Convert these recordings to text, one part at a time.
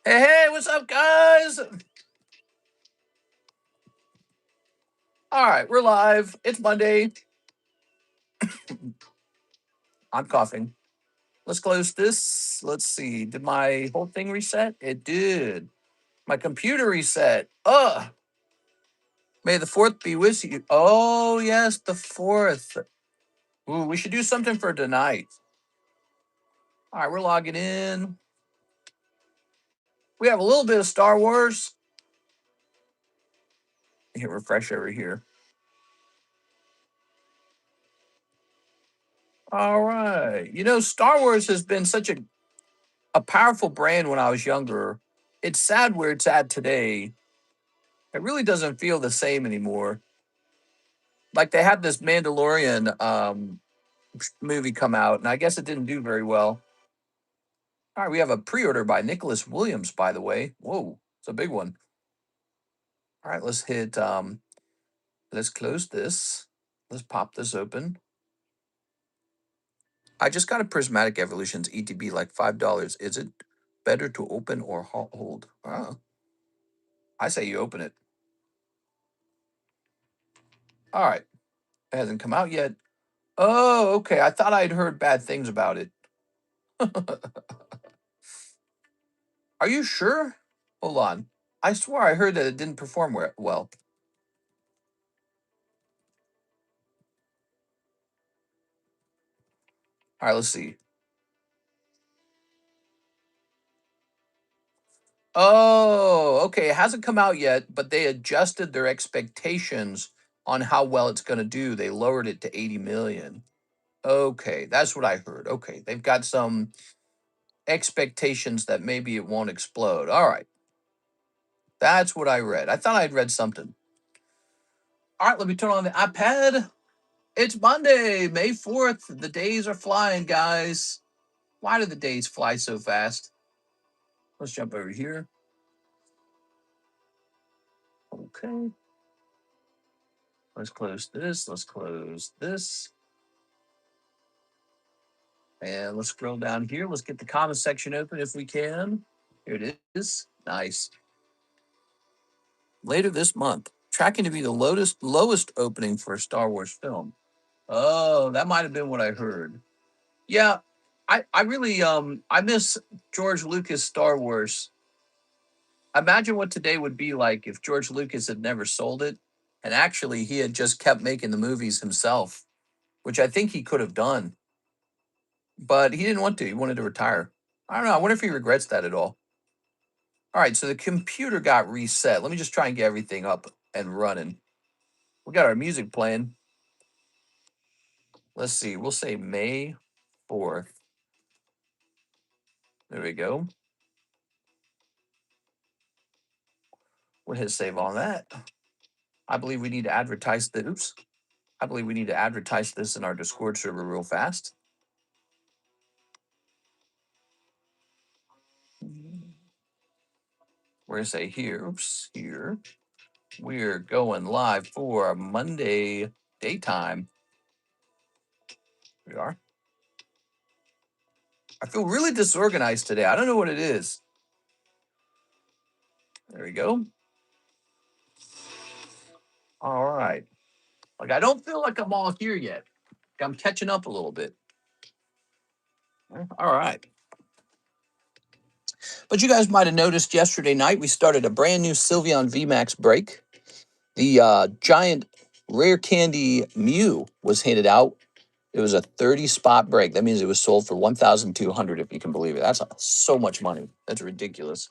Hey, hey, what's up, guys? All right, we're live. It's Monday. I'm coughing. Let's close this. Let's see. Did my whole thing reset? It did. My computer reset. Ugh. May the 4th be with you. Oh, yes, the 4th. Ooh, we should do something for tonight. All right, we're logging in. We have a little bit of Star Wars. Hit refresh over here. All right. You know, Star Wars has been such a powerful brand when I was younger. It's sad where it's at today. It really doesn't feel the same anymore. Like they had this Mandalorian movie come out, and I guess it didn't do very well. All right, we have a pre-order by Nicholas Williams, by the way. Whoa, it's a big one. All right, let's hit. Let's close this. Let's pop this open. I just got a Prismatic Evolutions ETB, like $5. Is it better to open or hold? I say you open it. All right, it hasn't come out yet. Oh, okay. I thought I'd heard bad things about it. Are you sure? Hold on. I swear I heard that it didn't perform well. All right, let's see. Oh, okay. It hasn't come out yet, but they adjusted their expectations on how well it's going to do. They lowered it to 80 million. Okay, that's what I heard. Okay, they've got some expectations that maybe it won't explode. All right. That's what I read. I thought I'd read something. All right, let me turn on the iPad. It's Monday, May 4th. The days are flying, guys. Why do the days fly so fast? Let's jump over here. Okay. Let's close this. Let's close this. And let's scroll down here. Let's get the comment section open if we can. Here it is. Nice. Later this month, tracking to be the lowest opening for a Star Wars film. Oh, that might have been what I heard. Yeah, I really I miss George Lucas Star Wars. Imagine what today would be like if George Lucas had never sold it and actually he had just kept making the movies himself, which I think he could have done. But he didn't want to. He wanted to retire. I don't know. I wonder if he regrets that at all. All right, so the computer got reset. Let me just try and get everything up and running. We got our music playing. Let's see. We'll say May 4th. There we go. We'll hit save on that. I believe we need to advertise the oops. I believe we need to advertise this in our Discord server real fast. We're gonna say here, oops, here. We're going live for Monday daytime. We are. I feel really disorganized today. I don't know what it is. There we go. All right. Like I don't feel like I'm all here yet. I'm catching up a little bit. All right. But you guys might have noticed yesterday night we started a brand new Sylveon VMAX break. The giant rare candy Mew was handed out. It was a 30 spot break. That means it was sold for 1,200, if you can believe it. That's so much money. That's ridiculous.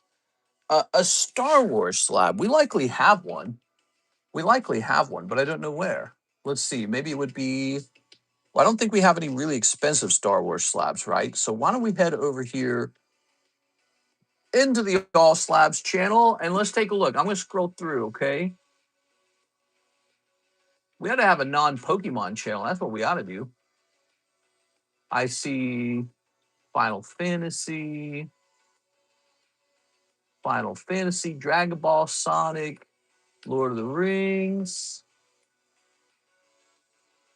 A Star Wars slab. We likely have one. We likely have one, but I don't know where. Let's see. Maybe it would be. Well, I don't think we have any really expensive Star Wars slabs, right? So why don't we head over here into the All Slabs channel and let's take a look. I'm going to scroll through, okay? We ought to have a non-Pokemon channel. That's what we ought to do. I see Final Fantasy, Dragon Ball, Sonic, Lord of the Rings.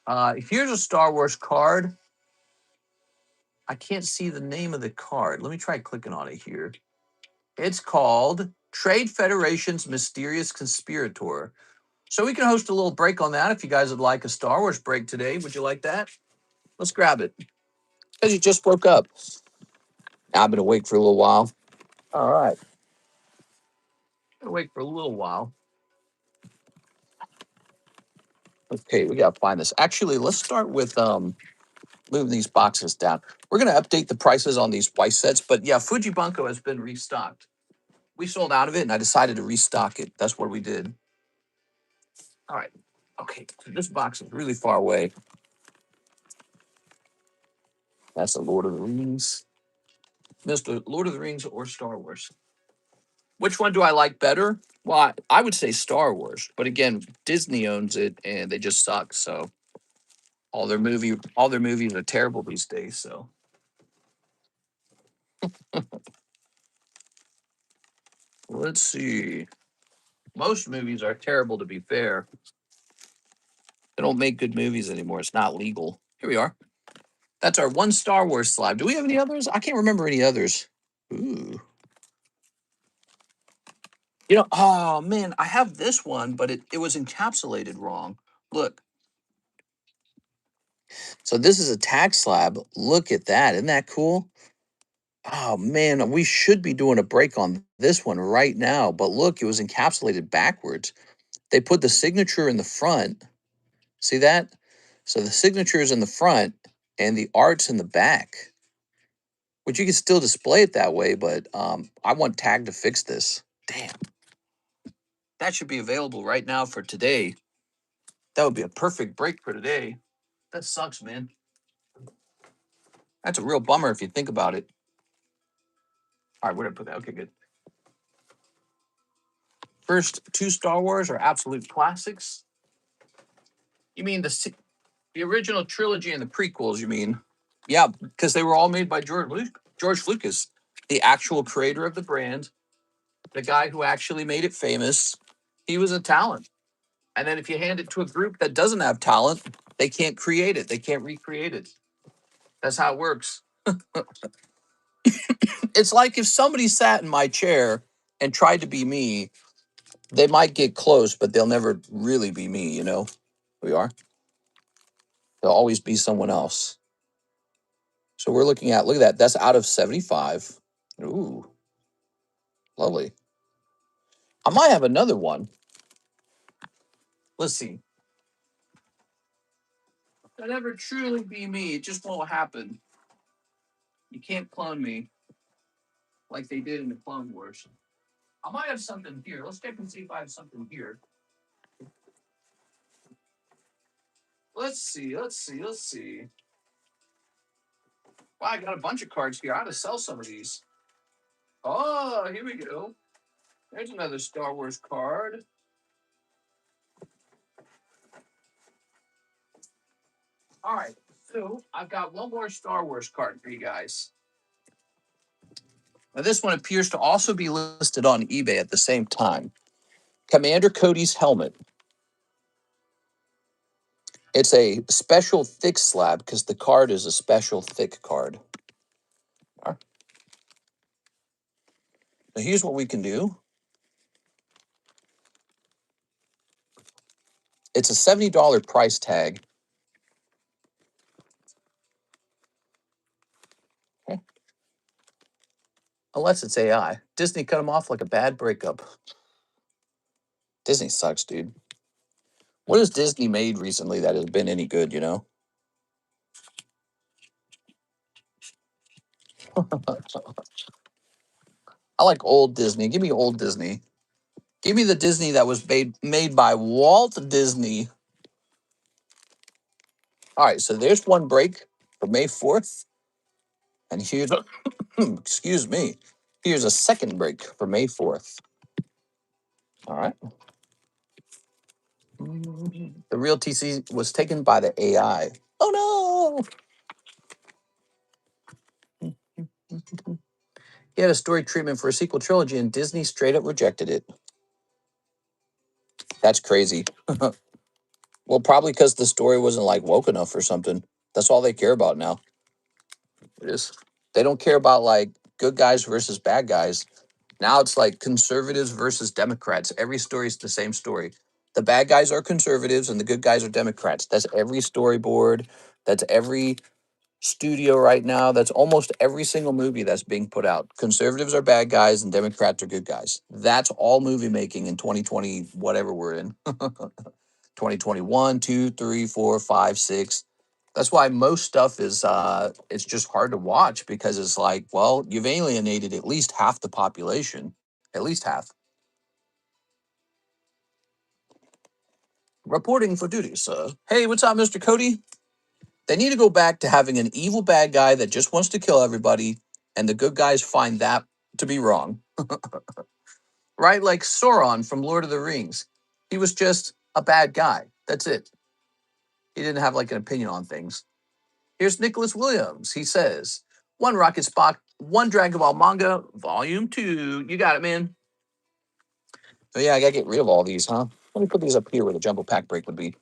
Here's a Star Wars card. I can't see the name of the card. Let me try clicking on it here. It's called Trade Federation's Mysterious Conspirator. So we can host a little break on that if you guys would like a Star Wars break today. Would you like that? Let's grab it. Because you just woke up. I've been awake for a little while. All right. Been awake for a little while. Okay, we gotta find this. Actually, let's start with moving these boxes down. We're gonna update the prices on these Weiss sets, but yeah, Fuji Bunko has been restocked. We sold out of it, and I decided to restock it. That's what we did. All right. Okay, so this box is really far away. That's the Lord of the Rings. Mr. Lord of the Rings or Star Wars. Which one do I like better? Well, I would say Star Wars, but again, Disney owns it, and they just suck. So all their movies are terrible these days. So let's see. Most movies are terrible, to be fair. They don't make good movies anymore. It's not legal. Here we are. That's our one Star Wars slab. Do we have any others? I can't remember any others. Ooh. You know, oh man, I have this one, but it was encapsulated wrong. Look. So this is a tag slab. Look at that. Isn't that cool? Oh man, we should be doing a break on this one right now. But look, it was encapsulated backwards. They put the signature in the front. See that? So the signature is in the front and the art's in the back. Which you can still display it that way, but I want Tag to fix this. Damn. That should be available right now for today. That would be a perfect break for today. That sucks, man. That's a real bummer if you think about it. All right, where did I put that? Okay, good. First two Star Wars are absolute classics. You mean the original trilogy and the prequels, you mean? Yeah, because they were all made by George Lucas, the actual creator of the brand, the guy who actually made it famous. He was a talent. And then if you hand it to a group that doesn't have talent, they can't create it. They can't recreate it. That's how it works. It's like if somebody sat in my chair and tried to be me, they might get close, but they'll never really be me, you know? We are. They'll always be someone else. So we're looking at, look at that. That's out of 75. Ooh, lovely. I might have another one. Let's see. They'll never truly be me. It just won't happen. You can't clone me like they did in the Clone Wars. I might have something here. Let's check and see if I have something here. Let's see. Wow, I got a bunch of cards here. I ought to sell some of these. Oh, here we go. There's another Star Wars card. All right, so I've got one more Star Wars card for you guys. Now, this one appears to also be listed on eBay at the same time. Commander Cody's helmet. It's a special thick slab because the card is a special thick card. All right. Now, here's what we can do. It's a $70 price tag. Okay. Unless it's AI. Disney cut them off like a bad breakup. Disney sucks, dude. What has Disney made recently that has been any good, you know? I like old Disney. Give me old Disney. Give me the Disney that was made by Walt Disney. All right, so there's one break for May 4th. And here's a, excuse me, here's a second break for May 4th. All right. The real TC was taken by the AI. Oh no! He had a story treatment for a sequel trilogy, and Disney straight up rejected it. That's crazy. Well, probably because the story wasn't like woke enough or something. That's all they care about now. It is. They don't care about like good guys versus bad guys. Now it's like conservatives versus Democrats. Every story is the same story. The bad guys are conservatives and the good guys are Democrats. That's every storyboard. That's every studio right now. That's almost every single movie that's being put out. Conservatives are bad guys and Democrats are good guys. That's all movie making in 2020, whatever we're in. 2021, 2, 3, 4, 5, 6. That's why most stuff is it's just hard to watch because it's like, well, you've alienated at least half the population. At least half. Reporting for duty, sir. Hey, what's up, Mr. Cody? They need to go back to having an evil bad guy that just wants to kill everybody, and the good guys find that to be wrong. Right? Like Sauron from Lord of the Rings. He was just a bad guy. That's it. He didn't have like an opinion on things. Here's Nicholas Williams. He says, one Rocket Spock, one Dragon Ball manga, volume 2. You got it, man. So yeah, I gotta get rid of all these, huh? Let me put these up here where the jumbo pack break would be.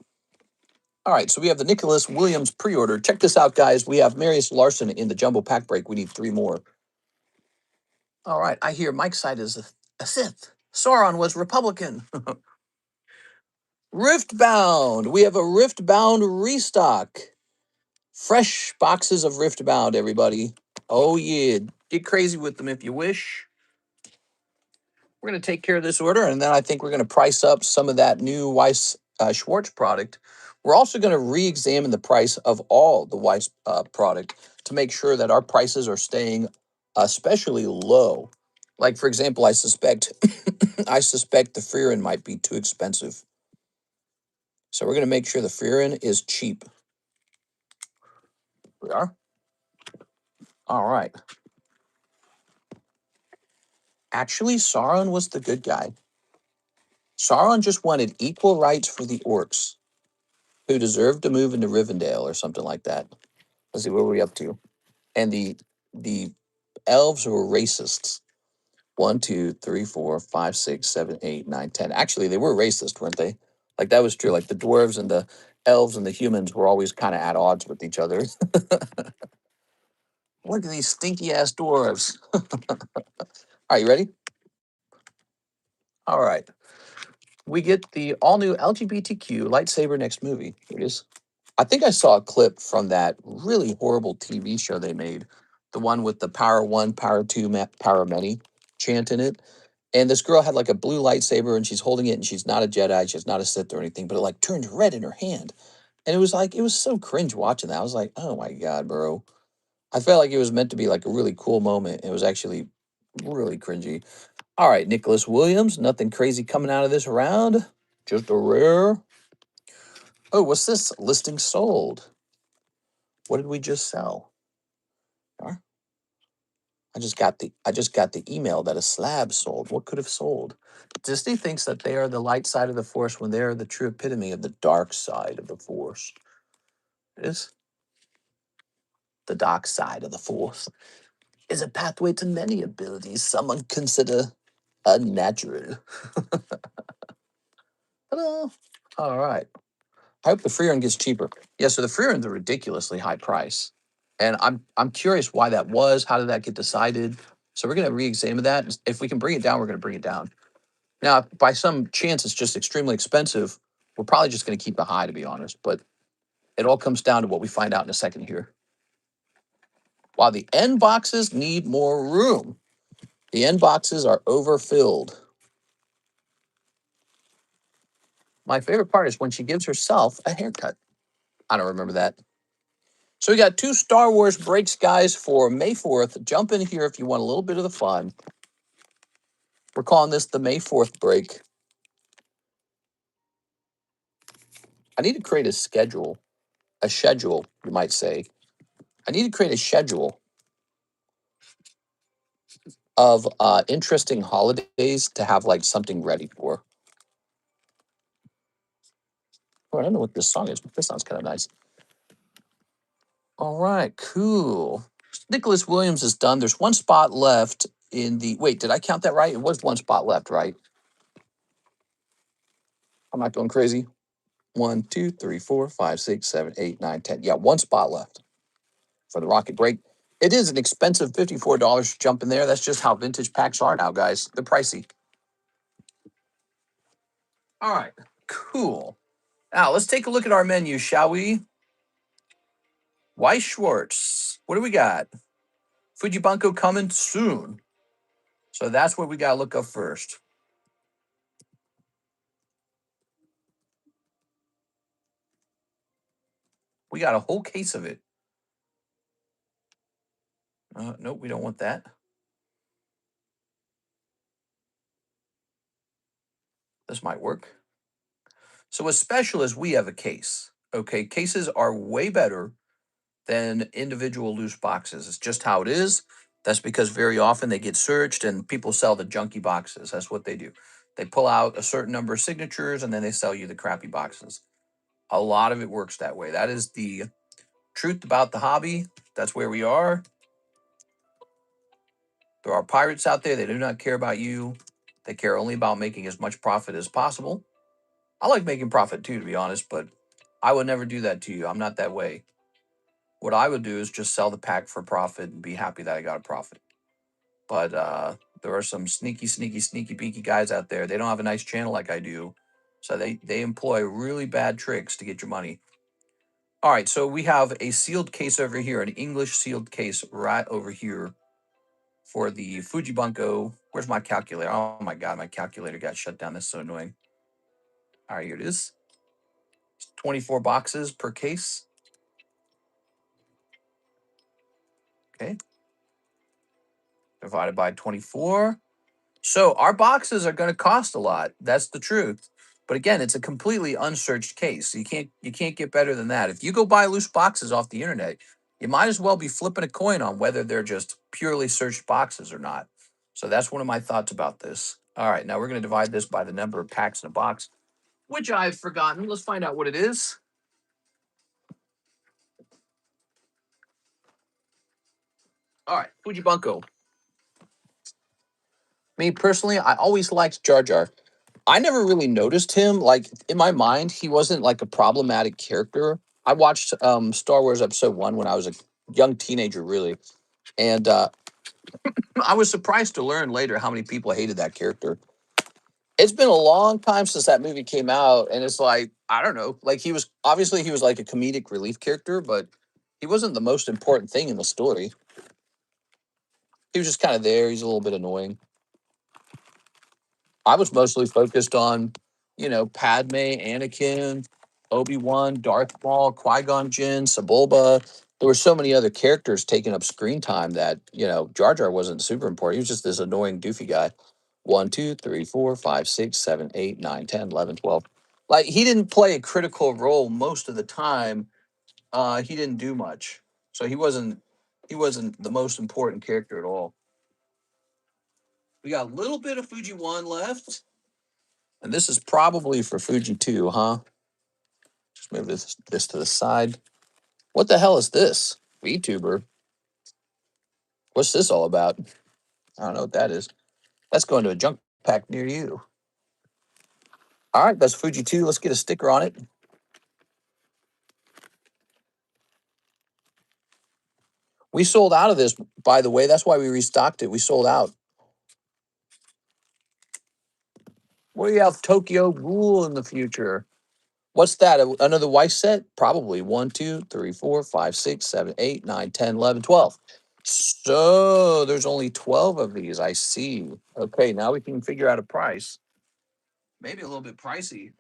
All right, so we have the Nicholas Williams pre-order. Check this out, guys. We have Marius Larson in the jumbo pack break. We need 3 more. All right, I hear Mike's side is a Sith. Sauron was Republican. Riftbound. We have a Riftbound restock. Fresh boxes of Riftbound, everybody. Oh, yeah. Get crazy with them if you wish. We're going to take care of this order, and then I think we're going to price up some of that new Weiss Schwarz product. We're also going to re-examine the price of all the Weiss product to make sure that our prices are staying especially low. Like, for example, I suspect I suspect the Freerin might be too expensive. So we're going to make sure the Freerin is cheap. We are? All right. Actually, Sauron was the good guy. Sauron just wanted equal rights for the orcs, who deserved to move into Rivendell or something like that. Let's see, what were we up to? And the elves were racists. 1, 2, 3, 4, 5, 6, 7, 8, 9, 10. Actually, they were racist, weren't they? Like that was true. Like the dwarves and the elves and the humans were always kind of at odds with each other. Look at these stinky ass dwarves. Are you ready? All right. We get the all new LGBTQ lightsaber next movie. Here it is. I think I saw a clip from that really horrible TV show they made, the one with the Power One, Power Two, Power Many chant in it. And this girl had like a blue lightsaber and she's holding it and she's not a Jedi, she's not a Sith or anything, but it like turned red in her hand. And it was like, it was so cringe watching that. I was like, oh my God, bro. I felt like it was meant to be like a really cool moment. It was actually really cringy. All right, Nicholas Williams, nothing crazy coming out of this round. Just a rare. Oh, what's this? Listing sold. What did we just sell? Huh? I just got the email that a slab sold. What could have sold? Disney thinks that they are the light side of the force when they are the true epitome of the dark side of the force. It is the dark side of the force is a pathway to many abilities someone consider unnatural. Ta-da! All right. I hope the Freerin gets cheaper. Yeah, so the Freerin's a ridiculously high price. And I'm curious why that was. How did that get decided? So we're going to re-examine that. If we can bring it down, we're going to bring it down. Now, if by some chance it's just extremely expensive, we're probably just going to keep the high, to be honest. But it all comes down to what we find out in a second here. While the end boxes need more room, the end boxes are overfilled. My favorite part is when she gives herself a haircut. I don't remember that. So we got 2 Star Wars breaks, guys, for May 4th. Jump in here if you want a little bit of the fun. We're calling this the May 4th break. I need to create a schedule, you might say. I need to create a schedule of interesting holidays to have like something ready for. Oh, I don't know what this song is, but this sounds kind of nice. All right, cool. Nicholas Williams is done. There's 1 spot left in the, wait, did I count that right? It was 1 spot left, right? I'm not going crazy. 1, 2, 3, 4, 5, 6, 7, 8, 9, 10. Yeah, 1 spot left for the rocket break. It is an expensive $54 jump in there. That's just how vintage packs are now, guys. They're pricey. All right, cool. Now let's take a look at our menu, shall we? Weiss Schwarz. What do we got? Fuji Bunko coming soon. So that's what we got to look up first. We got a whole case of it. Nope, we don't want that. This might work. So what's special is we have a case. Okay, cases are way better than individual loose boxes. It's just how it is. That's because very often they get searched and people sell the junky boxes. That's what they do. They pull out a certain number of signatures and then they sell you the crappy boxes. A lot of it works that way. That is the truth about the hobby. That's where we are. There are pirates out there. They do not care about you. They care only about making as much profit as possible. I like making profit too, to be honest, but I would never do that to you. I'm not that way. What I would do is just sell the pack for profit and be happy that I got a profit. But there are some sneaky peeky guys out there. They don't have a nice channel like I do. So they employ really bad tricks to get your money. All right, so we have a sealed case over here, an English sealed case right over here for the Fuji Bunko. Where's my calculator? Oh my God, my calculator got shut down. That's so annoying. All right, here it is. It's 24 boxes per case. Okay. Divided by 24. So our boxes are going to cost a lot. That's the truth. But again, it's a completely unsearched case. You can't get better than that. If you go buy loose boxes off the internet, you might as well be flipping a coin on whether they're just purely searched boxes or not. So that's one of my thoughts about this. All right, now we're going to divide this by the number of packs in a box, which I've forgotten. Let's find out what it is. All right, Fuji Bunko. Me personally, I always liked Jar Jar. I never really noticed him. Like in my mind, he wasn't like a problematic character. I watched Star Wars Episode 1 when I was a young teenager, really, and I was surprised to learn later how many people hated that character. It's been a long time since that movie came out, and it's like I don't know. Like he was like a comedic relief character, but he wasn't the most important thing in the story. He was just kind of there. He's a little bit annoying. I was mostly focused on, Padme, Anakin, Obi-Wan, Darth Maul, Qui-Gon Jinn, Sebulba. There were so many other characters taking up screen time that, Jar Jar wasn't super important. He was just this annoying, doofy guy. 1, 2, 3, 4, 5, 6, 7, 8, 9, 10, 11, 12. Like, he didn't play a critical role most of the time. He didn't do much. So he wasn't the most important character at all. We got a little bit of Fuji 1 left. And this is probably for Fuji 2, huh? Just move this to the side. What the hell is this? VTuber. What's this all about? I don't know what that is. That's going to a junk pack near you. All right, that's Fuji 2. Let's get a sticker on it. We sold out of this, by the way. That's why we restocked it. We sold out. We have Tokyo Ghoul in the future. What's that? Another Weiss set? Probably 1, 2, 3, 4, 5, 6, 7, 8, 9, 10, 11, 12. So there's only 12 of these. I see. Okay, now we can figure out a price. Maybe a little bit pricey.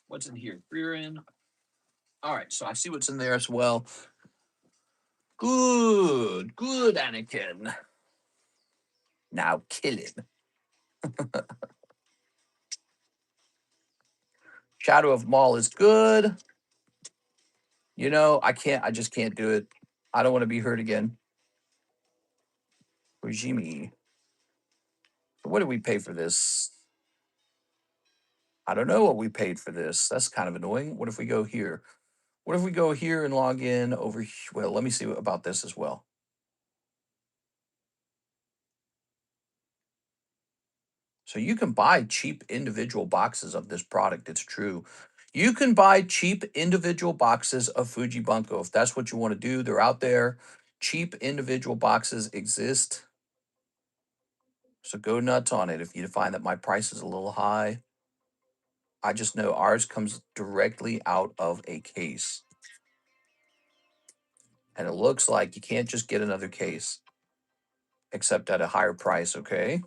What's in here? Rear end. All right, so I see what's in there as well. Good, Anakin. Now kill him. Shadow of Maul is good. I just can't do it. I don't want to be hurt again. Fujimi. What did we pay for this? I don't know what we paid for this. That's kind of annoying. What if we go here? What if we go here and log in over here? Well, let me see about this as well. So you can buy cheap individual boxes of this product. It's true. You can buy cheap individual boxes of Fuji Bunko if that's what you want to do. They're out there. Cheap individual boxes exist. So go nuts on it if you find that my price is a little high. I just know ours comes directly out of a case. And it looks like you can't just get another case, except at a higher price, okay?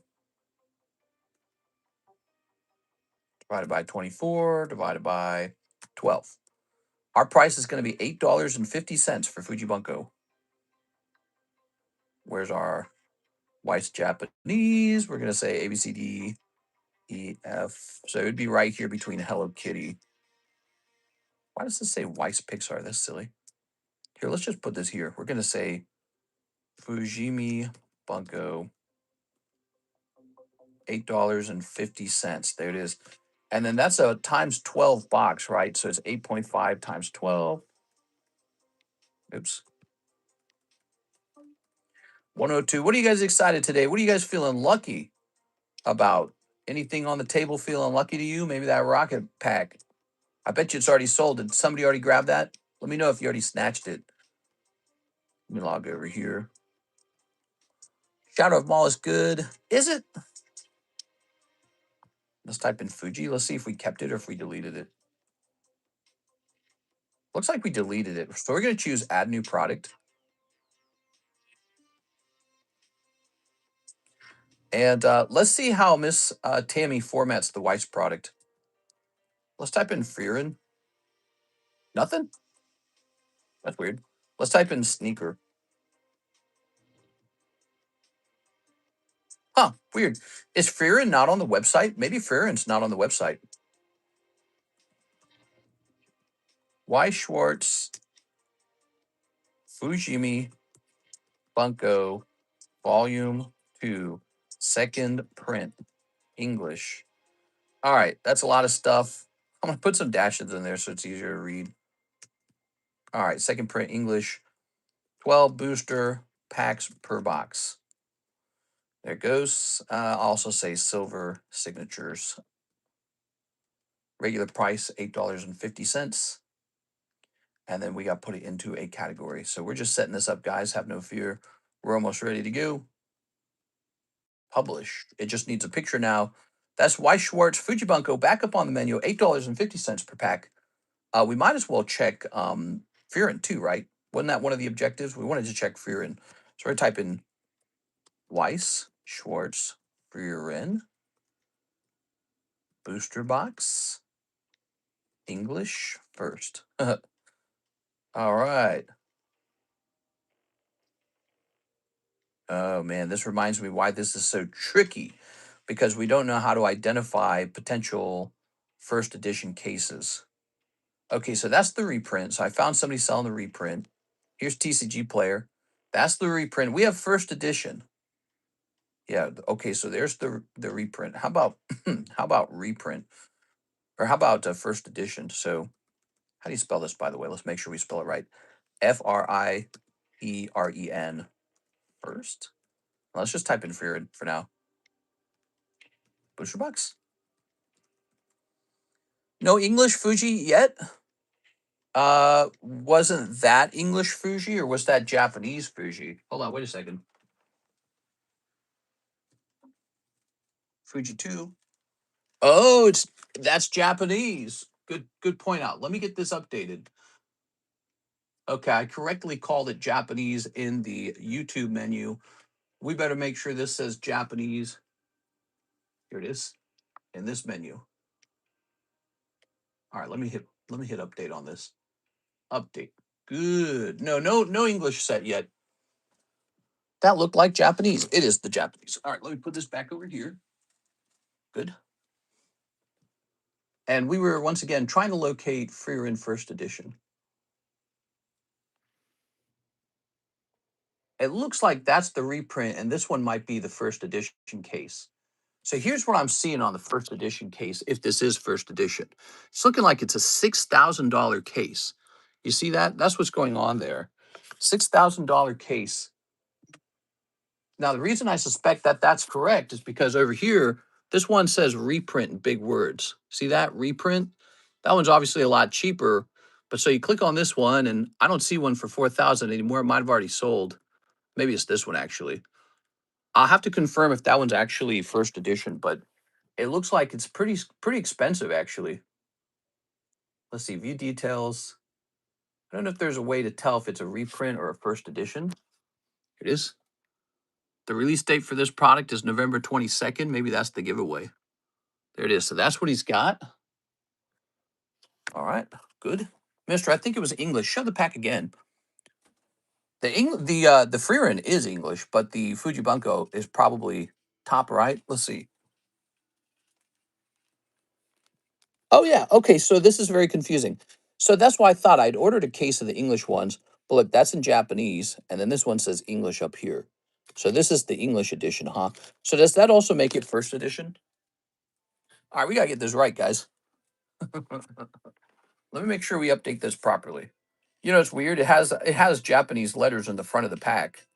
Divided by 24, divided by 12. Our price is going to be $8.50 for Fuji Bunko. Where's our Weiss Japanese? We're going to say A, B, C, D, E, F. So it would be right here between Hello Kitty. Why does this say Weiss Pixar? That's silly. Here, let's just put this here. We're going to say Fujimi Bunko, $8.50. There it is. And then that's a times 12 box, right? So it's 8.5 times 12. Oops. 102. What are you guys excited today? What are you guys feeling lucky about? Anything on the table feeling lucky to you? Maybe that rocket pack. I bet you it's already sold. Did somebody already grab that? Let me know if you already snatched it. Let me log over here. Shadow of Maul is good. Is it? Let's type in Fuji. Let's see if we kept it or if we deleted it. Looks like we deleted it. So we're going to choose add new product. And let's see how Miss Tammy formats the Weiss product. Let's type in Fearin. Nothing? That's weird. Let's type in sneaker. Huh, weird. Is Fearin not on the website? Maybe Fearin's not on the website. Weiss Schwarz, Fujimi, Bunko, Volume 2, second print, English. All right, that's a lot of stuff. I'm going to put some dashes in there so it's easier to read. All right, second print, English, 12 booster packs per box. There it goes. I'll also say silver signatures. Regular price, $8.50. And then we got to put it into a category. So we're just setting this up, guys. Have no fear. We're almost ready to go. Publish. It just needs a picture now. That's Weiss Schwarz Fuji Bunko back up on the menu, $8.50 per pack. We might as well check Fearin too, right? Wasn't that one of the objectives? We wanted to check Fearin. So we're typing Weiss Schwarz Fearin booster box English first. All right. Oh man, this reminds me why this is so tricky, because we don't know how to identify potential first edition cases. Okay, so that's the reprint. So I found somebody selling the reprint. Here's TCG Player. That's the reprint. We have first edition. Yeah, okay, so there's the reprint. How about how about reprint? Or how about first edition? So how do you spell this, by the way? Let's make sure we spell it right. F-R-I-E-R-E-N. First. Let's just type in Fearin for now. Booster box. No English Fuji yet? Wasn't that English Fuji or was that Japanese Fuji? Hold on, wait a second. Fuji 2. Oh, that's Japanese. Good point out. Let me get this updated. Okay, I correctly called it Japanese in the YouTube menu. We better make sure this says Japanese. Here it is in this menu. All right, let me hit update on this. Update. Good. No English set yet. That looked like Japanese. It is the Japanese. All right, let me put this back over here. Good. And we were once again trying to locate Fearin first edition. It looks like that's the reprint, and this one might be the first edition case. So here's what I'm seeing on the first edition case, if this is first edition. It's looking like it's a $6,000 case. You see that? That's what's going on there. $6,000 case. Now, the reason I suspect that that's correct is because over here, this one says reprint in big words. See that? Reprint. That one's obviously a lot cheaper. But so you click on this one, and I don't see one for 4,000 anymore. It might have already sold. Maybe it's this one actually. I'll have to confirm if that one's actually first edition, but it looks like it's pretty expensive actually. Let's see, view details. I don't know if there's a way to tell if it's a reprint or a first edition. It is. The release date for this product is November 22nd. Maybe that's the giveaway. There it is. So that's what he's got. All right, good. Mister, I think it was English. Show the pack again. The Freerin is English, but the Fuji Bunko is probably top right. Let's see. Oh yeah, okay. So this is very confusing. So that's why I thought I'd ordered a case of the English ones. But look, that's in Japanese, and then this one says English up here. So this is the English edition, huh? So does that also make it first edition? All right, we gotta get this right, guys. Let me make sure we update this properly. You know, it's weird. It has Japanese letters in the front of the pack.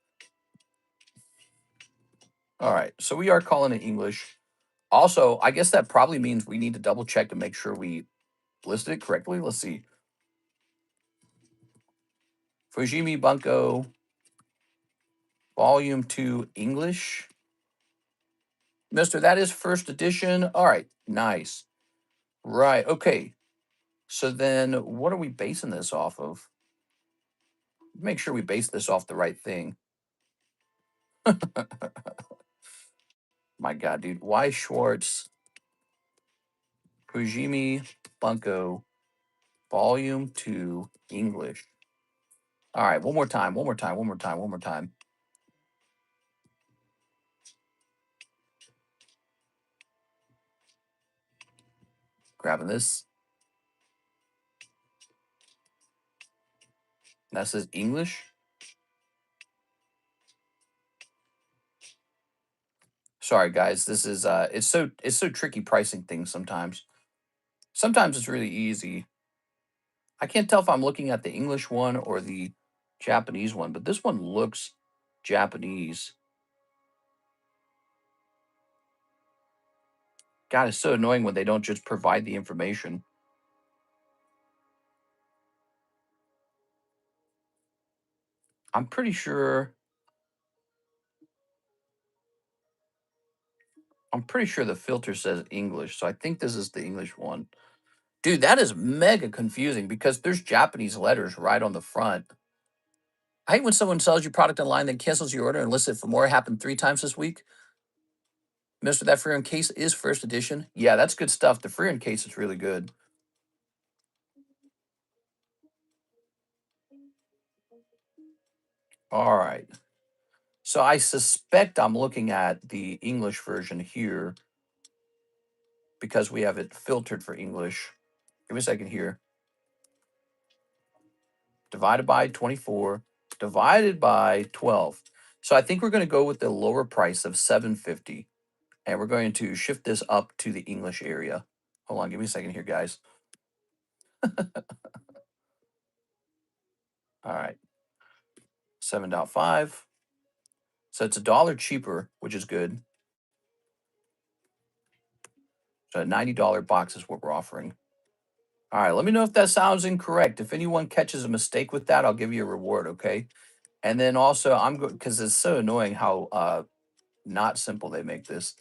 All right, so we are calling it English. Also, I guess that probably means we need to double check to make sure we listed it correctly. Let's see. Fujimi Bunko, Volume 2, English. Mister, that is first edition. All right, nice. Right, okay. So then what are we basing this off of? Make sure we base this off the right thing. My God, dude. Weiss Schwarz, Fujimi Bunko, Volume 2, English. All right, one more time, one more time, one more time, one more time. Grabbing this. That says English. Sorry, guys. This is it's so tricky pricing things sometimes. Sometimes it's really easy. I can't tell if I'm looking at the English one or the Japanese one, but this one looks Japanese. God, it's so annoying when they don't just provide the information. I'm pretty sure. I'm pretty sure the filter says English, so I think this is the English one. Dude, that is mega confusing because there's Japanese letters right on the front. I hate when someone sells you product online, then cancels your order and lists it for more. It happened 3 times this week. Mister, that Freon case is first edition. Yeah, that's good stuff. The Freon case is really good. All right. So I suspect I'm looking at the English version here because we have it filtered for English. Give me a second here. Divided by 24, divided by 12. So I think we're going to go with the lower price of 750, and we're going to shift this up to the English area. Hold on, give me a second here, guys. All right, 7.5. So it's $1 cheaper, which is good. So a $90 box is what we're offering. All right, let me know if that sounds incorrect. If anyone catches a mistake with that, I'll give you a reward, okay? And then also, I'm going because it's so annoying how not simple they make this.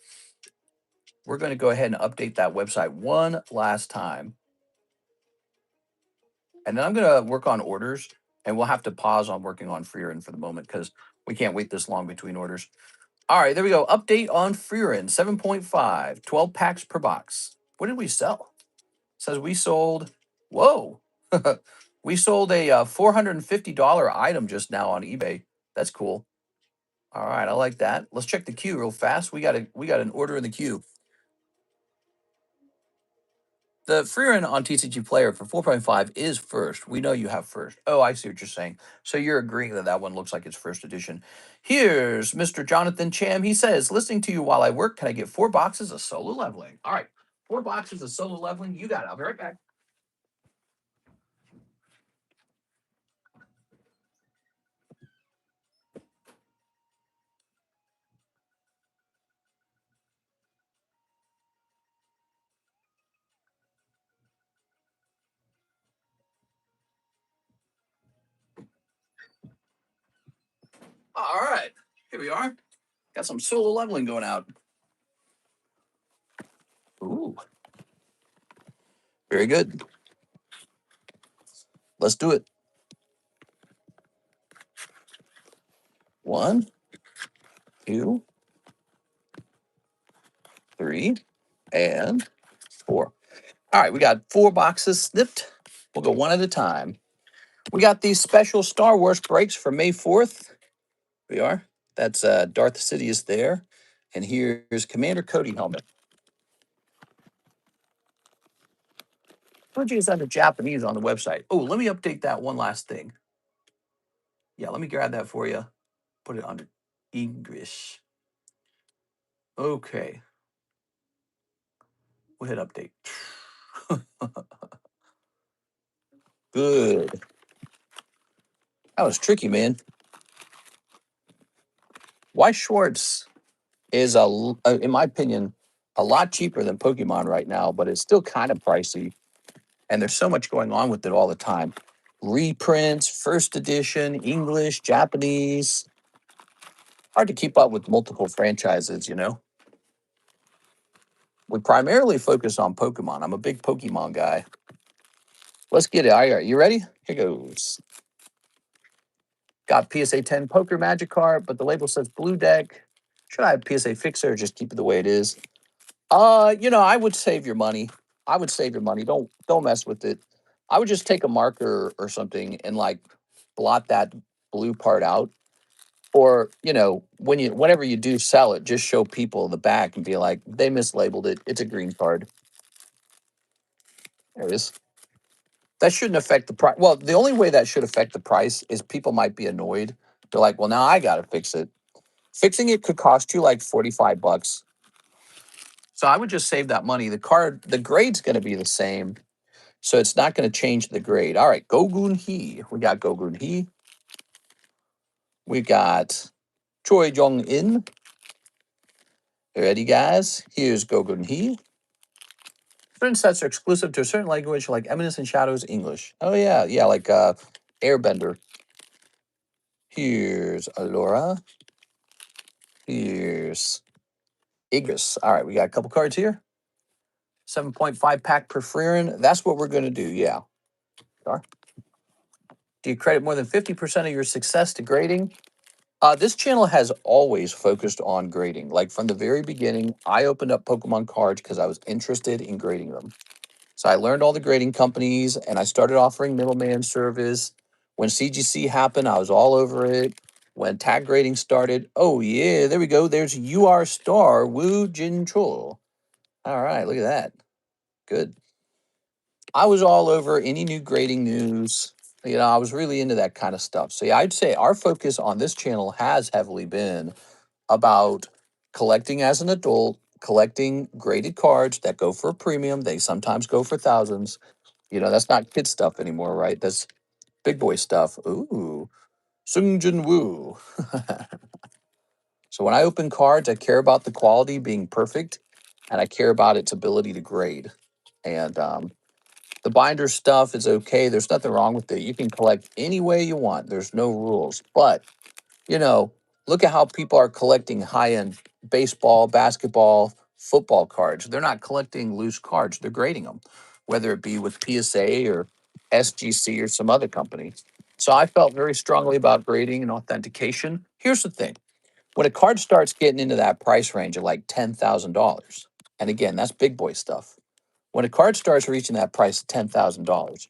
We're going to go ahead and update that website one last time. And then I'm going to work on orders, and we'll have to pause on working on Freerin for the moment because we can't wait this long between orders. All right, there we go. Update on Freerin 7.5, 12 packs per box. What did we sell? It says we sold, whoa, we sold a $450 item just now on eBay. That's cool. All right, I like that. Let's check the queue real fast. We got an order in the queue. The Freerin on TCG Player for 4.5 is first. We know you have first. Oh, I see what you're saying. So you're agreeing that that one looks like it's first edition. Here's Mr. Jonathan Cham. He says, listening to you while I work, can I get 4 boxes of solo leveling? All right, 4 boxes of solo leveling. You got it. I'll be right back. All right, here we are. Got some solo leveling going out. Ooh, very good. Let's do it. 1, 2, 3, and 4. All right, we got 4 boxes snipped. We'll go one at a time. We got these special Star Wars breaks for May 4th. Here we are. That's Darth Sidious there. And here's Commander Cody helmet. Fuji is under Japanese on the website. Oh, let me update that one last thing. Yeah, let me grab that for you. Put it under English. Okay. We'll hit update. Good. That was tricky, man. Weiss Schwarz is, in my opinion, a lot cheaper than Pokemon right now, but it's still kind of pricey. And there's so much going on with it all the time. Reprints, first edition, English, Japanese. Hard to keep up with multiple franchises, you know? We primarily focus on Pokemon. I'm a big Pokemon guy. Let's get it. All right, you ready? Here goes. Got PSA 10 Poker Magic card, but the label says Blue Deck. Should I have PSA Fixer or just keep it the way it is? I would save your money. I would save your money. Don't mess with it. I would just take a marker or something and like blot that blue part out. Or, whenever you do sell it, just show people the back and be like, they mislabeled it. It's a green card. There it is. That shouldn't affect the price. Well, the only way that should affect the price is people might be annoyed. They're like, well, now I got to fix it. Fixing it could cost you like 45 bucks. So I would just save that money. The grade's going to be the same. So it's not going to change the grade. All right, Gogun Hee. We got Gogun Hee. We got Choi Jong In. Ready, guys? Here's Gogun Hee. Certain sets are exclusive to a certain language, like Eminence and Shadows English. Oh yeah, like Airbender. Here's Alora. Here's Igris. All right, we got a couple cards here. 7.5 pack per Freerin. That's what we're going to do, yeah. Do you credit more than 50% of your success to grading? This channel has always focused on grading. Like from the very beginning, I opened up Pokemon cards because I was interested in grading them. So I learned all the grading companies and I started offering middleman service. When CGC happened, I was all over it. When tag grading started, oh yeah, there we go. There's UR Star Wu Jin Chul. All right, look at that. Good. I was all over any new grading news. I was really into that kind of stuff. So yeah, I'd say our focus on this channel has heavily been about collecting as an adult, collecting graded cards that go for a premium. They sometimes go for thousands. That's not kid stuff anymore, right? That's big boy stuff. Ooh, Sung Jin Woo. So when I open cards, I care about the quality being perfect, and I care about its ability to grade. And the binder stuff is okay. There's nothing wrong with it. You can collect any way you want. There's no rules. But, look at how people are collecting high-end baseball, basketball, football cards. They're not collecting loose cards. They're grading them, whether it be with PSA or SGC or some other company. So I felt very strongly about grading and authentication. Here's the thing. When a card starts getting into that price range of like $10,000, and again, that's big boy stuff. When a card starts reaching that price of $10,000,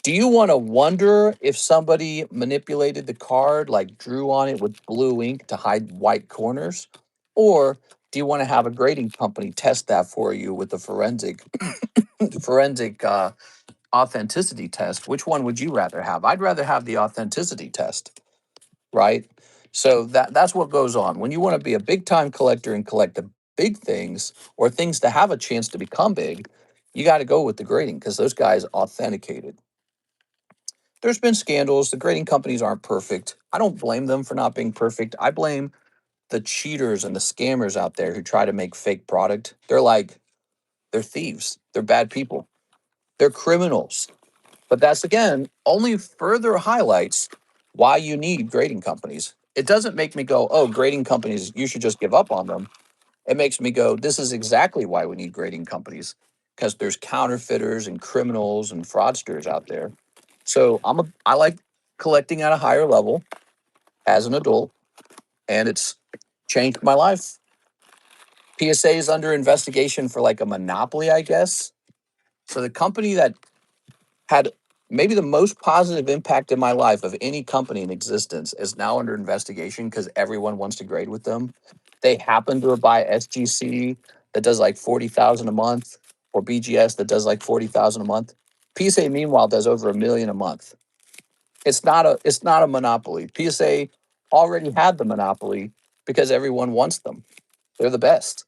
do you want to wonder if somebody manipulated the card, like drew on it with blue ink to hide white corners? Or do you want to have a grading company test that for you with the forensic authenticity test? Which one would you rather have? I'd rather have the authenticity test, right? So that's what goes on. When you want to be a big time collector and collect the big things or things that have a chance to become big, you got to go with the grading because those guys authenticated. There's been scandals. The grading companies aren't perfect. I don't blame them for not being perfect. I blame the cheaters and the scammers out there who try to make fake product. They're thieves. They're bad people. They're criminals. But that's, again, only further highlights why you need grading companies. it doesn't make me go, oh, grading companies, you should just give up on them. It makes me go, this is exactly why we need grading companies, because there's counterfeiters and criminals and fraudsters out there. So I like collecting at a higher level as an adult, and it's changed my life. PSA is under investigation for like a monopoly, I guess. So the company that had maybe the most positive impact in my life of any company in existence is now under investigation because everyone wants to grade with them. They happen to buy SGC that does like 40,000 a month, or BGS that does like 40,000 a month. PSA meanwhile does over 1 million a month. It's not a monopoly. PSA already had the monopoly because everyone wants them. They're the best.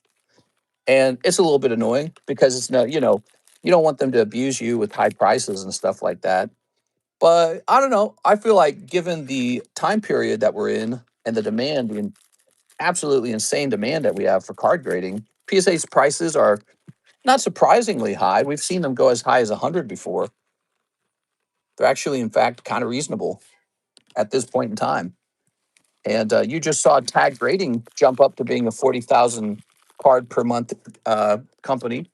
And it's a little bit annoying because it's no, you don't want them to abuse you with high prices and stuff like that. But I don't know. I feel like given the time period that we're in and the demand, the absolutely insane demand that we have for card grading, PSA's prices are not surprisingly high. We've seen them go as high as 100 before. They're actually, in fact, kind of reasonable at this point in time. And you just saw tag grading jump up to being a 40,000 card per month company,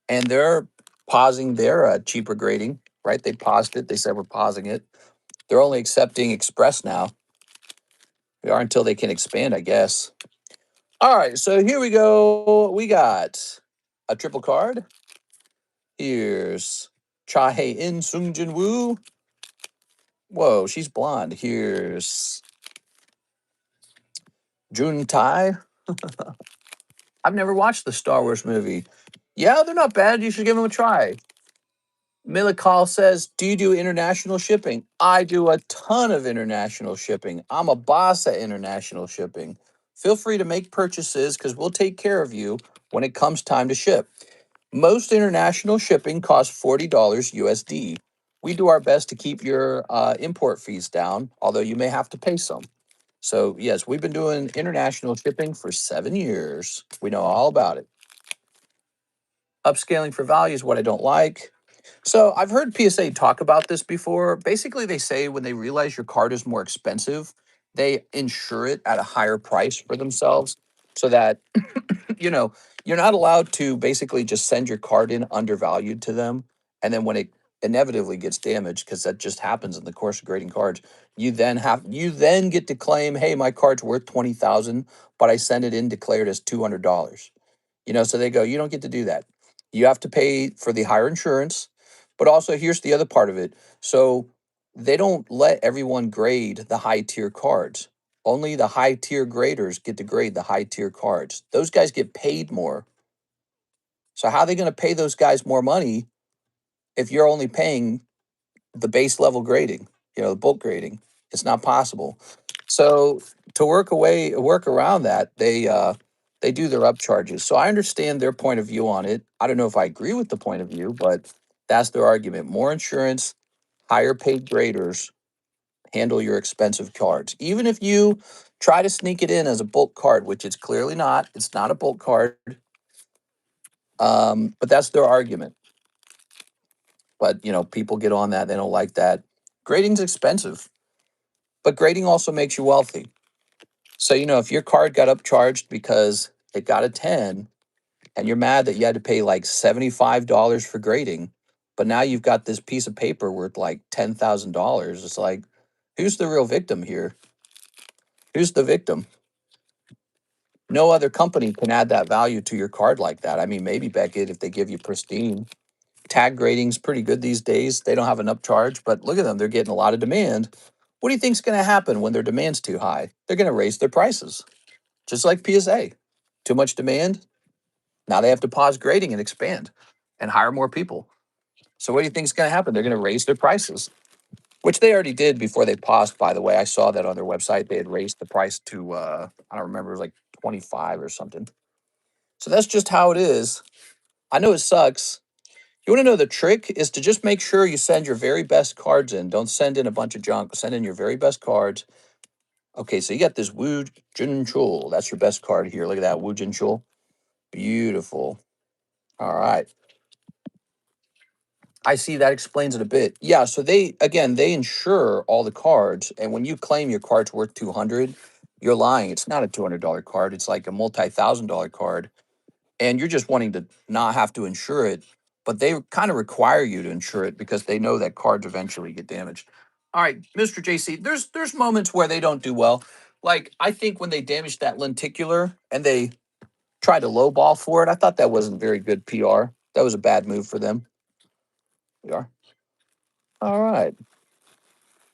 and they're pausing their cheaper grading, right? They paused it. They said we're pausing it. They're only accepting Express now. They are until they can expand, I guess. All right, so here we go. We got a triple card. Here's Cha Hae In Sung Jin Woo. Whoa, she's blonde. Here's Jun Tai. I've never watched the Star Wars movie. Yeah, they're not bad. You should give them a try. Milikal says, do you do international shipping? I do a ton of international shipping. I'm a boss at international shipping. Feel free to make purchases because we'll take care of you when it comes time to ship. Most international shipping costs $40 USD. We do our best to keep your import fees down, although you may have to pay some. So, yes, we've been doing international shipping for 7 years. We know all about it. Upscaling for value is what I don't like. So I've heard PSA talk about this before. Basically, they say when they realize your card is more expensive, they insure it at a higher price for themselves so that, you know, you're not allowed to basically just send your card in undervalued to them. And then when it inevitably gets damaged, because that just happens in the course of grading cards, you then get to claim, hey, my card's worth 20,000, but I sent it in declared as $200. So they go, you don't get to do that. You have to pay for the higher insurance, but also here's the other part of it. So they don't let everyone grade the high tier cards. Only the high tier graders get to grade the high tier cards. Those guys get paid more. So how are they going to pay those guys more money if you're only paying the base level grading, the bulk grading? It's not possible. So to work around that, they do their upcharges. So I understand their point of view on it. I don't know if I agree with the point of view, but that's their argument. More insurance, higher paid graders handle your expensive cards. Even if you try to sneak it in as a bulk card, which it's clearly not. It's not a bulk card. But that's their argument. But people get on that. They don't like that. Grading's expensive, but grading also makes you wealthy. So, if your card got upcharged because it got a 10 and you're mad that you had to pay like $75 for grading, but now you've got this piece of paper worth like $10,000, it's like, who's the real victim here? Who's the victim? No other company can add that value to your card like that. I mean, maybe Beckett, if they give you pristine. Tag grading's pretty good these days. They don't have an upcharge, but look at them. They're getting a lot of demand. What do you think's going to happen when their demand's too high? They're going to raise their prices, just like PSA. Too much demand. Now they have to pause grading and expand and hire more people. So what do you think's going to happen? They're going to raise their prices, which they already did before they paused, by the way. I saw that on their website. They had raised the price to, I don't remember, it was like 25 or something. So that's just how it is. I know it sucks. You want to know the trick is to just make sure you send your very best cards in. Don't send in a bunch of junk. Send in your very best cards. Okay, so you got this Wu Jin Chul. That's your best card here. Look at that, Wu Jin Chul. Beautiful. All right. I see that explains it a bit. Yeah, so they insure all the cards, and when you claim your card's worth 200, you're lying. It's not a $200 card. It's like a multi-thousand-dollar card, and you're just wanting to not have to insure it, but they kind of require you to insure it because they know that cards eventually get damaged. All right, Mr. JC, there's moments where they don't do well. Like I think when they damaged that lenticular and they tried to lowball for it, I thought that wasn't very good PR. That was a bad move for them. PR. All right.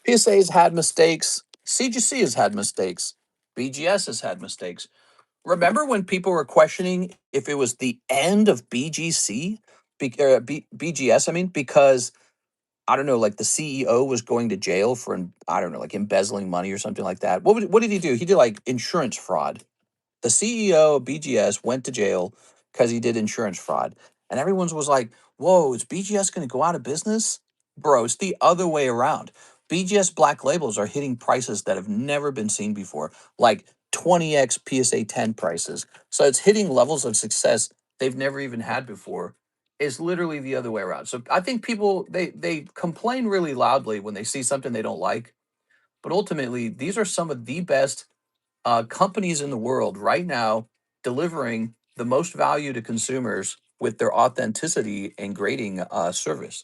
PSA has had mistakes. CGC has had mistakes. BGS has had mistakes. Remember when people were questioning if it was the end of BGS, I mean, because I don't know, like the CEO was going to jail for, I don't know, like embezzling money or something like that. What did he do? He did like insurance fraud. The CEO of BGS went to jail because he did insurance fraud. And everyone was like, whoa, is BGS going to go out of business? Bro, it's the other way around. BGS black labels are hitting prices that have never been seen before, like 20x PSA 10 prices. So it's hitting levels of success they've never even had before. It's literally the other way around. So I think people, they complain really loudly when they see something they don't like. But ultimately, these are some of the best companies in the world right now delivering the most value to consumers with their authenticity and grading service.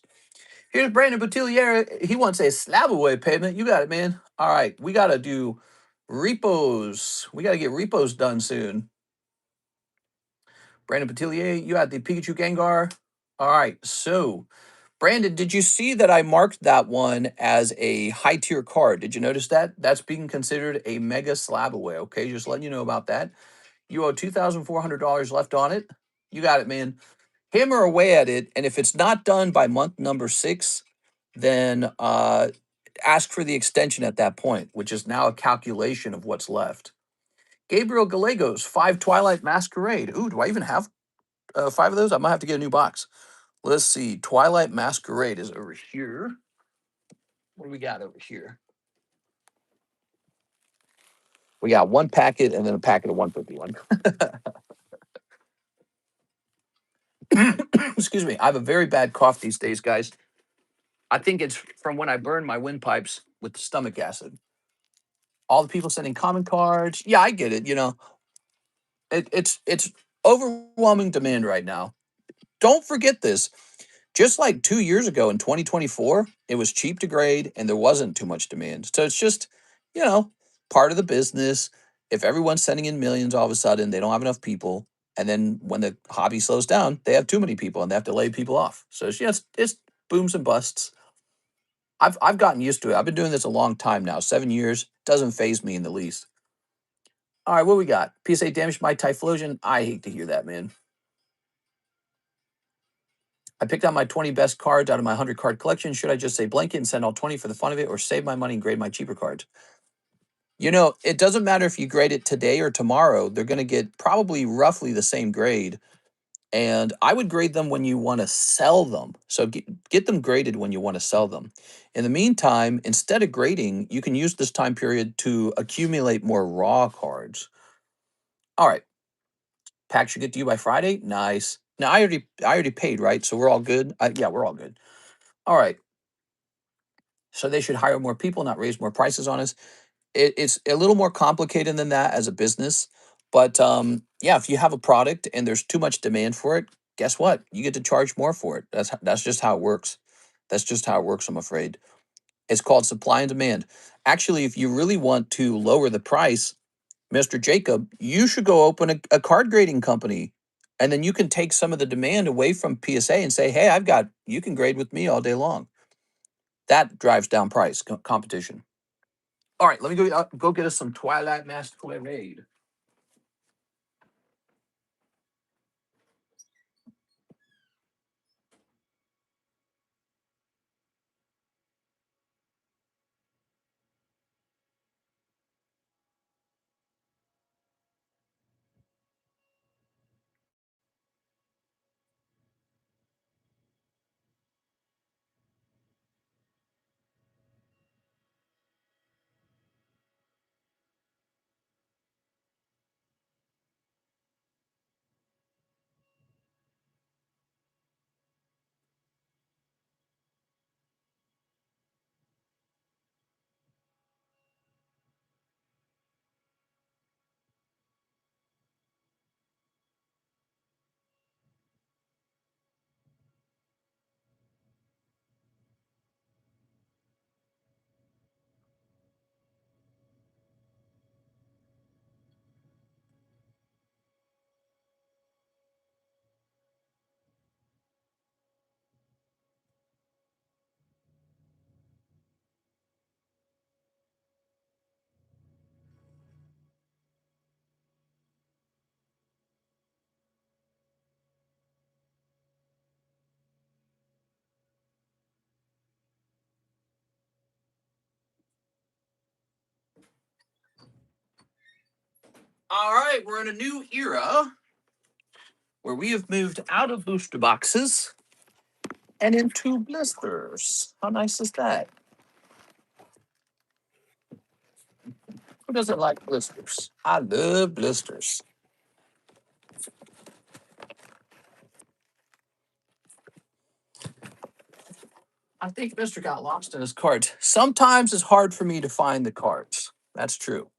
Here's Brandon Boutillier. He wants a slab away payment. You got it, man. All right, we got to do repos. We got to get repos done soon. Brandon Boutillier, you had the Pikachu Gengar. All right, so Brandon, did you see that I marked that one as a high tier card? Did you notice that? That's being considered a mega slab away. Okay, just letting you know about that. You owe $2,400 left on it. You got it, man. Hammer away at it, and if it's not done by month number 6, then ask for the extension at that point, which is now a calculation of what's left. Gabriel Gallegos, 5 Twilight Masquerade. Ooh, do I even have 5 of those? I might have to get a new box. Let's see. Twilight Masquerade is over here. What do we got over here? We got 1 packet and then a packet of 151. Excuse me. I have a very bad cough these days, guys. I think it's from when I burned my windpipes with the stomach acid. All the people sending comment cards. Yeah, I get it. You know, it's overwhelming demand right now. Don't forget this. Just like 2 years ago in 2024, it was cheap to grade and there wasn't too much demand. So it's just, you know, part of the business. If everyone's sending in millions all of a sudden, they don't have enough people. And then when the hobby slows down, they have too many people and they have to lay people off. So it's just, it's booms and busts. I've gotten used to it. I've been doing this a long time now, 7 years. Doesn't phase me in the least. All right, what we got? PSA damaged by Typhlosion. I hate to hear that, man. I picked out my 20 best cards out of my 100 card collection. Should I just say blanket and send all 20 for the fun of it, or save my money and grade my cheaper cards? You know, it doesn't matter if you grade it today or tomorrow. They're going to get probably roughly the same grade. And I would grade them when you want to sell them. So get them graded when you want to sell them. In the meantime, instead of grading, you can use this time period to accumulate more raw cards. All right. Pack should get to you by Friday. Nice. Now I already paid, right? So we're all good. Yeah, we're all good. All right. So they should hire more people, not raise more prices on us. It's a little more complicated than that as a business. But yeah, if you have a product and there's too much demand for it, guess what? You get to charge more for it. That's just how it works. That's just how it works, I'm afraid. It's called supply and demand. Actually, if you really want to lower the price, Mr. Jacob, you should go open a card grading company. And then you can take some of the demand away from PSA and say, hey, you can grade with me all day long. That drives down price competition. All right, let me go get us some Twilight Masquerade. All right, we're in a new era where we have moved out of booster boxes and into blisters. How nice is that? Who doesn't like blisters? I love blisters. I think Mr. got lost in his cards. Sometimes it's hard for me to find the cards. That's true.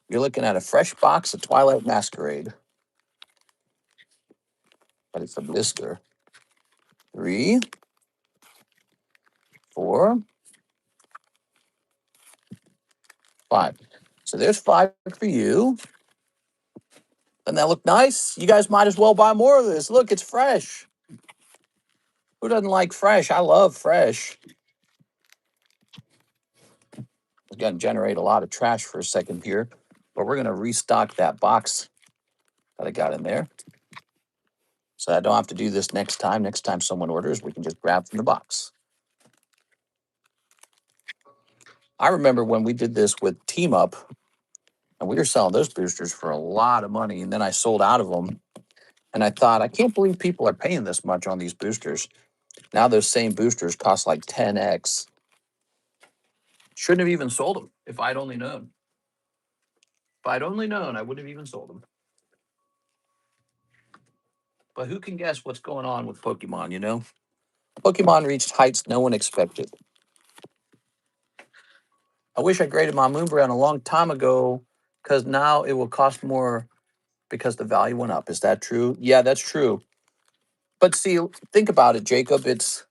You're looking at a fresh box of Twilight Masquerade. But it's a blister. 3, 4, 5. So there's 5 for you. Doesn't that look nice? You guys might as well buy more of this. Look, it's fresh. Who doesn't like fresh? I love fresh. It's going to generate a lot of trash for a second here, but we're going to restock that box that I got in there. So I don't have to do this next time. Next time someone orders, we can just grab from the box. I remember when we did this with Team Up, and we were selling those boosters for a lot of money, and then I sold out of them. And I thought, I can't believe people are paying this much on these boosters. Now those same boosters cost like 10x. Shouldn't have even sold them if I'd only known. If I'd only known, I wouldn't have even sold them. But who can guess what's going on with Pokemon, you know? Pokemon reached heights no one expected. I wish I graded my Moonbrand a long time ago because now it will cost more because the value went up. Is that true? Yeah, that's true. But see, think about it, Jacob. It's,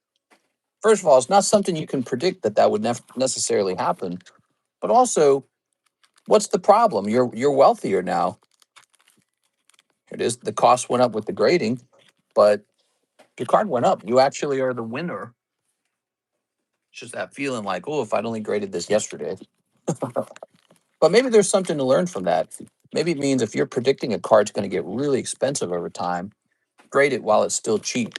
first of all, it's not something you can predict that would necessarily happen. But also, what's the problem? You're wealthier now. It is, the cost went up with the grading, but your card went up. You actually are the winner. It's just that feeling like, oh, if I'd only graded this yesterday. But maybe there's something to learn from that. Maybe it means if you're predicting a card's going to get really expensive over time, grade it while it's still cheap.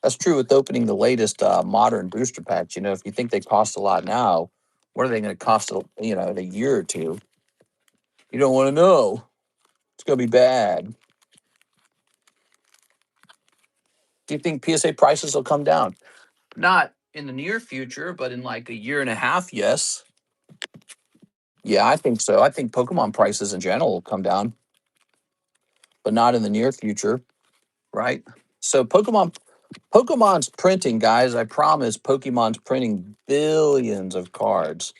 That's true with opening the latest modern booster packs. You know, if you think they cost a lot now, what are they going to cost, in a year or two? You don't want to know. It's going to be bad. Do you think PSA prices will come down? Not in the near future, but in like a year and a half, yes. Yeah, I think so. I think Pokemon prices in general will come down, but not in the near future, right? So Pokemon's printing, guys. I promise Pokemon's printing billions of cards.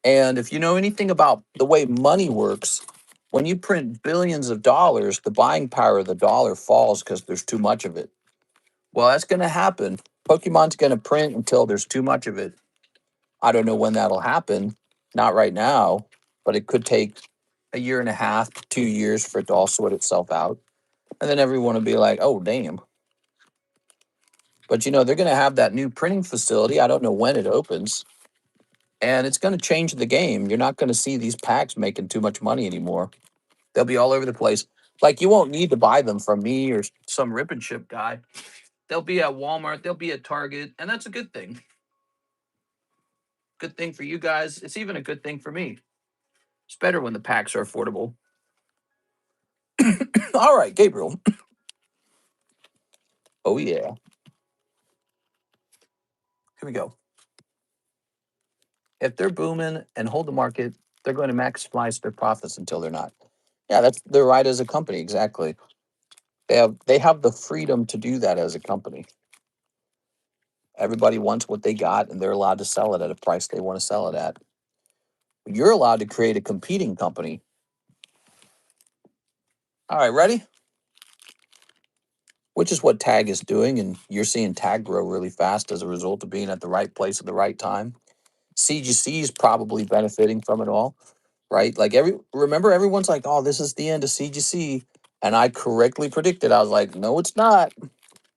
And if you know anything about the way money works, when you print billions of dollars, the buying power of the dollar falls because there's too much of it. Well, that's going to happen. Pokemon's going to print until there's too much of it. I don't know when that'll happen. Not right now, but it could take a year and a half, 2 years for it to all sort itself out. And then everyone will be like, oh, damn. But, they're going to have that new printing facility. I don't know when it opens. And it's going to change the game. You're not going to see these packs making too much money anymore. They'll be all over the place. Like, you won't need to buy them from me or some rip and ship guy. They'll be at Walmart. They'll be at Target. And that's a good thing. Good thing for you guys. It's even a good thing for me. It's better when the packs are affordable. All right, Gabriel. Oh, yeah. Here we go. If they're booming and hold the market, they're going to maximize their profits until they're not. Yeah, they're right as a company. Exactly. They have the freedom to do that as a company. Everybody wants what they got, and they're allowed to sell it at a price they want to sell it at. You're allowed to create a competing company. All right, ready? Which is what Tag is doing, and you're seeing Tag grow really fast as a result of being at the right place at the right time. CGC is probably benefiting from it all, right? Like remember everyone's like, oh, this is the end of CGC. And I correctly predicted. I was like, no, it's not.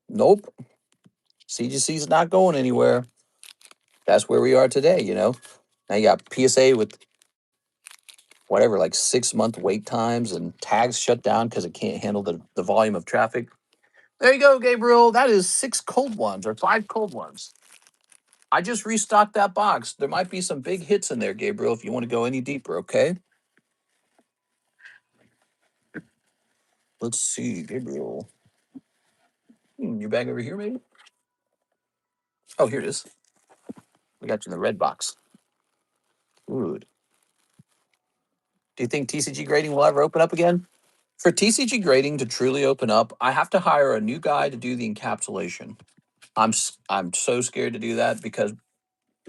Nope. CGC is not going anywhere. That's where we are today, Now you got PSA with whatever, like 6-month wait times, and Tags shut down because it can't handle the volume of traffic. There you go, Gabriel. That is 6 cold ones or 5 cold ones. I just restocked that box. There might be some big hits in there, Gabriel, if you want to go any deeper, okay? Let's see, Gabriel. Your bag over here, maybe? Oh, here it is. We got you in the red box. Good. Do you think TCG grading will ever open up again? For TCG grading to truly open up, I have to hire a new guy to do the encapsulation. I'm so scared to do that because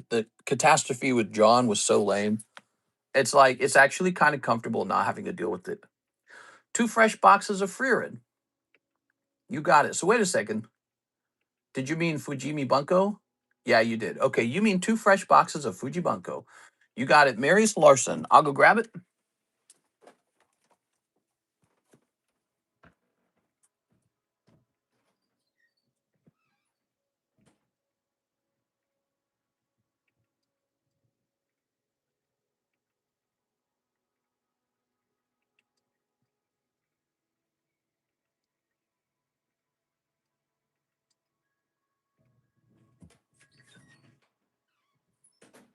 the catastrophe with John was so lame. It's like it's actually kind of comfortable not having to deal with it. 2 fresh boxes of Freerin. You got it. So wait a second. Did you mean Fujimi Bunko? Yeah, you did. Okay, you mean 2 fresh boxes of Fuji Bunko. You got it. Marius Larson. I'll go grab it.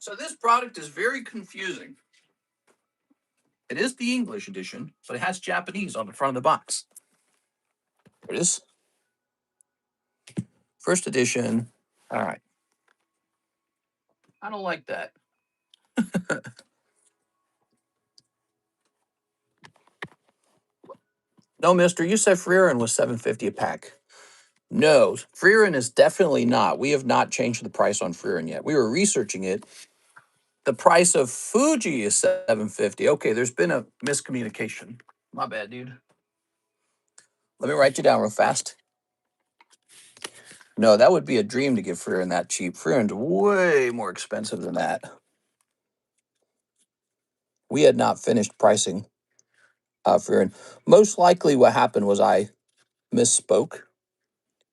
So this product is very confusing. It is the English edition, but it has Japanese on the front of the box. There it is. First edition. All right. I don't like that. No, mister, you said Freerin was $7.50 a pack. No, Freerin is definitely not. We have not changed the price on Freerin yet. We were researching it. The price of Fuji is $7.50. Okay, there's been a miscommunication. My bad, dude. Let me write you down real fast. No, that would be a dream to get Freerin that cheap. Freerin's way more expensive than that. We had not finished pricing Freerin. Most likely what happened was I misspoke.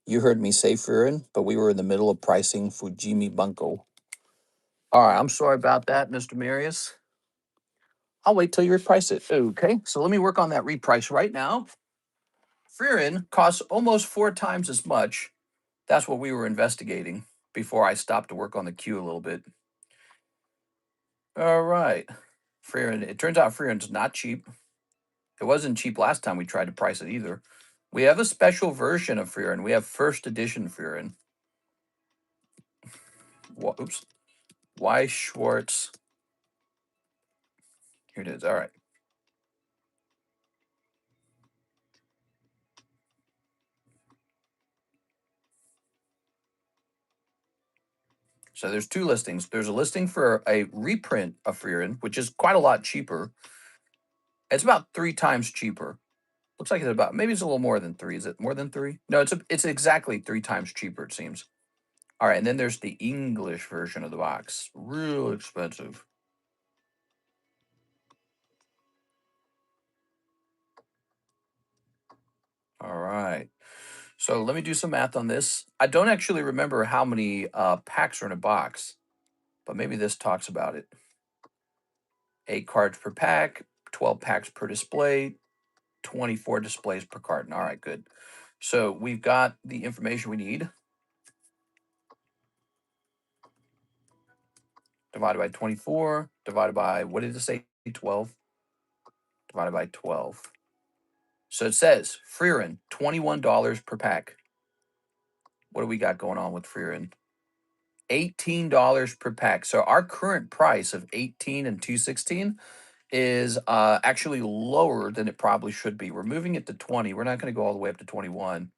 You heard me say Freerin, but we were in the middle of pricing Fujimi Bunko. All right, I'm sorry about that, Mr. Marius. I'll wait till you reprice it. Okay, so let me work on that reprice right now. Freerin costs almost 4 times as much. That's what we were investigating before I stopped to work on the queue a little bit. All right. Freerin, it turns out Freerin's not cheap. It wasn't cheap last time we tried to price it either. We have a special version of Freerin. We have first edition Freerin. Oops. Weiss Schwarz. Here it is. All right. So there's 2 listings. There's a listing for a reprint of Freerin, which is quite a lot cheaper. It's about 3 times cheaper. Looks like it's about, maybe it's a little more than 3. Is it more than 3? No, it's exactly 3 times cheaper, it seems. All right, and then there's the English version of the box. Real expensive. All right. So let me do some math on this. I don't actually remember how many packs are in a box, but maybe this talks about it. 8 cards per pack, 12 packs per display, 24 displays per carton. All right, good. So we've got the information we need. Divided by 24, divided by, what did it say, 12? Divided by 12. So it says, Freerin, $21 per pack. What do we got going on with Freerin? $18 per pack. So our current price of 18 and 216 is actually lower than it probably should be. We're moving it to 20. We're not going to go all the way up to 21.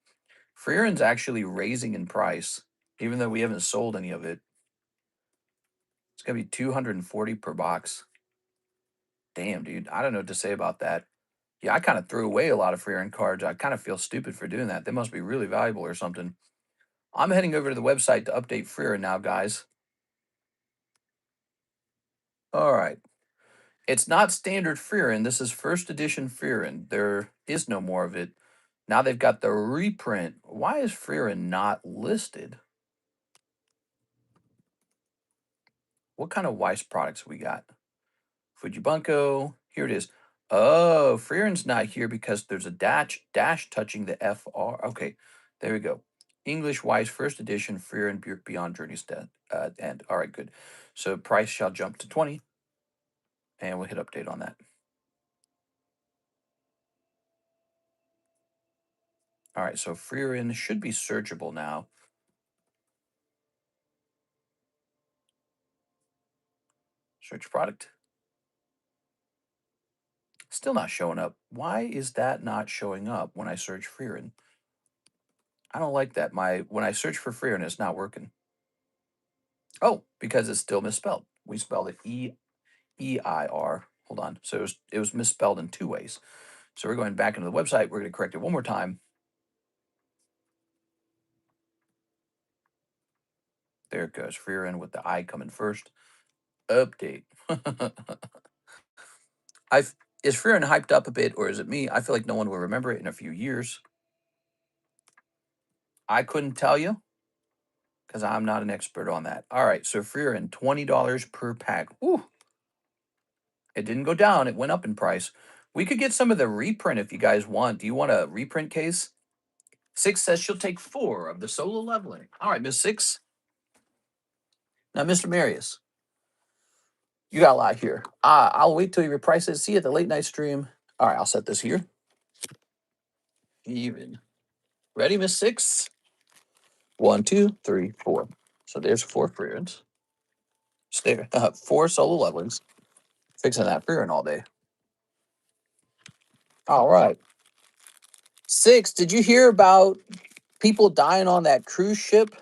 Freerin's actually raising in price, even though we haven't sold any of it. It's going to be 240 per box. Damn, dude. I don't know what to say about that. Yeah, I kind of threw away a lot of Freerin cards. I kind of feel stupid for doing that. They must be really valuable or something. I'm heading over to the website to update Freerin now, guys. All right. It's not standard Freerin. This is first edition Freerin. There is no more of it. Now they've got the reprint. Why is Freerin not listed? What kind of Weiss products we got? Fujibunko. Here it is. Oh, Freerin's not here because there's a dash touching the FR. Okay, there we go. English Weiss first edition, Fear and Beyond Journey's End. All right, good. So price shall jump to 20, and we'll hit update on that. All right, so Fear in should be searchable now. Search product. Still not showing up. Why is that not showing up when I search Freerin? I don't like that. When I search for Freerin, it's not working. Oh, because it's still misspelled. We spelled it E-I-R. Hold on. So it was misspelled in 2 ways. So we're going back into the website. We're going to correct it one more time. There it goes. Freerin with the I coming first. Update. Is Freerin hyped up a bit, or is it me? I feel like no one will remember it in a few years. I couldn't tell you because I'm not an expert on that. All right, so Freerin, $20 per pack. Ooh, it didn't go down. It went up in price. We could get some of the reprint if you guys want. Do you want a reprint case? 6 says she'll take 4 of the solo leveling. All right, Miss 6. Now, Mr. Marius, you got a lot here. I'll wait till you reprice it. See you at the late night stream. All right, I'll set this here. Even. Ready, Miss 6? 1, 2, 3, 4. So there's 4 Freerins. There, 4 solo levelings. Fixing that Freerin all day. All right. 6, did you hear about people dying on that cruise ship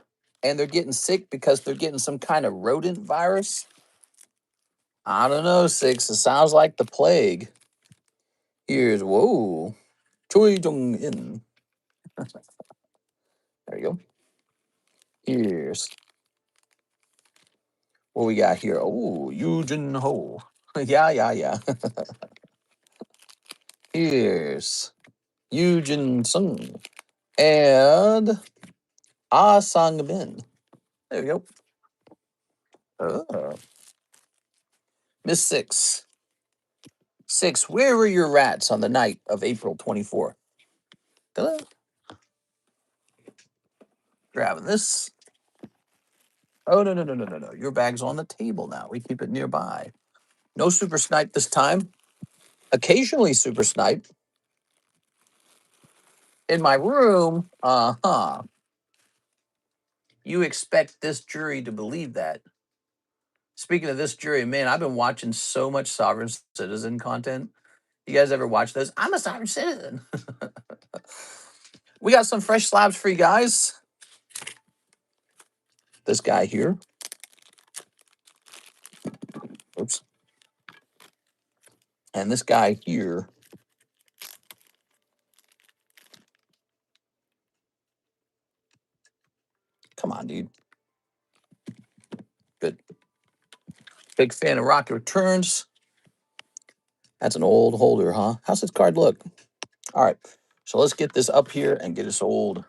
and they're getting sick because they're getting some kind of rodent virus? I don't know, 6. It sounds like the plague. Here's, whoa, Choi Jong In. There you go. Here's what we got here. Oh, Yujin Ho. Yeah. Here's Yujin Sung and Ah Sang Min. There you go. Miss 6. 6, where were your rats on the night of April 24th? Grabbing this. Oh, no. Your bag's on the table now. We keep it nearby. No super snipe this time. Occasionally super snipe. In my room, you expect this jury to believe that. Speaking of this jury, man, I've been watching so much Sovereign Citizen content. You guys ever watch this? I'm a Sovereign Citizen. We got some fresh slabs for you guys. This guy here. Oops. And this guy here. Come on, dude. Good. Big fan of Rocket Returns. That's an old holder, huh? How's this card look? All right. So let's get this up here and get us old.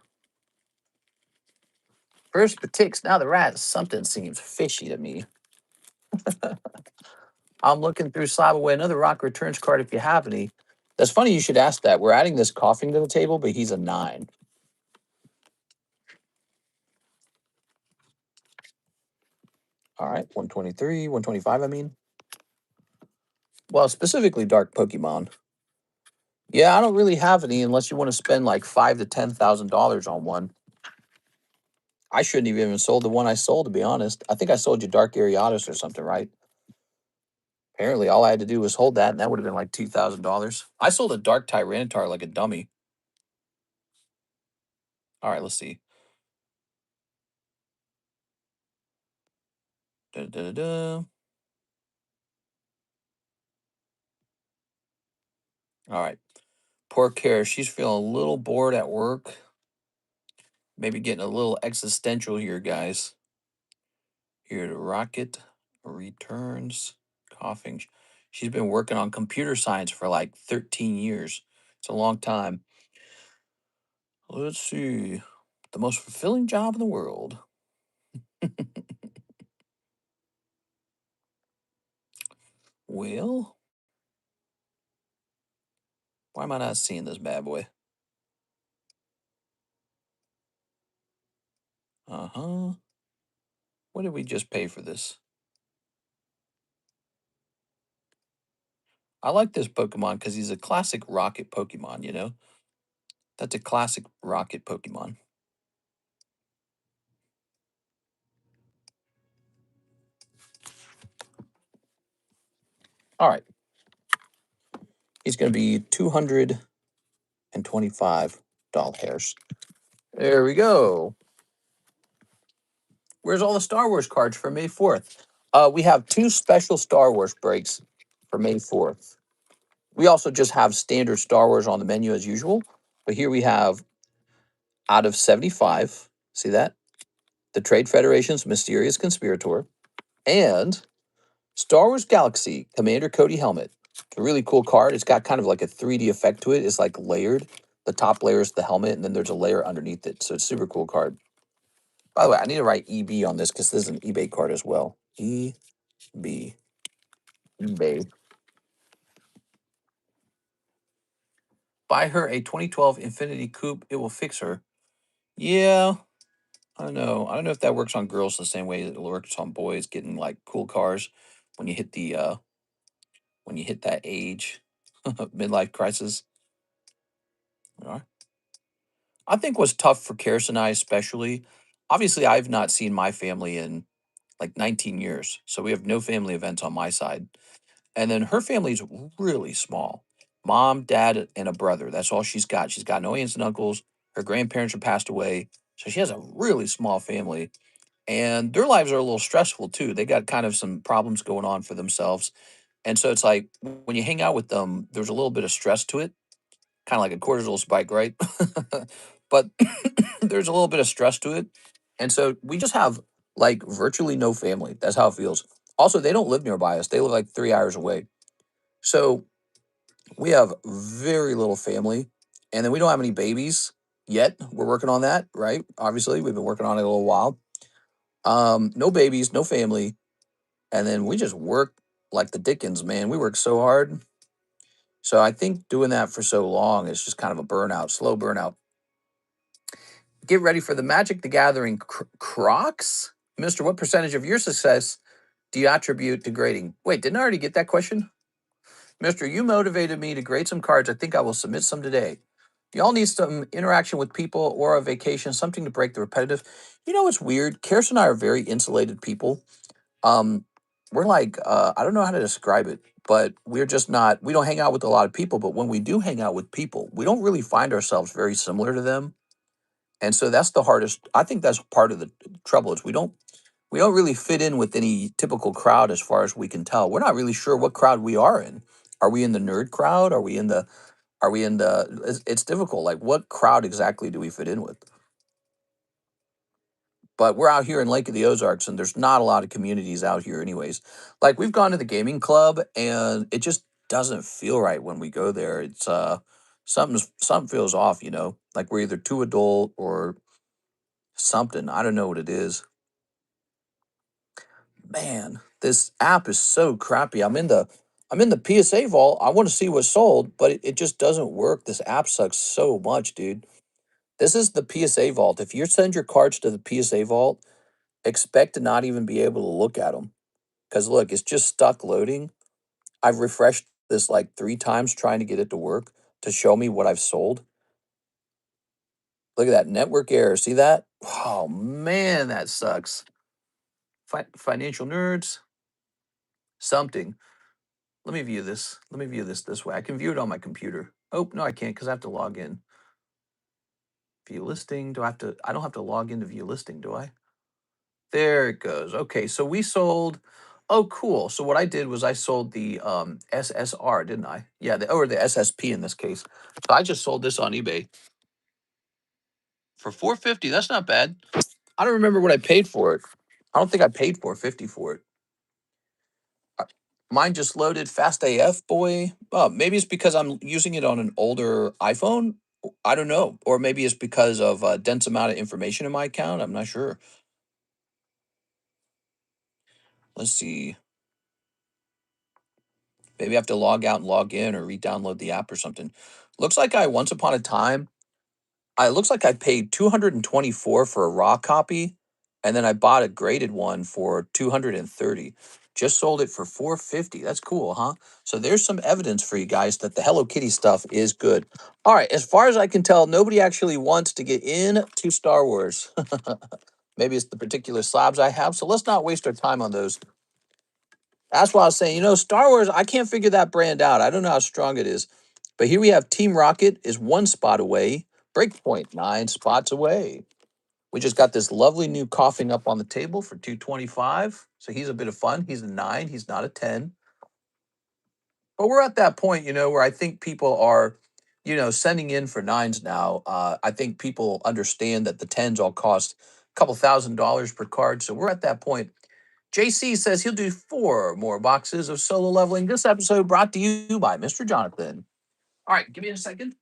First the ticks, now the rats. Something seems fishy to me. I'm looking through Slab Away. Another Rock Returns card if you have any. That's funny you should ask that. We're adding this coughing to the table, but he's a 9. All right, 123, 125, I mean. Well, specifically Dark Pokemon. Yeah, I don't really have any unless you want to spend like $5,000 to $10,000 on one. I shouldn't have even sold the one I sold, to be honest. I think I sold you Dark Ariados or something, right? Apparently, all I had to do was hold that, and that would have been like $2,000. I sold a Dark Tyranitar like a dummy. All right, let's see. Da-da-da-da. All right. Poor Kara. She's feeling a little bored at work. Maybe getting a little existential here, guys. Here to Rocket Returns. Coughing. She's been working on computer science for like 13 years. It's a long time. Let's see. The most fulfilling job in the world. Well, why am I not seeing this bad boy? Uh-huh. What did we just pay for this? I like this Pokemon because he's a classic rocket Pokemon, you know? That's a classic rocket Pokemon. All right. He's going to be $225. There we go. Where's all the Star Wars cards for May 4th? We have 2 special Star Wars breaks for May 4th. We also just have standard Star Wars on the menu as usual. But here we have out of 75, see that? The Trade Federation's Mysterious Conspirator and Star Wars Galaxy Commander Cody Helmet. A really cool card. It's got kind of like a 3D effect to it. It's like layered. The top layer is the helmet, and then there's a layer underneath it. So it's a super cool card. By the way, I need to write EB on this because this is an eBay card as well. EB. eBay. Buy her a 2012 Infinity Coupe. It will fix her. Yeah, I don't know. I don't know if that works on girls the same way that it works on boys getting like cool cars when you hit the when you hit that age, midlife crisis. All right. I think what's tough for Karis and I, especially, obviously, I've not seen my family in like 19 years. So we have no family events on my side. And then her family's really small, mom, dad, and a brother. That's all she's got. She's got no aunts and uncles. Her grandparents have passed away. So she has a really small family. And their lives are a little stressful too. They got kind of some problems going on for themselves. And so it's like when you hang out with them, there's a little bit of stress to it, kind of like a cortisol spike, right? But there's a little bit of stress to it. And so we just have like virtually no family. That's how it feels. Also, they don't live nearby us. They live like 3 hours away. So we have very little family. And then we don't have any babies yet. We're working on that, right? Obviously, we've been working on it a little while. No babies, no family. And then we just work like the Dickens, man. We work so hard. So I think doing that for so long is just kind of a burnout, slow burnout. Get ready for the Magic the Gathering Crocs. Mister, what percentage of your success do you attribute to grading? Wait, didn't I already get that question? Mister, you motivated me to grade some cards. I think I will submit some today. Y'all need some interaction with people or a vacation, something to break the repetitive. You know what's weird? Karis and I are very insulated people. Um, we're like, I don't know how to describe it, but we're just not, we don't hang out with a lot of people, but when we do hang out with people, we don't really find ourselves very similar to them. And so that's the hardest. I think that's part of the trouble is we don't really fit in with any typical crowd as far as we can tell. We're not really sure what crowd we are in. Are we in the nerd crowd? Are we in the it's difficult. Like what crowd exactly do we fit in with? But we're out here in Lake of the Ozarks and there's not a lot of communities out here anyways. Like we've gone to the gaming club and it just doesn't feel right when we go there. It's something feels off, you know? Like we're either too adult or something. I don't know what it is. Man, this app is so crappy. I'm in the PSA vault. I want to see what's sold, but it just doesn't work. This app sucks so much, dude. This is the PSA vault. If you send your cards to the PSA vault, expect to not even be able to look at them. Because look, it's just stuck loading. I've refreshed this like 3 times trying to get it to work to show me what I've sold. Look at that network error. See that? Oh man, that sucks. Financial nerds, something. Let me view this. Let me view this way. I can view it on my computer. Oh, no, I can't because I have to log in. View listing. Do I have to? I don't have to log in to view listing, do I? There it goes. Okay, so we sold. Oh, cool. So what I did was I sold the SSR, didn't I? Yeah, or the SSP in this case. So I just sold this on eBay for 450. That's not bad. I don't remember what I paid for it. I don't think I paid 450 for it. Uh, Mine just loaded fast AF, boy. Oh, maybe it's because I'm using it on an older iPhone. I don't know. Or maybe it's because of a dense amount of information in my account. I'm not sure. Let's see. Maybe I have to log out and log in or re-download the app or something. Looks like once upon a time, I looks like I paid 224 for a raw copy And then I bought a graded one for 230. Just sold it for 450. That's cool, huh? So there's some evidence for you guys that the Hello Kitty stuff is good. All right, as far as I can tell, nobody actually wants to get into Star Wars. Maybe it's the particular slabs I have. So let's not waste our time on those. That's why I was saying, Star Wars, I can't figure that brand out. I don't know how strong it is. But here we have Team Rocket is 1 spot away. Breakpoint, 9 spots away. We just got this lovely new coughing up on the table for 225. So he's a bit of fun. He's a 9. He's not a 10. But we're at that point, where I think people are, sending in for 9s now. I think people understand that the 10s all cost a couple $1,000s per card. So we're at that point. JC says he'll do 4 more boxes of solo leveling. This episode brought to you by Mr. Jonathan. All right, give me a second.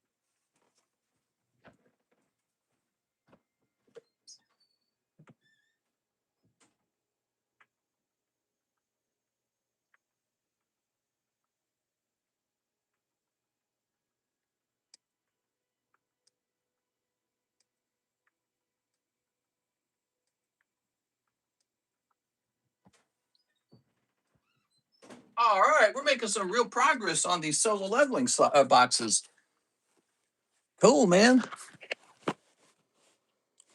All right, we're making some real progress on these solo leveling boxes. Cool, man.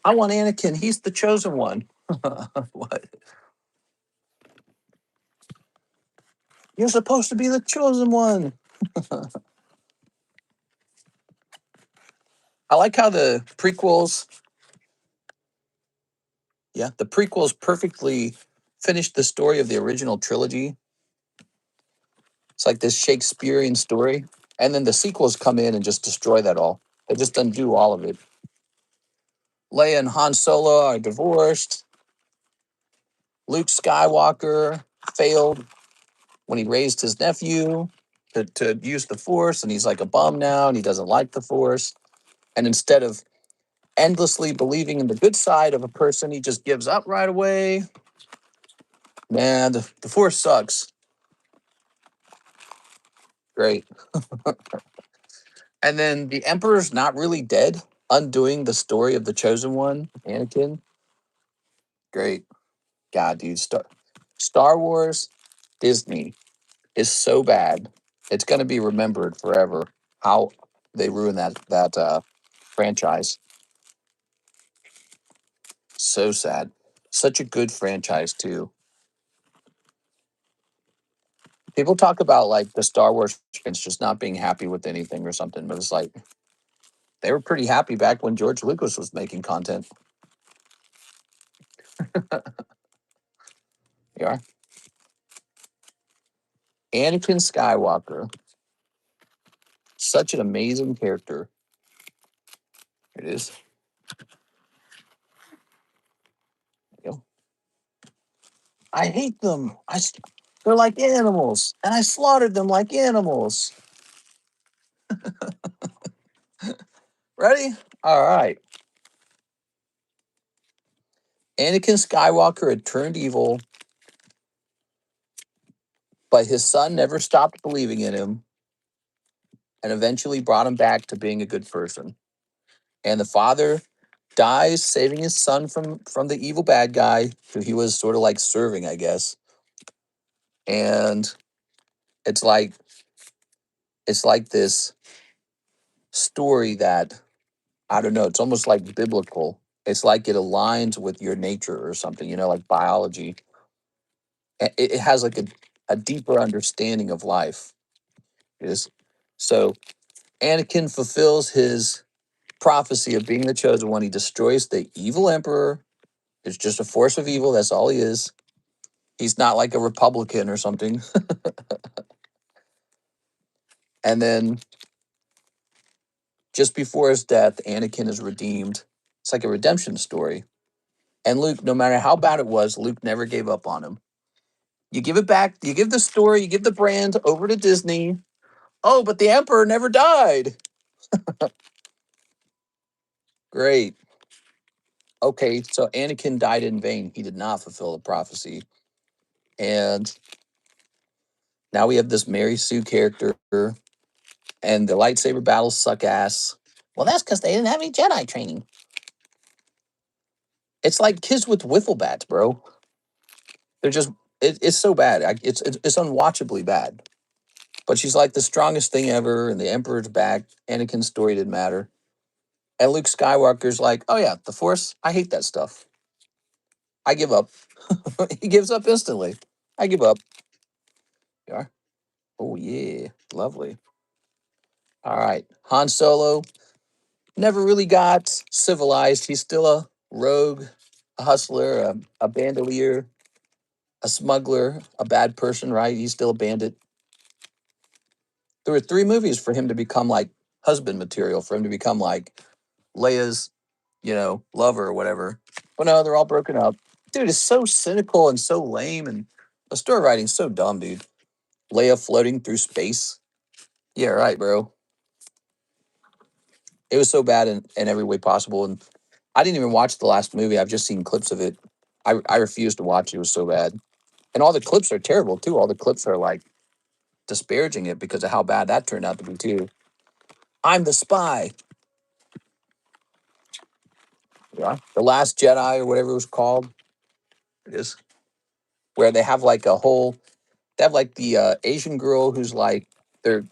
I want Anakin. He's the chosen one. What? You're supposed to be the chosen one. I like how the prequels, the prequels perfectly finished the story of the original trilogy. It's like this Shakespearean story. And then the sequels come in and just destroy that all. They just undo all of it. Leia and Han Solo are divorced. Luke Skywalker failed when he raised his nephew to use the Force, and he's like a bum now, and he doesn't like the Force. And instead of endlessly believing in the good side of a person, he just gives up right away. Man, the Force sucks. Great. And then the Emperor's not really dead, undoing the story of the Chosen One, Anakin. Great. God, dude. Star Wars, Disney is so bad. It's going to be remembered forever how they ruined that franchise. So sad. Such a good franchise, too. People talk about like the Star Wars fans just not being happy with anything or something, but it's like they were pretty happy back when George Lucas was making content. You are. Anakin Skywalker. Such an amazing character. It is. You know, I hate them. They're like animals, and I slaughtered them like animals. Ready? All right. Anakin Skywalker had turned evil, but his son never stopped believing in him and eventually brought him back to being a good person. And the father dies saving his son from the evil bad guy who he was sort of like serving, I guess. And it's like this story that I don't know, it's almost like biblical. It's like it aligns with your nature or something, like biology. It has like a deeper understanding of life. It is. So Anakin fulfills his prophecy of being the chosen one. He destroys the evil emperor. It's just a force of evil. That's all he is. He's not like a Republican or something. And then just before his death, Anakin is redeemed. It's like a redemption story. And Luke, no matter how bad it was, Luke never gave up on him. You give it back, you give the story, you give the brand over to Disney. Oh, but the Emperor never died. Great. Okay, so Anakin died in vain. He did not fulfill the prophecy. And now we have this Mary Sue character, and the lightsaber battles suck ass. Well, that's because they didn't have any Jedi training. It's like kids with wiffle bats, bro. They're just it's so bad. It's unwatchably bad. But she's like the strongest thing ever, and the Emperor's back. Anakin's story didn't matter. And Luke Skywalker's like, oh yeah, the Force, I hate that stuff. I give up. He gives up instantly. I give up. Yeah. Oh yeah. Lovely. All right. Han Solo never really got civilized. He's still a rogue, a hustler, a bandolier, a smuggler, a bad person, right? He's still a bandit. There were 3 movies for him to become like husband material, for him to become like Leia's, lover or whatever. But no, they're all broken up. Dude, it's so cynical and so lame, and the story writing's so dumb, dude. Leia floating through space. Yeah, right, bro. It was so bad in every way possible. And I didn't even watch the last movie. I've just seen clips of it. I refused to watch it. It was so bad. And all the clips are terrible, too. All the clips are like disparaging it because of how bad that turned out to be, too. I'm the spy. Yeah. The Last Jedi or whatever it was called. It is. Where they have like a whole they have like the Asian girl who's like they're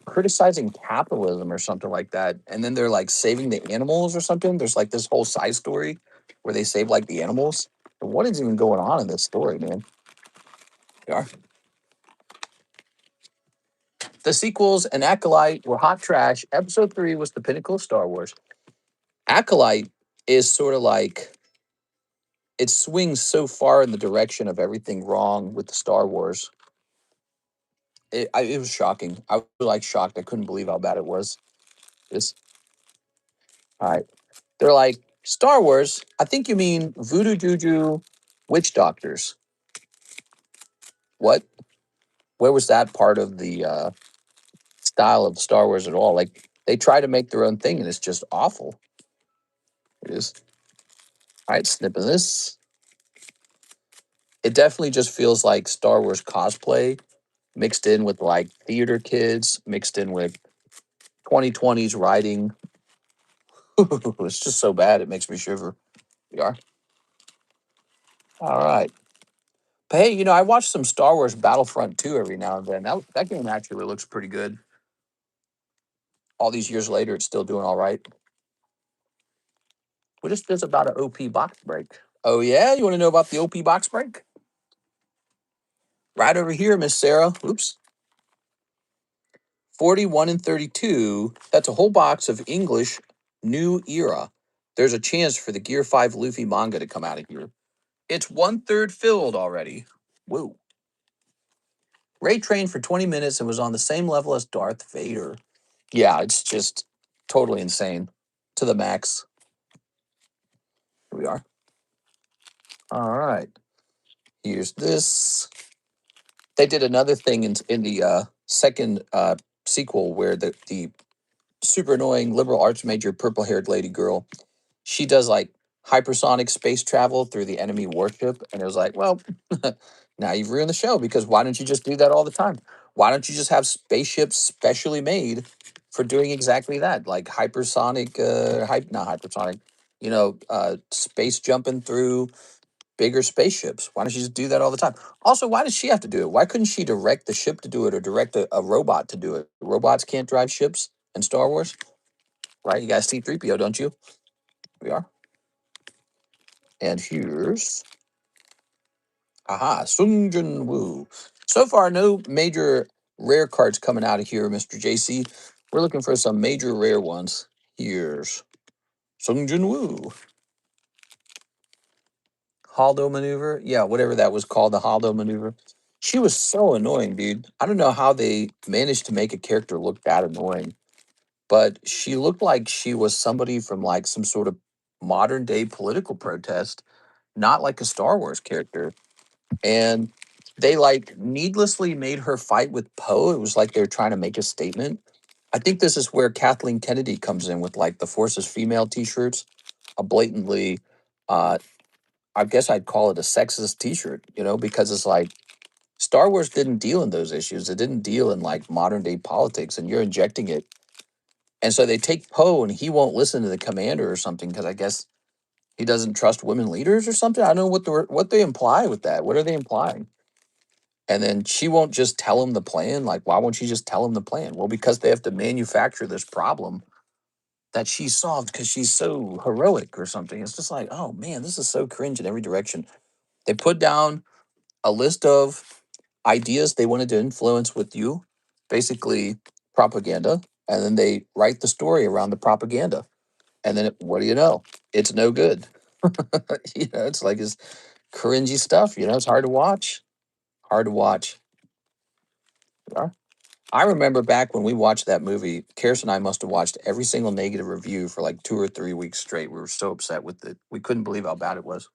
criticizing capitalism or something like that, and then they're like saving the animals or something. There's like this whole side story where they save like the animals. And what is even going on in this story, man? Yeah. The sequels and Acolyte were hot trash. Episode 3 was the pinnacle of Star Wars. Acolyte is sort of like it swings so far in the direction of everything wrong with the Star Wars. It was shocking. I was like shocked. I couldn't believe how bad it was. It's all right. They're like, Star Wars, I think you mean voodoo juju witch doctors. What? Where was that part of the style of Star Wars at all? Like, they try to make their own thing and it's just awful. It is. All right, snipping this. It definitely just feels like Star Wars cosplay mixed in with like theater kids, mixed in with 2020s writing. It's just so bad. It makes me shiver. We are. All right. But hey, I watch some Star Wars Battlefront 2 every now and then. That game actually looks pretty good. All these years later, it's still doing all right. What is this about an OP box break? Oh, yeah? You want to know about the OP box break? Right over here, Miss Sarah. Oops. 41 and 32. That's a whole box of English New Era. There's a chance for the Gear 5 Luffy manga to come out of here. It's 1/3 filled already. Whoa. Ray trained for 20 minutes and was on the same level as Darth Vader. Yeah, it's just totally insane. To the max. Here we are. All right. Here's this. They did another thing in the second sequel where the super annoying liberal arts major purple haired lady girl, she does like hypersonic space travel through the enemy warship. And it was like, well, now you've ruined the show because why don't you just do that all the time? Why don't you just have spaceships specially made for doing exactly that? Like hypersonic, not hypersonic, space jumping through bigger spaceships. Why don't you just do that all the time? Also, why does she have to do it? Why couldn't she direct the ship to do it or direct a robot to do it? Robots can't drive ships in Star Wars, right? You guys see 3PO, don't you? We are. And here's Sung Jin Woo. So far, no major rare cards coming out of here, Mr. JC. We're looking for some major rare ones. Here's Sung Jin Woo. Haldo maneuver. Yeah, whatever that was called, the Haldo maneuver. She was so annoying, dude. I don't know how they managed to make a character look that annoying, but she looked like she was somebody from like some sort of modern day political protest, not like a Star Wars character. And they like needlessly made her fight with Poe. It was like they were trying to make a statement. I think this is where Kathleen Kennedy comes in with like the Forces female t-shirts, a blatantly I guess I'd call it a sexist T-shirt, because it's like Star Wars didn't deal in those issues. It didn't deal in like modern day politics, and you're injecting it. And so they take Poe, and he won't listen to the commander or something because I guess He doesn't trust women leaders or something. I don't know what they imply with that. What are they implying? And then she won't just tell him the plan. Like, why won't she just tell him the plan? Well, because they have to manufacture this problem that she solved because she's so heroic or something. It's just like, oh man, this is so cringe in every direction. They put down a list of ideas they wanted to influence with you, basically propaganda, and then they write the story around the propaganda. And then what do you know? It's no good. It's like it's cringy stuff. It's hard to watch. Hard to watch. Yeah. I remember back when we watched that movie, Karis and I must have watched every single negative review for like 2 or 3 weeks straight. We were so upset with it. We couldn't believe how bad it was.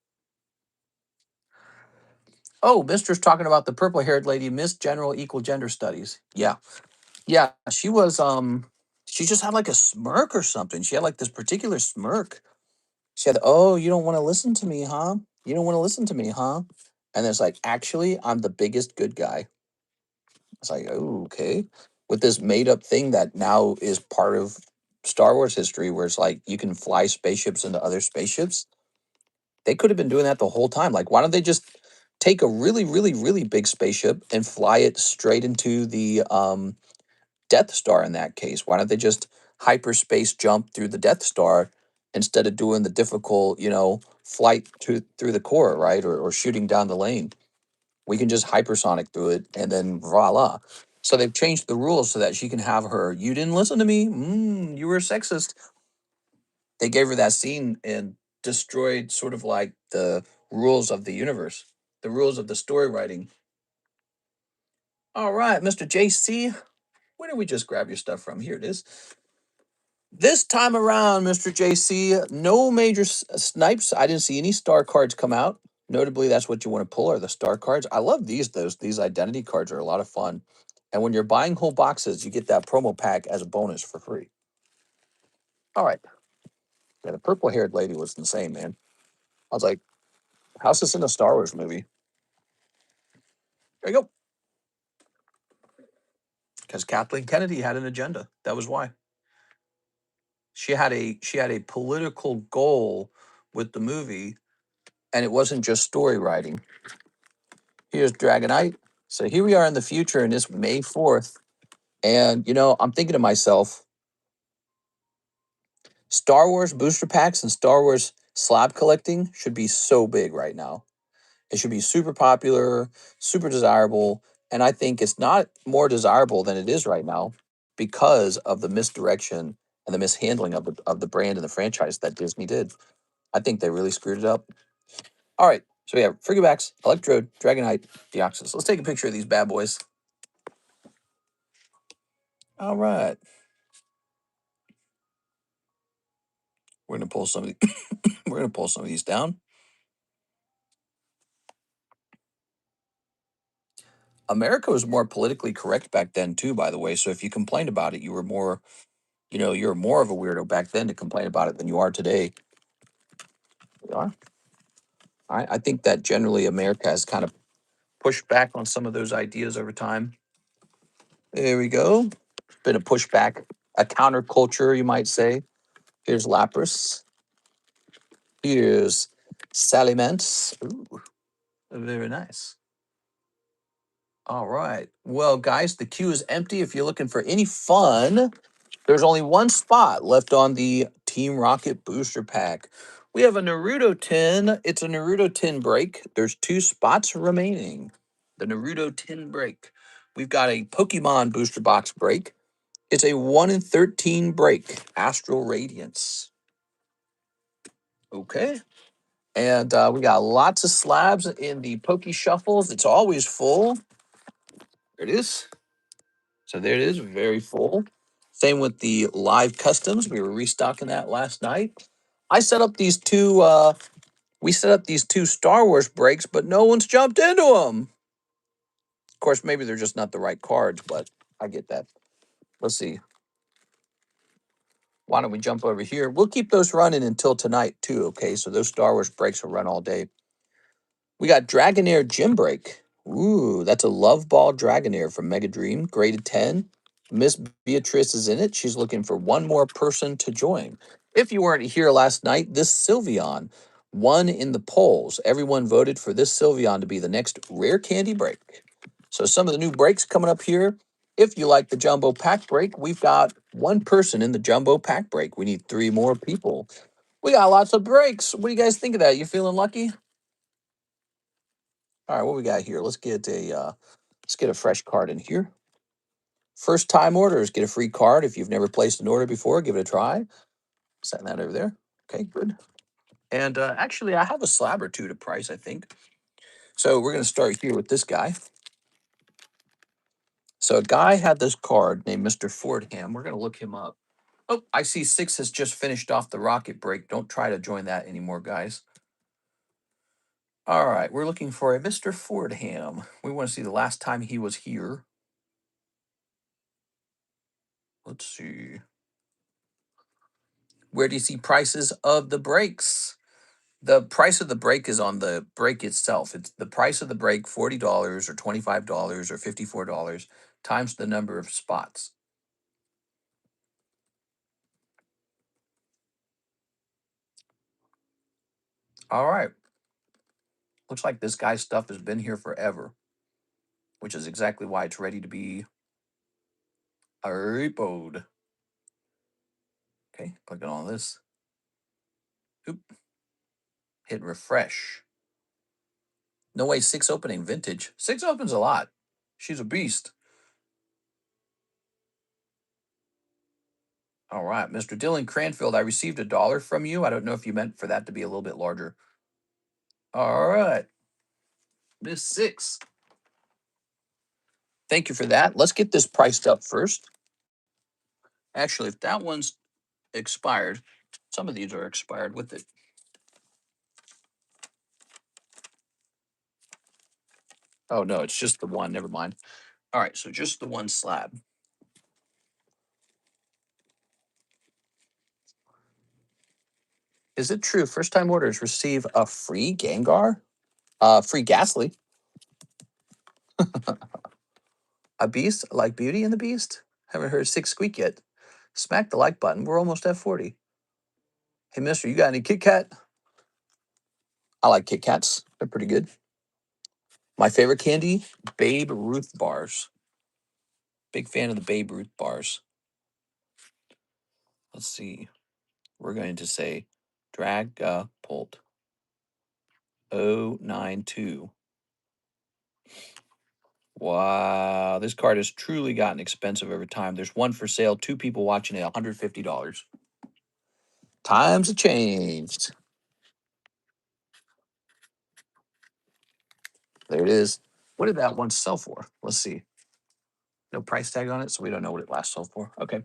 Oh, Mister's talking about the purple haired lady, Miss General Equal Gender Studies. Yeah. Yeah. She just had like a smirk or something. She had like this particular smirk. She had, oh, you don't want to listen to me, huh? You don't want to listen to me, huh? And it's like, actually, I'm the biggest good guy. It's like, oh, okay. With this made up thing that now is part of Star Wars history, where it's like you can fly spaceships into other spaceships. They could have been doing that the whole time. Like, why don't they just take a really, really, really big spaceship and fly it straight into the Death Star in that case? Why don't they just hyperspace jump through the Death Star instead of doing the difficult, flight through the core, right? Or shooting down the lane? We can just hypersonic through it and then voila. So they've changed the rules so that she can have her, you didn't listen to me. You were a sexist. They gave her that scene and destroyed sort of like the rules of the universe, the rules of the story writing. All right, Mr. JC, where did we just grab your stuff from? Here it is. This time around, Mr. JC, no major snipes. I didn't see any star cards come out. Notably, that's what you want to pull are the star cards. I love these identity cards are a lot of fun. And when you're buying whole boxes, you get that promo pack as a bonus for free. All right. Yeah, the purple haired lady was insane, man. I was like, how's this in a Star Wars movie? There you go. Because Kathleen Kennedy had an agenda. That was why. She had a political goal with the movie, and it wasn't just story writing. Here's Dragonite. So here we are in the future, and it's May 4th. And, I'm thinking to myself, Star Wars booster packs and Star Wars slab collecting should be so big right now. It should be super popular, super desirable. And I think it's not more desirable than it is right now because of the misdirection and the mishandling of the brand and the franchise that Disney did. I think they really screwed it up. All right. So we have Frigobacks, Electrode, Dragonite, Deoxys. Let's take a picture of these bad boys. All right. We're gonna pull some of these, we're gonna pull some of these down. America was more politically correct back then too, by the way. So if you complained about it, you were more, you're more of a weirdo back then to complain about it than you are today. You are. I think that generally America has kind of pushed back on some of those ideas over time. There we go. Been a pushback, a counterculture, you might say. Here's Lapras. Here's Saliments. Ooh, very nice. All right. Well, guys, the queue is empty. If you're looking for any fun, there's only one spot left on the Team Rocket booster pack. We have a Naruto tin. It's a Naruto tin break. There's 2 spots remaining. The Naruto tin break. We've got a Pokemon booster box break. It's a 1 in 13 break. Astral Radiance. Okay. And we got lots of slabs in the Poke Shuffles. It's always full. There it is. So there it is, very full. Same with the live customs. We were restocking that last night. I set up these two. We set up these 2 Star Wars breaks, but no one's jumped into them. Of course, maybe they're just not the right cards, but I get that. Let's see. Why don't we jump over here? We'll keep those running until tonight too. Okay, so those Star Wars breaks will run all day. We got Dragonair Gym Break. Ooh, that's a Love Ball Dragonair from Mega Dream, graded 10. Miss Beatrice is in it. She's looking for one more person to join. If you weren't here last night, this Sylveon won in the polls. Everyone voted for this Sylveon to be the next rare candy break. So some of the new breaks coming up here. If you like the jumbo pack break, we've got one person in the jumbo pack break. We need 3 more people. We got lots of breaks. What do you guys think of that? You feeling lucky? All right, what we got here? Let's get a fresh card in here. First time orders get a free card. If you've never placed an order before, give it a try. Setting that over there. Okay, good. And actually, I have a slab or two to price, I think. So we're going to start here with this guy. So a guy had this card named Mr. Fordham. We're going to look him up. Oh, I see 6 has just finished off the rocket break. Don't try to join that anymore, guys. All right, we're looking for a Mr. Fordham. We want to see the last time he was here. Let's see. Where do you see prices of the breaks? The price of the break is on the break itself. It's the price of the break, $40 or $25 or $54 times the number of spots. All right. Looks like this guy's stuff has been here forever, which is exactly why it's ready to be repoed. Okay, clicking on this. Oop. Hit refresh. No way, 6 opening vintage. 6 opens a lot. She's a beast. All right, Mr. Dylan Cranfield, I received $1 from you. I don't know if you meant for that to be a little bit larger. All right, Miss 6. Thank you for that. Let's get this priced up first. Actually, if that one's expired, some of these are expired with it. Oh, no, it's just the one. Never mind. All right, so just the one slab. Is it true first time orders receive a free Gengar? Free Ghastly. A beast like Beauty and the Beast? Haven't heard 6 squeak yet. Smack the like button. We're almost at 40. Hey, mister, you got any Kit Kat? I like Kit Kats. They're pretty good. My favorite candy, Babe Ruth bars. Big fan of the Babe Ruth bars. Let's see. We're going to say Dragapult 092. Wow, this card has truly gotten expensive over time. There's one for sale, 2 people watching it, $150. Times have changed. There it is. What did that one sell for? Let's see. No price tag on it, so we don't know what it last sold for. Okay.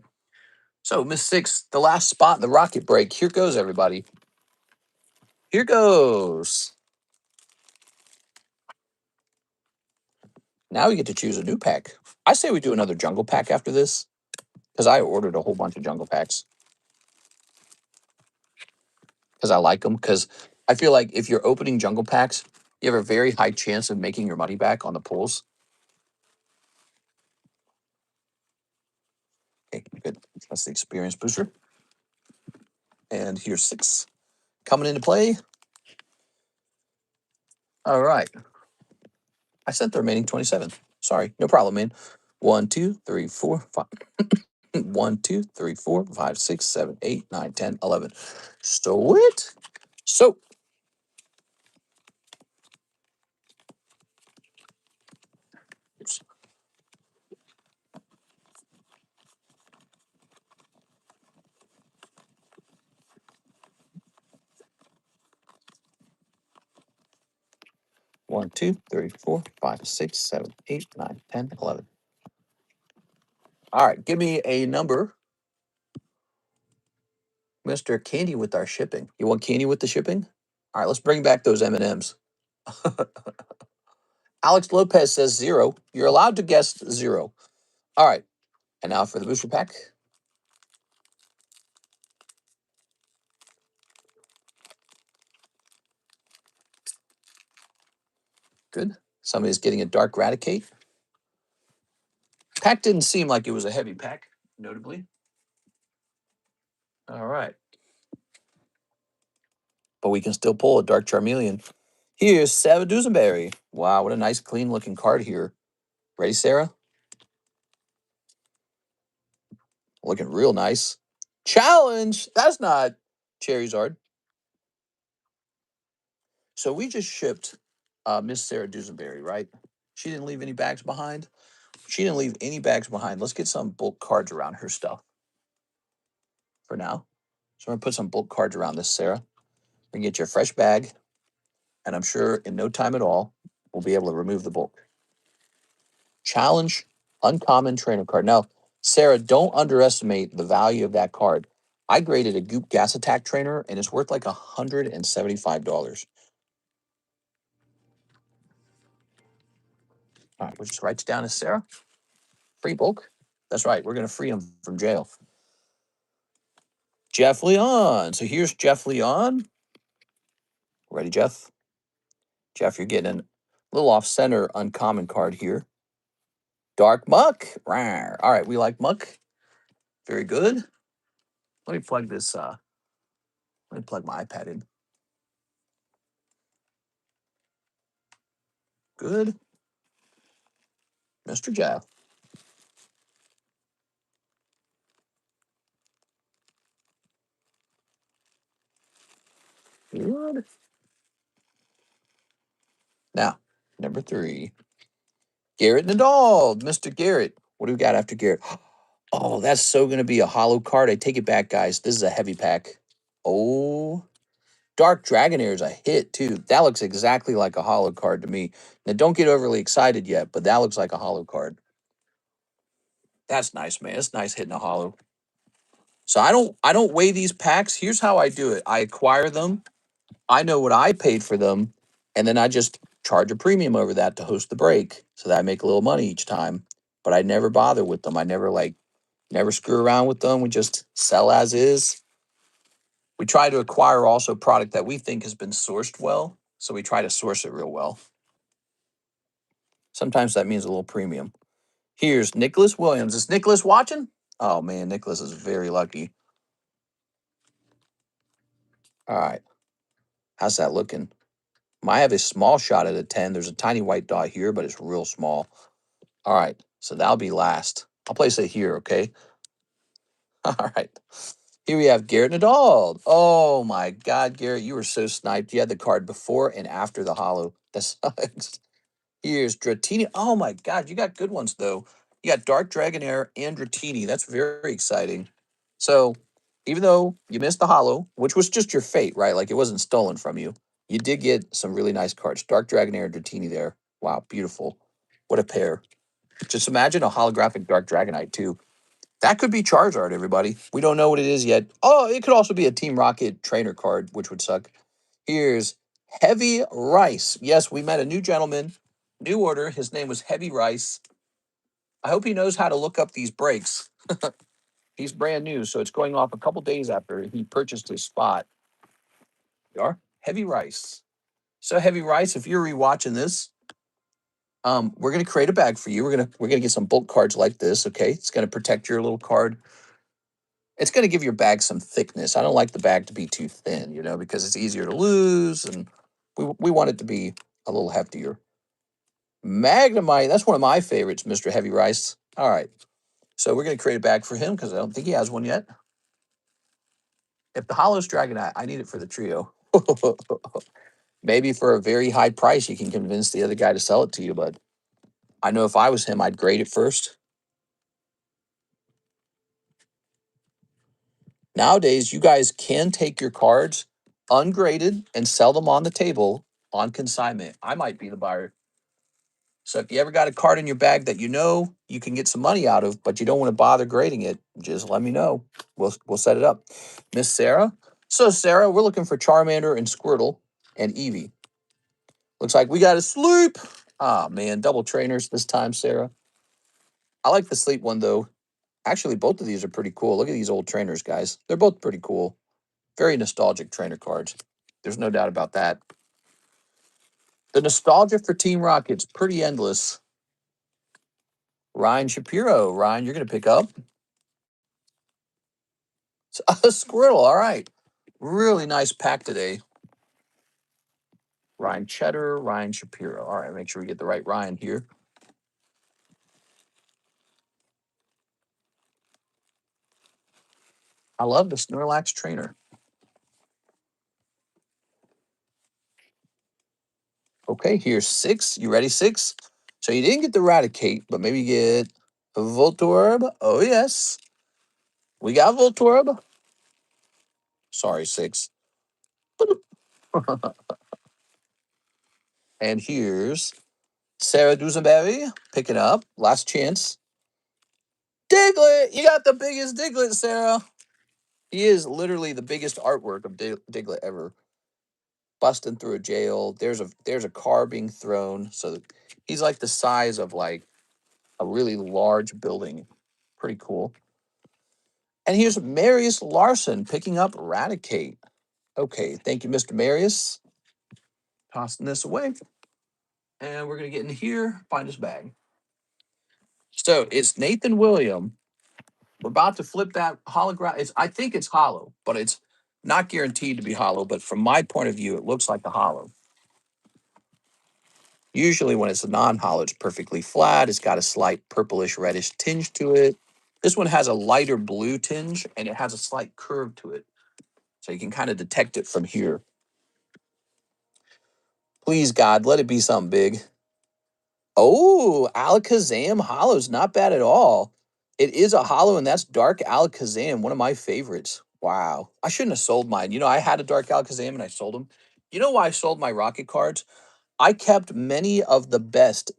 So, Miss 6, the last spot in the rocket break. Here goes, everybody. Here goes. Now we get to choose a new pack. I say we do another jungle pack after this, because I ordered a whole bunch of jungle packs. Because I like them. Because I feel like if you're opening jungle packs, you have a very high chance of making your money back on the pulls. Okay, good. That's the experience booster. And here's 6 coming into play. All right. I sent the remaining 27. Sorry, no problem, man. 1, 2, 3, 4, 5. 1, 2, 3, 4, 5, 6, 7, 8, 9, 10, 11. Sweet. So, oops. 1, 2, 3, 4, 5, 6, 7, 8, 9, 10, 11. All right, give me a number, Mr. Candy, with our shipping. You want candy with the shipping? All right, let's bring back those M&Ms. Alex Lopez says 0. You're allowed to guess 0. All right, and now for the booster pack. Good. Somebody's getting a Dark Raticate. Pack didn't seem like it was a heavy pack, notably. All right. but we can still pull a Dark Charmeleon. Here's Sarah Dusenberry. Wow, what a nice, clean-looking card here. Ready, Sarah? Looking real nice. Challenge! That's not Charizard. So we just shipped Miss Sarah Dusenberry, right? She didn't leave any bags behind. She didn't leave any bags behind. Let's get some bulk cards around her stuff for now. So I'm going to put some bulk cards around this, Sarah. We can get you a fresh bag, and I'm sure in no time at all, we'll be able to remove the bulk. Challenge uncommon trainer card. Now, Sarah, don't underestimate the value of that card. I graded a Goop Gas Attack trainer, and it's worth like $175. All right, we'll just write it down as Sarah. Free bulk. That's right. We're going to free him from jail. Jeff Leon. So here's Jeff Leon. Ready, Jeff? Jeff, you're getting a little off-center uncommon card here. Dark Muck. Rawr. All right, we like Muck. Very good. Let me plug this. Let me plug my iPad in. Good. Mr. Jeff. Good. Now, number 3. Garrett Nadal. Mr. Garrett. What do we got after Garrett? Oh, that's so going to be a hollow card. I take it back, guys. This is a heavy pack. Oh, Dark Dragonair is a hit, too. That looks exactly like a hollow card to me. Now, don't get overly excited yet, but that looks like a hollow card. That's nice, man. It's nice hitting a hollow. So I don't weigh these packs. Here's how I do it. I acquire them. I know what I paid for them, and then I just charge a premium over that to host the break so that I make a little money each time. But I never bother with them. I never screw around with them. We just sell as is. We try to acquire also product that we think has been sourced well. So we try to source it real well. Sometimes that means a little premium. Here's Nicholas Williams. Is Nicholas watching? Oh, man, Nicholas is very lucky. All right. How's that looking? I have a small shot at a 10. There's a tiny white dot here, but it's real small. All right. So that'll be last. I'll place it here, okay? All right. Here we have Garrett Nadal. Oh, my God, Garrett, you were so sniped. You had the card before and after the hollow. That sucks. Here's Dratini. Oh, my God, you got good ones, though. You got Dark Dragonair and Dratini. That's very exciting. So even though you missed the hollow, which was just your fate, right? Like it wasn't stolen from you, you did get some really nice cards. Dark Dragonair and Dratini there. Wow, beautiful. What a pair. Just imagine a holographic Dark Dragonite, too. That could be Charizard, everybody. We don't know what it is yet. Oh, it could also be a Team Rocket trainer card, which would suck. Here's Heavy Rice. Yes, we met a new gentleman, new order. His name was Heavy Rice. I hope he knows how to look up these breaks. He's brand new, so it's going off a couple days after he purchased his spot. You are Heavy Rice. So Heavy Rice, if you're rewatching this, we're gonna create a bag for you. We're gonna get some bulk cards like this. Okay, it's gonna protect your little card. It's gonna give your bag some thickness. I don't like the bag to be too thin, you know, because it's easier to lose, and we want it to be a little heftier. Magnemite, that's one of my favorites, Mr. Heavy Rice. All right, so we're gonna create a bag for him because I don't think he has one yet. If the Hollow's Dragonite, I need it for the trio. Maybe for a very high price, you can convince the other guy to sell it to you. But I know if I was him, I'd grade it first. Nowadays, you guys can take your cards ungraded and sell them on the table on consignment. I might be the buyer. So if you ever got a card in your bag that you know you can get some money out of, but you don't want to bother grading it, just let me know. We'll set it up. Miss Sarah. So Sarah, we're looking for Charmander and Squirtle and Eevee. Looks like we got a sleep. Ah, man, double trainers this time, Sarah. I like the sleep one, though. Actually, both of these are pretty cool. Look at these old trainers, guys. They're both pretty cool. Very nostalgic trainer cards. There's no doubt about that. The nostalgia for Team Rocket's pretty endless. Ryan Shapiro. Ryan, you're going to pick up a Squirtle. All right. Really nice pack today. Ryan Cheddar, Ryan Shapiro. All right, make sure we get the right Ryan here. I love the Snorlax trainer. Okay, here's 6. You ready, 6? So you didn't get the Raticate, but maybe get a Voltorb. Oh, yes. We got Voltorb. Sorry, 6. And here's Sarah Dusenberry picking up. Last chance. Diglett! You got the biggest Diglett, Sarah. He is literally the biggest artwork of Diglett ever. Busting through a jail. There's a car being thrown. So he's like the size of like a really large building. Pretty cool. And here's Marius Larson picking up Raticate. Okay, thank you, Mr. Marius. Tossing this away. And we're going to get in here, find his bag. So it's Nathan William. We're about to flip that hologram. I think it's hollow, but it's not guaranteed to be hollow. But from my point of view, it looks like a hollow. Usually when it's a non-hollow, it's perfectly flat. It's got a slight purplish reddish tinge to it. This one has a lighter blue tinge, and it has a slight curve to it. So you can kind of detect it from here. Please, God, let it be something big. Oh, Alakazam Hollow's not bad at all. It is a hollow, and that's Dark Alakazam, one of my favorites. Wow. I shouldn't have sold mine. You know, I had a Dark Alakazam, and I sold them. You know why I sold my Rocket cards? I kept many of the best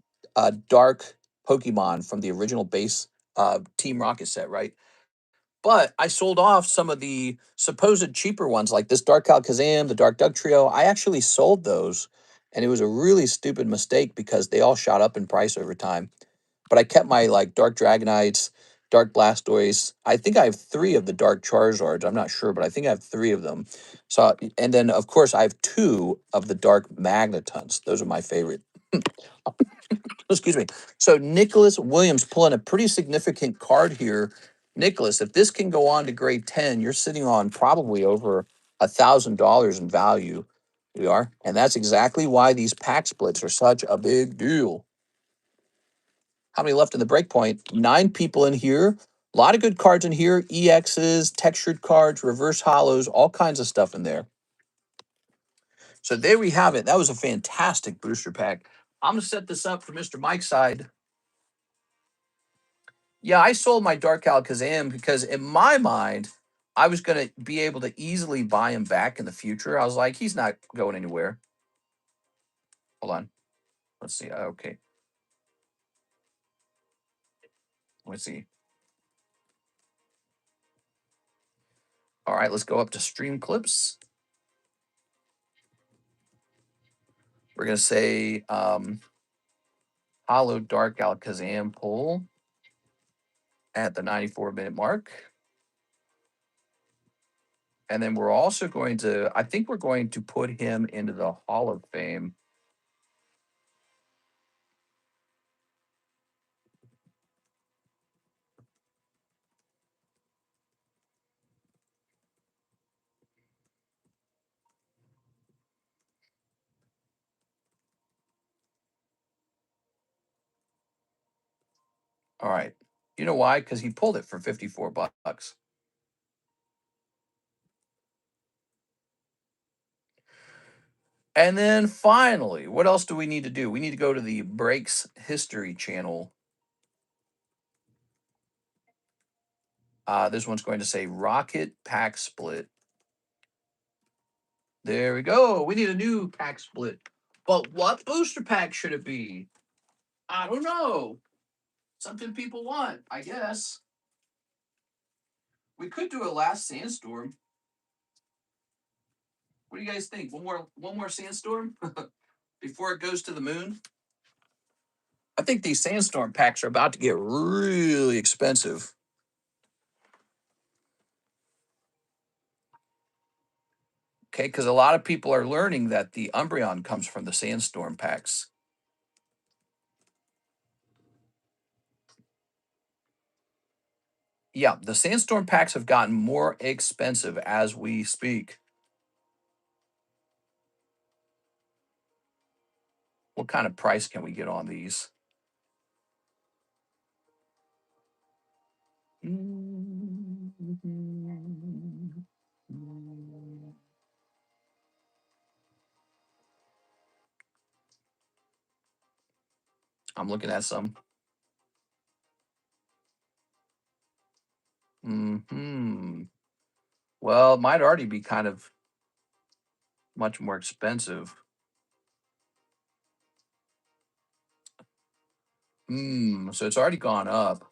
dark Pokemon from the original base Team Rocket set, right? But I sold off some of the supposed cheaper ones, like this Dark Alakazam, the Dark Doug Trio. I actually sold those, and it was a really stupid mistake because they all shot up in price over time. But I kept my like Dark Dragonites, Dark Blastoise. I think I have 3 of the Dark Charizards. I'm not sure, but I think I have 3 of them. So, and then of course I have 2 of the Dark Magnetons. Those are my favorite. Excuse me. So Nicholas Williams pulling a pretty significant card here. Nicholas, if this can go on to grade 10, you're sitting on probably over $1,000 in value. We are. And that's exactly why these pack splits are such a big deal. How many left in the breakpoint? 9 people in here. A lot of good cards in here. EXs, textured cards, reverse hollows, all kinds of stuff in there. So there we have it. That was a fantastic booster pack. I'm going to set this up for Mr. Mike's side. Yeah, I sold my Dark Alakazam because in my mind, I was going to be able to easily buy him back in the future. I was like, he's not going anywhere. Hold on. Let's see. Okay. Let's see. All right, let's go up to stream clips. We're going to say Hollow Dark Alakazam pull at the 94-minute mark. And then we're also going to, I think we're going to put him into the Hall of Fame. All right. You know why? Because he pulled it for 54 bucks. And then finally, what else do we need to do? We need to go to the Breaks History channel. This one's going to say Rocket Pack Split. There we go. We need a new pack split. But what booster pack should it be? I don't know. Something people want, I guess. We could do a last Sandstorm. What do you guys think? One more Sandstorm before it goes to the moon? I think these Sandstorm packs are about to get really expensive. Okay, because a lot of people are learning that the Umbreon comes from the Sandstorm packs. Yeah, the Sandstorm packs have gotten more expensive as we speak. What kind of price can we get on these? I'm looking at some. Well, it might already be kind of much more expensive. So it's already gone up.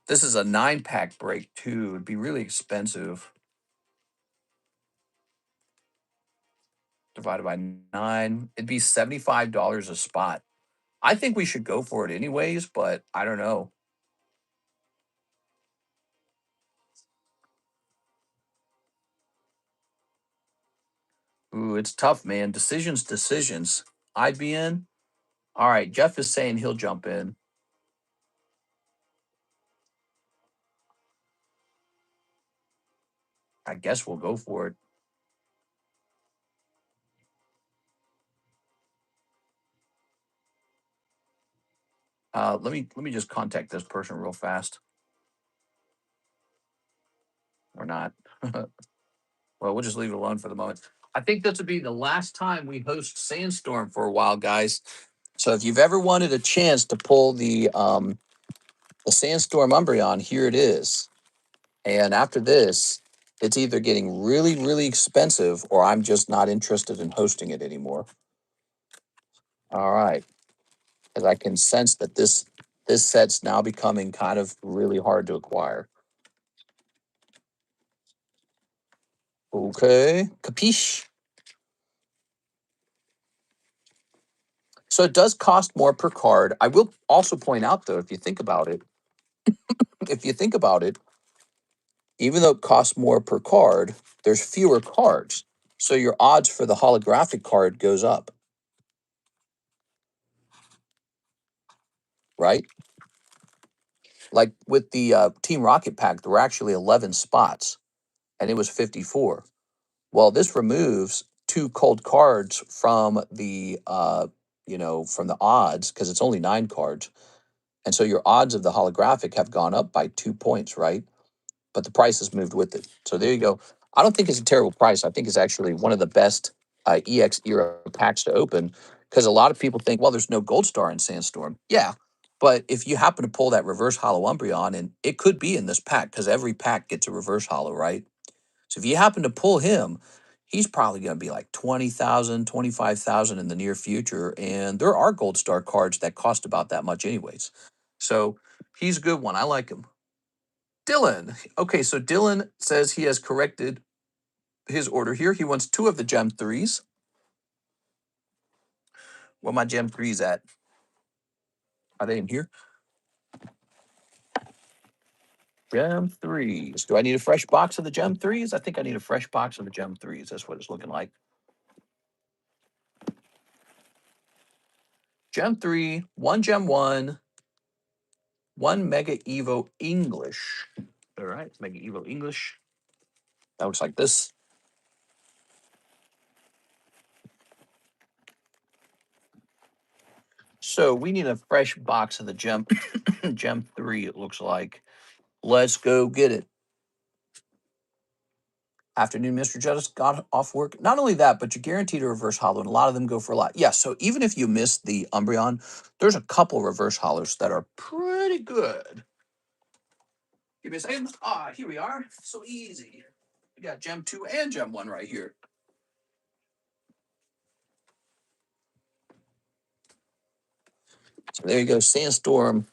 This is a 9-pack break too. It'd be really expensive. Divided by 9, it'd be $75 a spot. I think we should go for it anyways, but I don't know. Ooh, it's tough, man. Decisions. I'd be in. All right, Jeff is saying he'll jump in. I guess we'll go for it. Let me just contact this person real fast. Or not. Well, we'll just leave it alone for the moment. I think this would be the last time we host Sandstorm for a while, guys. So if you've ever wanted a chance to pull the Sandstorm Umbreon, here it is. And after this, it's either getting really, really expensive or I'm just not interested in hosting it anymore. All right. Because I can sense that this set's now becoming kind of really hard to acquire. Okay. Capiche? So it does cost more per card. I will also point out, though, if you think about it, even though it costs more per card, there's fewer cards. So your odds for the holographic card goes up, right? Like with the Team Rocket pack, there were actually 11 spots and it was 54. Well, this removes 2 cold cards from the, from the odds because it's only 9 cards. And so your odds of the holographic have gone up by 2 points, right? But the price has moved with it. So there you go. I don't think it's a terrible price. I think it's actually one of the best EX era packs to open because a lot of people think, well, there's no gold star in Sandstorm. Yeah. But if you happen to pull that reverse hollow Umbreon, and it could be in this pack because every pack gets a reverse hollow, right? So if you happen to pull him, he's probably going to be like 20,000, 25,000 in the near future. And there are gold star cards that cost about that much anyways. So he's a good one. I like him. Dylan. Okay, so Dylan says he has corrected his order here. He wants 2 of the gem 3s. Where my gem 3s at? Are they in here? Gem 3s. Do I need a fresh box of the gem 3s? I think I need a fresh box of the gem 3s. That's what it's looking like. Gem 3, 1 gem 1, 1 Mega Evo English. All right, Mega Evo English. That looks like this. So we need a fresh box of the gem gem 3, it looks like. Let's go get it. Afternoon, Mr. Justice got off work. Not only that, but you're guaranteed a reverse hollow, and a lot of them go for a lot. Yeah, so even if you miss the Umbreon, there's a couple reverse hollows that are pretty good. Give me a second. Here we are. So easy. We got Gem 2 and Gem 1 right here. So there you go, Sandstorm.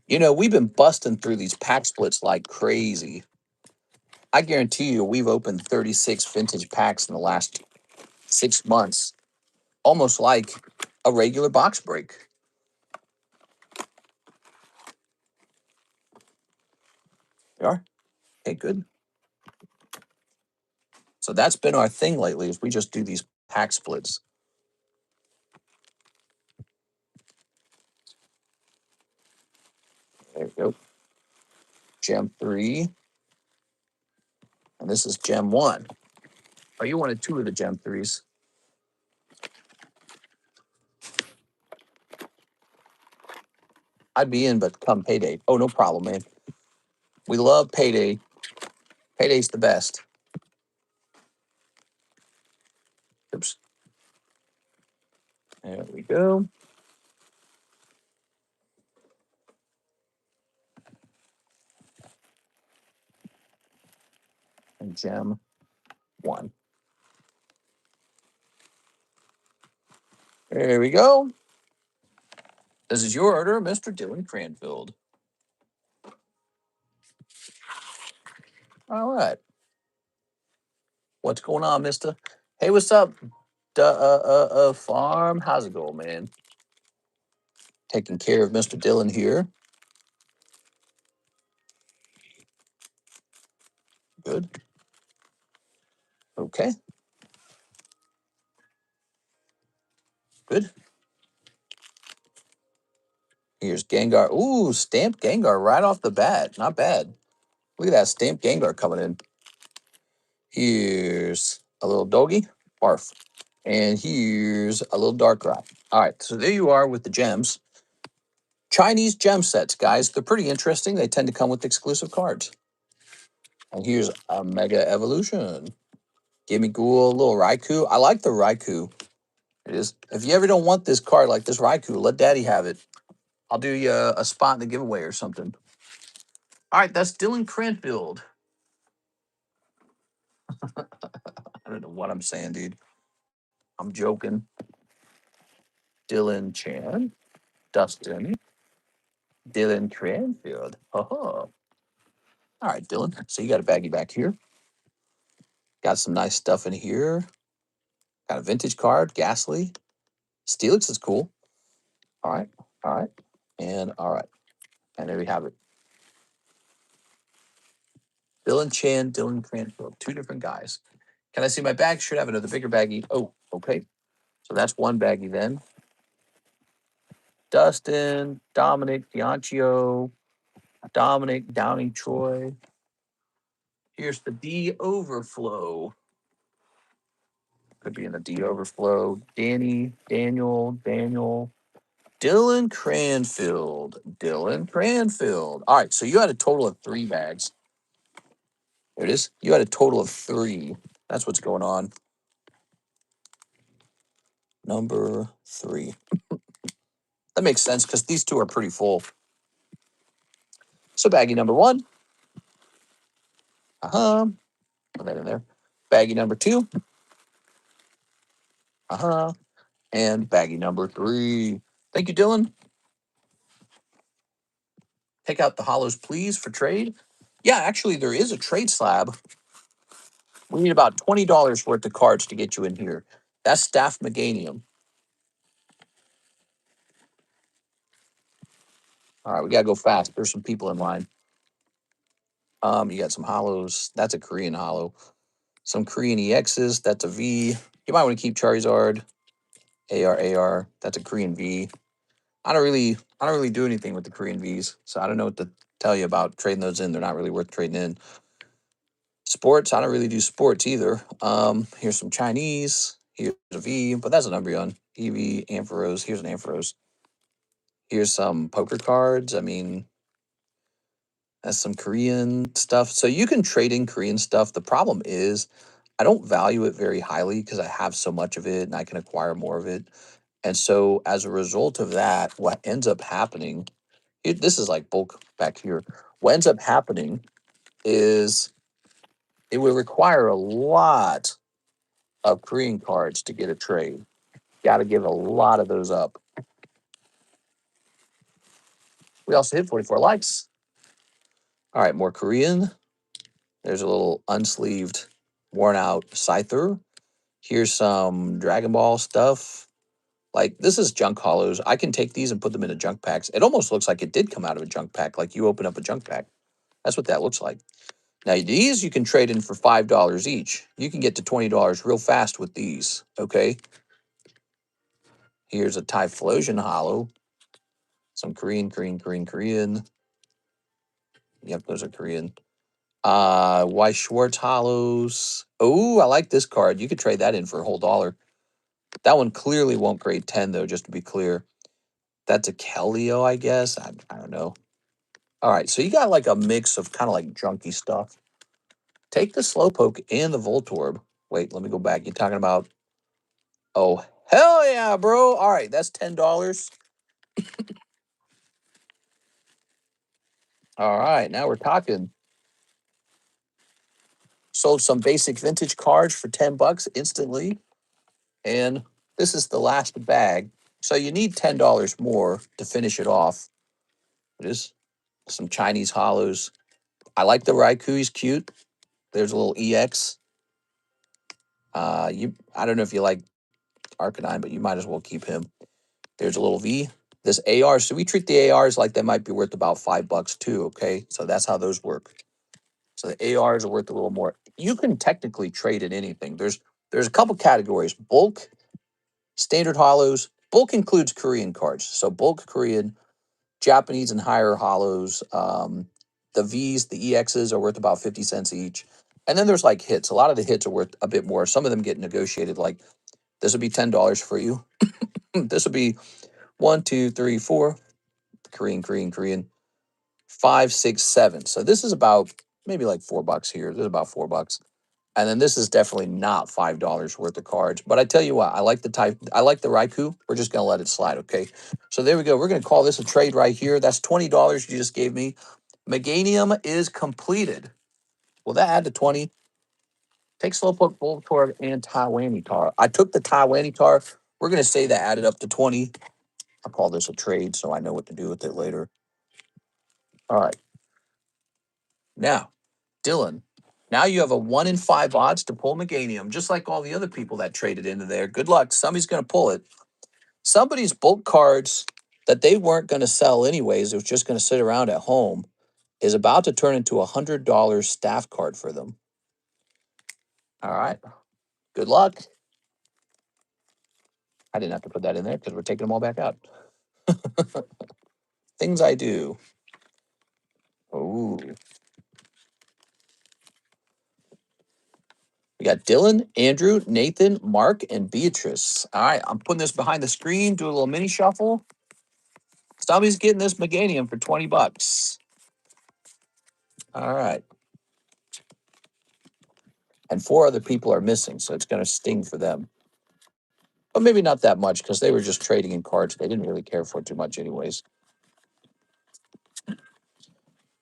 We've been busting through these pack splits like crazy. I guarantee you we've opened 36 vintage packs in the last 6 months, almost like a regular box break. They are. Okay, good. So that's been our thing lately is we just do these pack splits. There you go. Gem 3. And this is Gem 1. Oh, you wanted 2 of the Gem 3s. I'd be in, but come payday. Oh, no problem, man. We love payday. Payday's the best. Oops. There we go. And Gem 1. There we go. This is your order, Mr. Dylan Cranfield. All right. What's going on, mister? Hey, what's up, Farm? How's it going, man? Taking care of Mr. Dylan here. Good. Okay. Good. Here's Gengar. Ooh, stamped Gengar right off the bat. Not bad. Look at that stamped Gengar coming in. Here's a little doggy. Barf. And here's a little Darkrai. All right, so there you are with the gems. Chinese gem sets, guys. They're pretty interesting. They tend to come with exclusive cards. And here's a Mega Evolution. Gimme Ghoul, little Raikou. I like the Raikou. It is. If you ever don't want this card like this Raikou, let Daddy have it. I'll do you a spot in the giveaway or something. All right, that's Dylan Cranfield. I don't know what I'm saying, dude. I'm joking. Dylan Chan. Dustin. Dylan Cranfield. All right, Dylan. So you got a baggie back here. Got some nice stuff in here. Got a vintage card, Ghastly. Steelix is cool. All right, all right, and all right. And there we have it. Dylan Chan, Dylan Cranfield. 2 different guys. Can I see my bag? Should have another bigger baggie. Oh, okay. So that's one baggie then. Dustin, Dominic, Bianchio, Dominic, Downing, Troy. Here's the D overflow. Could be in the D overflow. Danny, Daniel, Dylan Cranfield. Dylan Cranfield. All right, so you had a total of 3 bags. There it is. You had a total of 3. That's what's going on. Number 3. That makes sense because these 2 are pretty full. So baggie number 1. Put that in there. Baggie number 2. And baggie number 3. Thank you, Dylan. Take out the hollows, please, for trade. Yeah, actually, there is a trade slab. We need about $20 worth of cards to get you in here. That's Staff Meganium. All right, we got to go fast. There's some people in line. You got some hollows. That's a Korean hollow. Some Korean EXs. That's a V. You might want to keep Charizard. AR. That's a Korean V. I don't really do anything with the Korean Vs, so I don't know what to tell you about trading those in. They're not really worth trading in. Sports, I don't really do sports either. Here's some Chinese. Here's a V, but that's an Umbreon. EV, Ampharos. Here's an Ampharos. Here's some poker cards. I mean, that's some Korean stuff. So you can trade in Korean stuff. The problem is I don't value it very highly because I have so much of it and I can acquire more of it. And so as a result of that, what ends up happening, this is like bulk back here. What ends up happening is it would require a lot of Korean cards to get a trade. Got to give a lot of those up. We also hit 44 likes. All right, more Korean. There's a little unsleeved, worn out Scyther. Here's some Dragon Ball stuff. Like, this is junk hollows. I can take these and put them into junk packs. It almost looks like it did come out of a junk pack, like you open up a junk pack. That's what that looks like. Now, these you can trade in for $5 each. You can get to $20 real fast with these, okay? Here's a Typhlosion hollow. Some Korean. Yep, those are Korean. Weiss Schwarz hollows. Oh, I like this card. You could trade that in for a whole dollar. That one clearly won't grade 10, though, just to be clear. That's a Kellio, I guess. I don't know. All right, so you got like a mix of kind of like junky stuff. Take the Slowpoke and the Voltorb. Wait, let me go back. You're talking about... Oh, hell yeah, bro. All right, that's $10. All right, now we're talking. Sold some basic vintage cards for 10 bucks instantly. And this is the last bag. So you need $10 more to finish it off. It is some Chinese hollows. I like the Raikou. He's cute. There's a little EX. I don't know if you like Arcanine, but you might as well keep him. There's a little V. This AR. So we treat the ARs like they might be worth about $5 too. Okay, so that's how those work. So the ARs are worth a little more. You can technically trade in anything. There's a couple categories: bulk, standard hollows. Bulk includes Korean cards. So bulk Korean, Japanese and higher hollows. The Vs, the EXs are worth about 50 cents each. And then there's like hits. A lot of the hits are worth a bit more. Some of them get negotiated. Like this would be $10 for you. This would be 1, 2, 3, 4. Korean. 5, 6, 7. So this is about maybe like $4 here. This is about $4. And then this is definitely not $5 worth of cards. But I tell you what, I like the type. I like the Raikou. We're just gonna let it slide, okay? So there we go. We're gonna call this a trade right here. That's $20 you just gave me. Meganium is completed. Will that add to 20? Take Slowpoke, Voltorb, and Taiwani I took the Taiwani. We're gonna say that added up to 20. I'll call this a trade so I know what to do with it later. All right. Now, Dylan, now you have a 1 in 5 odds to pull Meganium, just like all the other people that traded into there. Good luck. Somebody's going to pull it. Somebody's bulk cards that they weren't going to sell anyways, it was just going to sit around at home, is about to turn into a $100 staff card for them. All right. Good luck. I didn't have to put that in there because we're taking them all back out. Things I do. Oh. We got Dylan, Andrew, Nathan, Mark, and Beatrice. All right, I'm putting this behind the screen, do a little mini shuffle. Somebody's getting this Meganium for 20 bucks. All right. And 4 other people are missing, so it's going to sting for them. But maybe not that much because they were just trading in cards. They didn't really care for it too much anyways.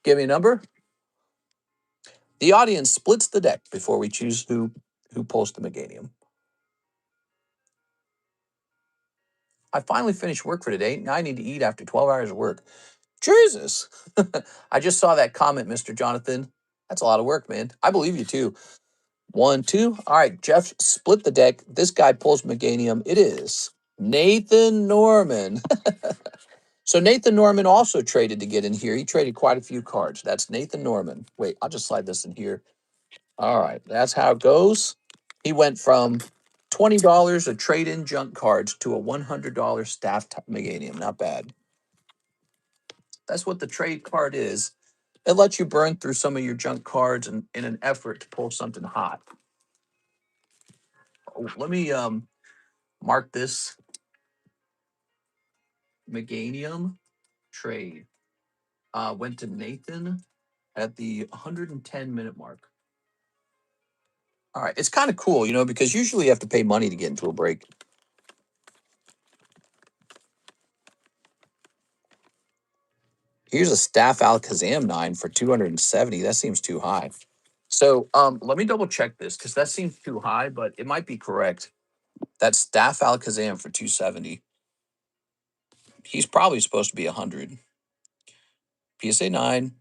Give me a number. The audience splits the deck before we choose who pulls the Meganium. I finally finished work for today. Now I need to eat after 12 hours of work. Jesus. I just saw that comment, Mr. Jonathan. That's a lot of work, man. I believe you too. 1, 2. All right, Jeff, split the deck. This guy pulls Meganium. It is Nathan Norman. So Nathan Norman also traded to get in here. He traded quite a few cards. That's Nathan Norman. Wait, I'll just slide this in here. All right, that's how it goes. He went from $20 of trade-in junk cards to a $100 staff Meganium. Not bad. That's what the trade card is. It lets you burn through some of your junk cards in an effort to pull something hot. Oh, let me mark this Meganium trade. Went to Nathan at the 110-minute mark. All right, it's kind of cool, you know, because usually you have to pay money to get into a break. Here's a Staff Alakazam 9 for 270. That seems too high. So let me double check this because that seems too high, but it might be correct. That's Staff Alakazam for 270. He's probably supposed to be 100. PSA 9,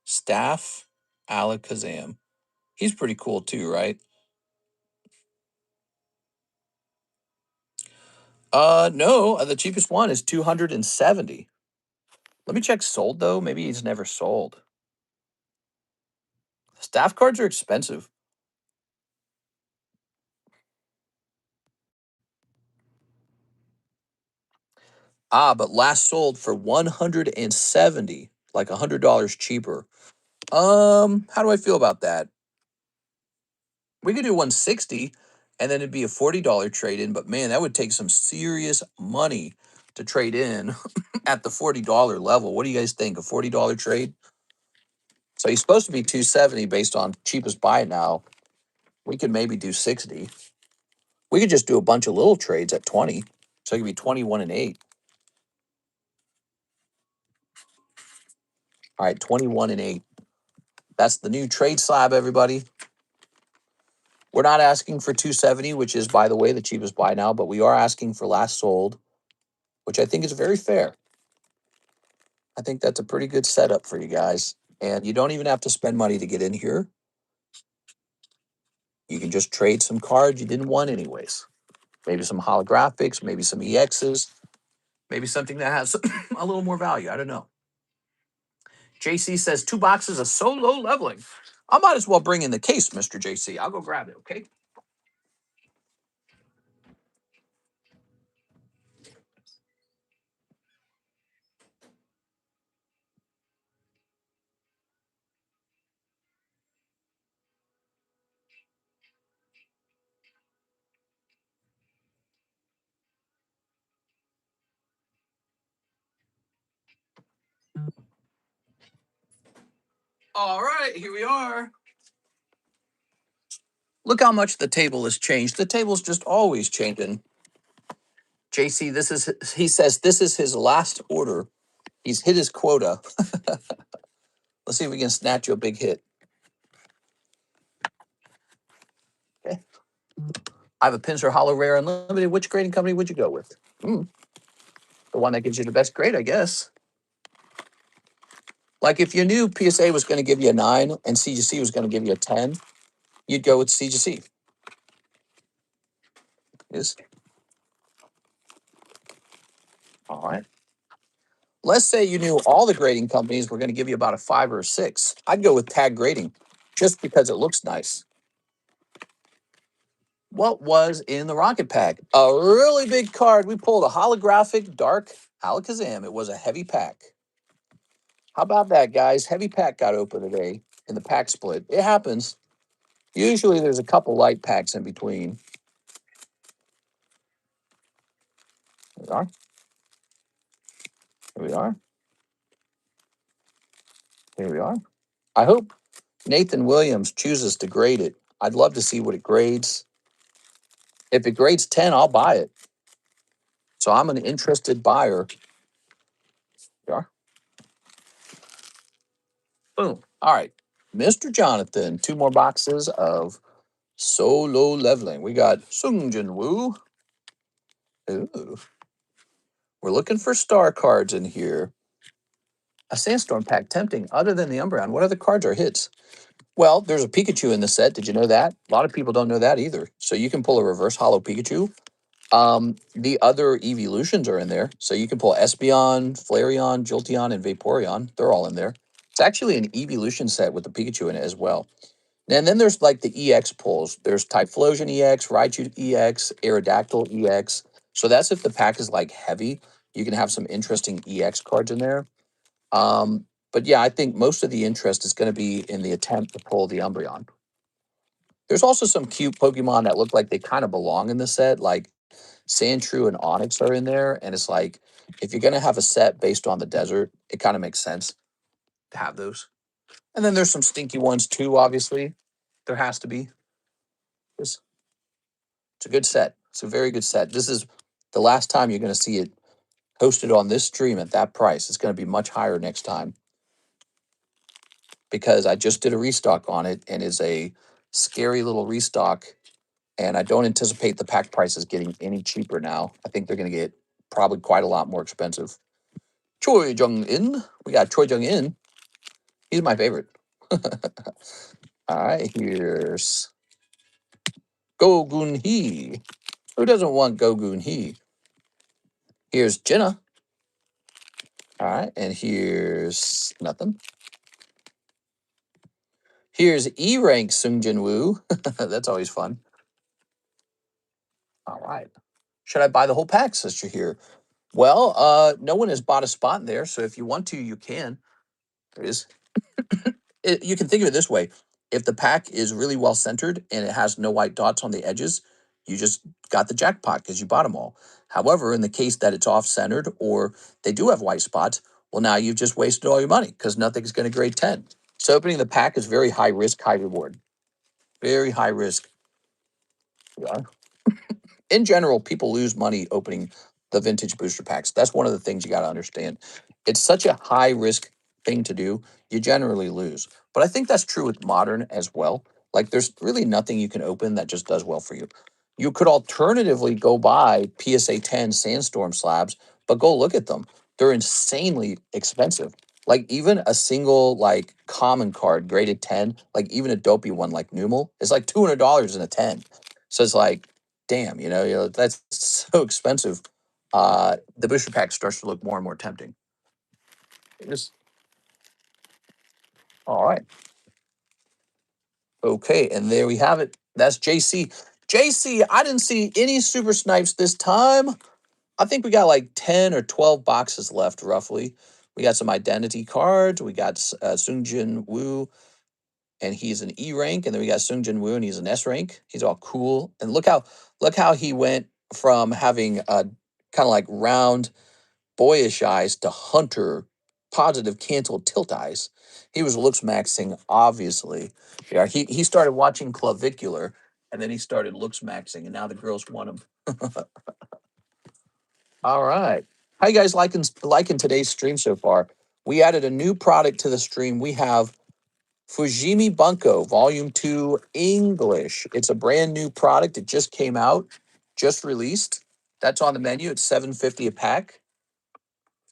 Staff Alakazam. He's pretty cool too, right? No, the cheapest one is 270. Let me check sold though. Maybe he's never sold. Staff cards are expensive. But last sold for 170. like $100 cheaper. How do I feel about that? We could do 160 and then it'd be a $40 trade in, but man, that would take some serious money to trade in at the $40 level. What do you guys think? A $40 trade? So he's supposed to be 270 based on cheapest buy now. We could maybe do 60. We could just do a bunch of little trades at 20. So it could be 21 and 8. All right, 21 and 8. That's the new trade slab, everybody. We're not asking for 270, which is, by the way, the cheapest buy now, but we are asking for last sold, which I think is very fair. I think that's a pretty good setup for you guys. And you don't even have to spend money to get in here. You can just trade some cards you didn't want anyways. Maybe some holographics, maybe some EXs, maybe something that has a little more value. I don't know. JC says 2 boxes of solo leveling. I might as well bring in the case, Mr. JC. I'll go grab it, okay? All right, here we are. Look how much the table has changed. The table's just always changing. JC, he says this is his last order. He's hit his quota. Let's see if we can snatch you a big hit. Okay. I have a Pinsir Hollow Rare Unlimited. Which grading company would you go with? The one that gives you the best grade, I guess. Like if you knew PSA was going to give you a 9 and CGC was going to give you a 10, you'd go with CGC. Yes. All right. Let's say you knew all the grading companies were going to give you about a 5 or a 6. I'd go with tag grading just because it looks nice. What was in the Rocket Pack? A really big card. We pulled a holographic Dark Alakazam. It was a heavy pack. How about that, guys? Heavy pack got open today in the pack split. It happens. Usually there's a couple light packs in between. Here we are. Here we are. Here we are. I hope Nathan Williams chooses to grade it. I'd love to see what it grades. If it grades 10, I'll buy it. So I'm an interested buyer. Here we are. Boom. All right. Mr. Jonathan, 2 more boxes of solo leveling. We got Sungjin Woo. Ooh. We're looking for star cards in here. A Sandstorm pack, tempting. Other than the Umbreon, what other cards are hits? Well, there's a Pikachu in the set. Did you know that? A lot of people don't know that either. So you can pull a reverse hollow Pikachu. The other evolutions are in there. So you can pull Espeon, Flareon, Jolteon, and Vaporeon. They're all in there. It's actually an evolution set with the Pikachu in it as well. And then there's like the EX pulls. There's Typhlosion EX, Raichu EX, Aerodactyl EX. So that's if the pack is like heavy. You can have some interesting EX cards in there. But yeah, I think most of the interest is going to be in the attempt to pull the Umbreon. There's also some cute Pokemon that look like they kind of belong in the set, like Sandshrew and Onix are in there. And it's like, if you're going to have a set based on the desert, it kind of makes sense to have those. And then there's some stinky ones too, obviously. There has to be. It's a good set. It's a very good set. This is the last time you're going to see it hosted on this stream at that price. It's going to be much higher next time because I just did a restock on it and it's a scary little restock. And I don't anticipate the pack prices getting any cheaper now. I think they're going to get probably quite a lot more expensive. Choi Jung-in. We got Choi Jung-in. He's my favorite. All right, here's Go-Gun Hee. Who doesn't want Go-Gun Hee? Here's Jenna. All right, and here's nothing. Here's E-Rank Sungjin Woo. That's always fun. All right. Should I buy the whole pack, Sister here? Well, no one has bought a spot there, so if you want to, you can. There it is. You can think of it this way. If the pack is really well centered and it has no white dots on the edges, you just got the jackpot because you bought them all. However, in the case that it's off-centered or they do have white spots, well, now you've just wasted all your money because nothing's going to grade 10. So opening the pack is very high risk, high reward. Very high risk. Yeah. In general, people lose money opening the vintage booster packs. That's one of the things you got to understand. It's such a high risk thing to do. You generally lose. But I think that's true with modern as well. Like there's really nothing you can open that just does well for you. You could alternatively go buy PSA 10 Sandstorm slabs, but go look at them. They're insanely expensive. Like even a single like common card graded 10, like even a dopey one like Numal is like $200 in a 10. So it's like damn, that's so expensive. The booster pack starts to look more and more tempting. Just all right. Okay, and there we have it. That's JC. JC, I didn't see any super snipes this time. I think we got like 10 or 12 boxes left, roughly. We got some identity cards. We got Sungjin Woo, and he's an E rank, and then we got Sungjin Woo, and he's an S rank. He's all cool. And look how he went from having a kind of like round boyish eyes to hunter positive canceled tilt eyes. He was looks maxing, obviously. Yeah, he started watching clavicular and then he started looks maxing, and now the girls want him. All right. How you guys liking today's stream so far? We added a new product to the stream. We have Fujimi Bunko Volume 2 English. It's a brand new product. It just came out, just released. That's on the menu. It's $7.50 a pack.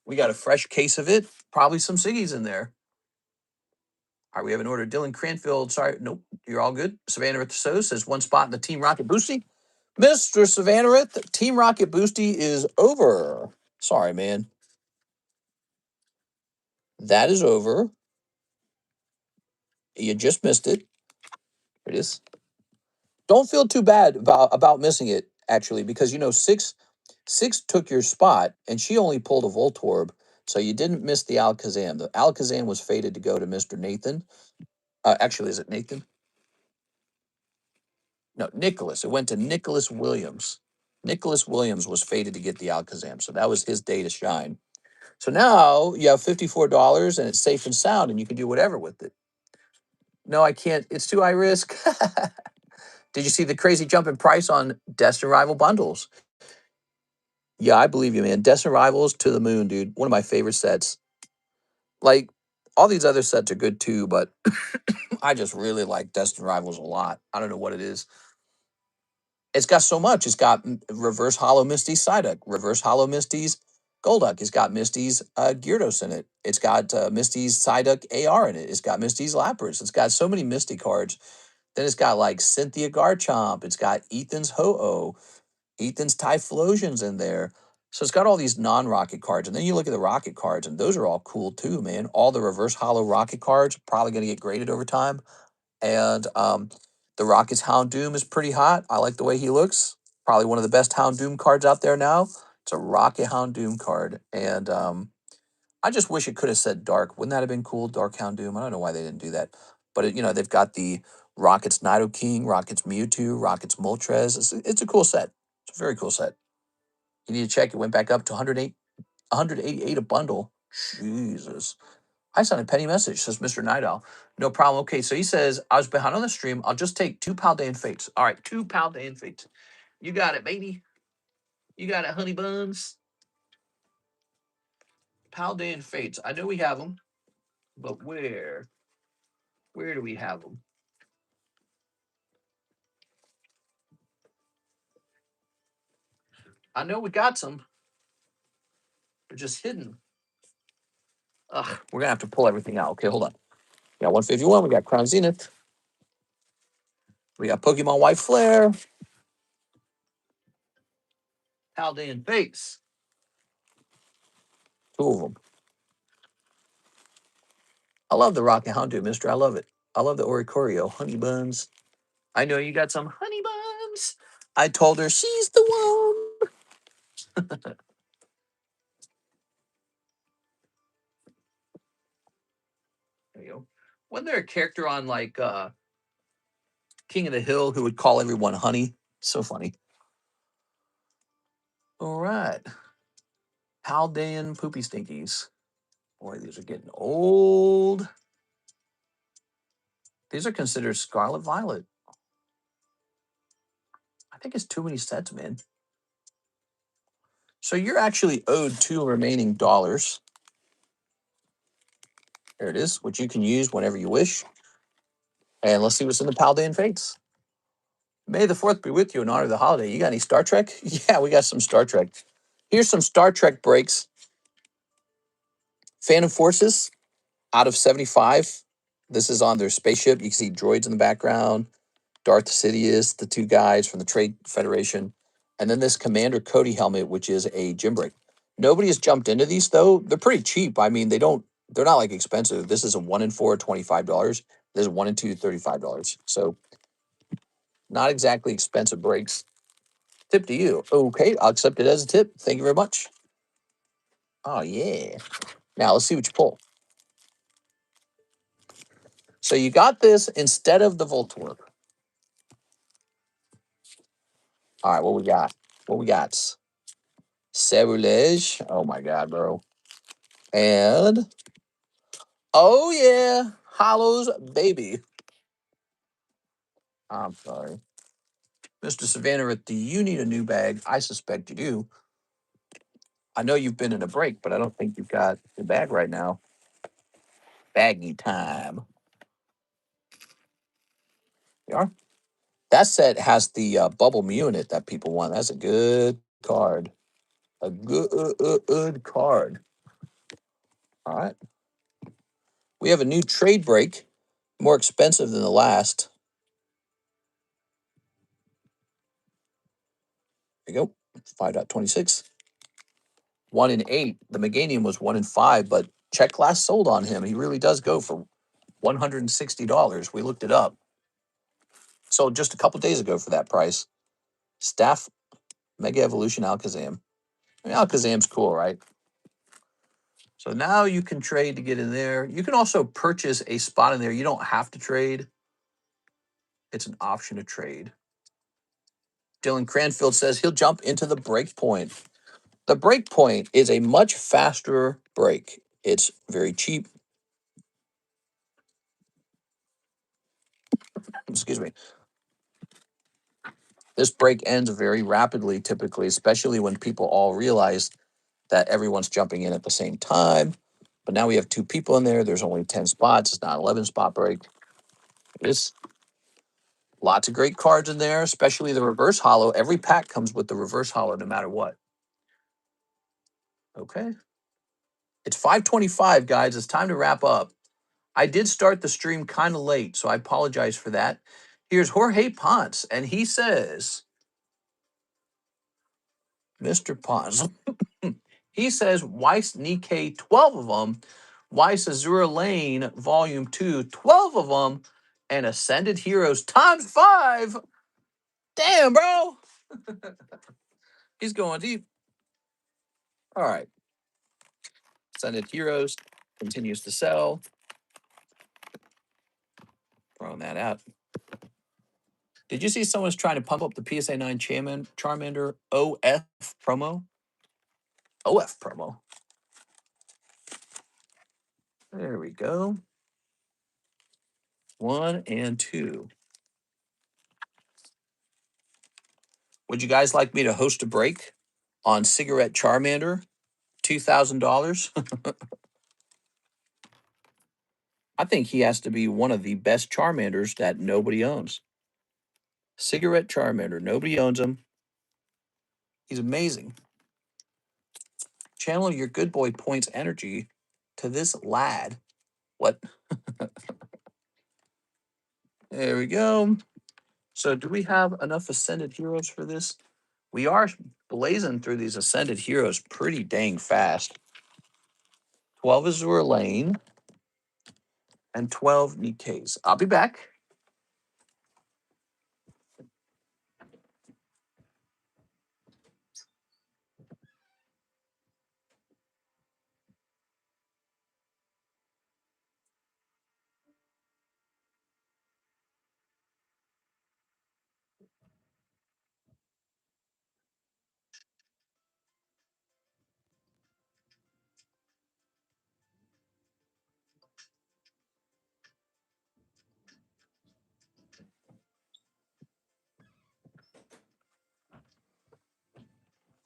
We got a fresh case of it. Probably some ciggies in there. All right, we have an order. Dylan Cranfield. Sorry, nope, you're all good. Savannah So says one spot in the Team Rocket Boosty. Mr. Savannah, Team Rocket Boosty is over. Sorry, man. That is over. You just missed it. Here it is. Don't feel too bad about missing it, actually, because six took your spot and she only pulled a Voltorb. So you didn't miss the Alakazam. The Alakazam was fated to go to Mr. Nathan. Actually, is it Nathan? No, Nicholas. It went to Nicholas Williams. Nicholas Williams was fated to get the Alakazam, so that was his day to shine. So now you have $54 and it's safe and sound, and you can do whatever with it. No, I can't. It's too high risk. Did you see the crazy jump in price on Destined Rival bundles? Yeah, I believe you, man. Destined Rivals to the moon, dude. One of my favorite sets. Like, all these other sets are good too, but I just really like Destined Rivals a lot. I don't know what it is. It's got so much. It's got reverse hollow Misty's Psyduck, reverse hollow Misty's Golduck. It's got Misty's Gyarados in it. It's got Misty's Psyduck AR in it. It's got Misty's Lapras. It's got so many Misty cards. Then it's got like Cynthia Garchomp. It's got Ethan's Ho-Oh, Ethan's Typhlosions in there. So it's got all these non-rocket cards. And then you look at the rocket cards, and those are all cool too, man. All the reverse hollow rocket cards probably going to get graded over time. And the Rocket's Houndoom is pretty hot. I like the way he looks. Probably one of the best Houndoom cards out there now. It's a Rocket Houndoom card. And I just wish it could have said Dark. Wouldn't that have been cool? Dark Houndoom. I don't know why they didn't do that. But, they've got the Rocket's Nidoking, Rocket's Mewtwo, Rocket's Moltres. It's a cool set. It's a very cool set. You need to check. It went back up to 188 a bundle. Jesus. I sent a penny message, says Mr. Night Owl. No problem. Okay, so he says, I was behind on the stream. I'll just take 2 Paldean Fates. All right, 2 Paldean Fates. You got it, baby. You got it, honey buns. Paldean Fates. I know we have them, but where? Where do we have them? I know we got some. They're just hidden. Ugh, we're going to have to pull everything out. Okay, hold on. We got 151. We got Crown Zenith. We got Pokemon White Flare. Paldean Fates. 2 of them. I love the Rocket Houndoom, mister. I love it. I love the Oricorio. Honey buns. I know you got some honey buns. I told her she's the one. Wasn't there a character on like King of the Hill who would call everyone honey? So funny. All right. Haldean Poopy Stinkies. Boy, these are getting old. These are considered Scarlet Violet. I think it's too many sets, man. So you're actually owed 2 remaining dollars. There it is, which you can use whenever you wish. And let's see what's in the Paldean Fates. May the 4th be with you in honor of the holiday. You got any Star Trek? Yeah, we got some Star Trek. Here's some Star Trek breaks. Phantom Forces out of 75. This is on their spaceship. You can see droids in the background. Darth Sidious, the 2 guys from the Trade Federation. And then this Commander Cody helmet, which is a gym break. Nobody has jumped into these, though. They're pretty cheap. I mean, they're not like expensive. This is a 1 in 4, $25. This is 1 in 2, $35. So not exactly expensive breaks. Tip to you. Okay, I'll accept it as a tip. Thank you very much. Oh, yeah. Now, let's see what you pull. So you got this instead of the Voltorb. All right, what we got? What we got? Cerulege. Oh, my God, bro. And, oh, yeah, Hollow's Baby. I'm sorry. Mr. Savannah, do you need a new bag? I suspect you do. I know you've been in a break, but I don't think you've got your bag right now. Baggy time. You are? That set has the Bubble Mew in it that people want. That's a good card. A good card. All right. We have a new trade break, more expensive than the last. There you go. 5.26. 1 in 8. The Meganium was 1 in 5, but check class sold on him. He really does go for $160. We looked it up. Sold just a couple days ago for that price. Staff Mega Evolution Alakazam. I mean, Alakazam's cool, right? So now you can trade to get in there. You can also purchase a spot in there. You don't have to trade. It's an option to trade. Dylan Cranfield says he'll jump into the break point. The break point is a much faster break. It's very cheap. Excuse me. This break ends very rapidly, typically, especially when people all realize that everyone's jumping in at the same time. But now we have 2 people in there. There's only 10 spots. It's not 11 spot break. It's lots of great cards in there, especially the reverse hollow. Every pack comes with the reverse hollow no matter what. Okay. It's 5:25, guys. It's time to wrap up. I did start the stream kind of late, so I apologize for that. Here's Jorge Ponce, and he says, Mr. Ponce, he says, Weiss Nikkei, 12 of them. Weiss Azura Lane, Volume 2, 12 of them. And Ascended Heroes times 5. Damn, bro. He's going deep. All right. Ascended Heroes continues to sell. Throwing that out. Did you see someone's trying to pump up the PSA 9 Charmander OF promo? OF promo. There we go. 1 and 2. Would you guys like me to host a break on Cigarette Charmander? $2,000? I think he has to be one of the best Charmanders that nobody owns. Cigarette Charmander. Nobody owns him. He's amazing. Channel your good boy points energy to this lad. What? There we go. So do we have enough Ascended Heroes for this? We are blazing through these Ascended Heroes pretty dang fast. 12 Azure Lane and 12 Nikkeis. I'll be back.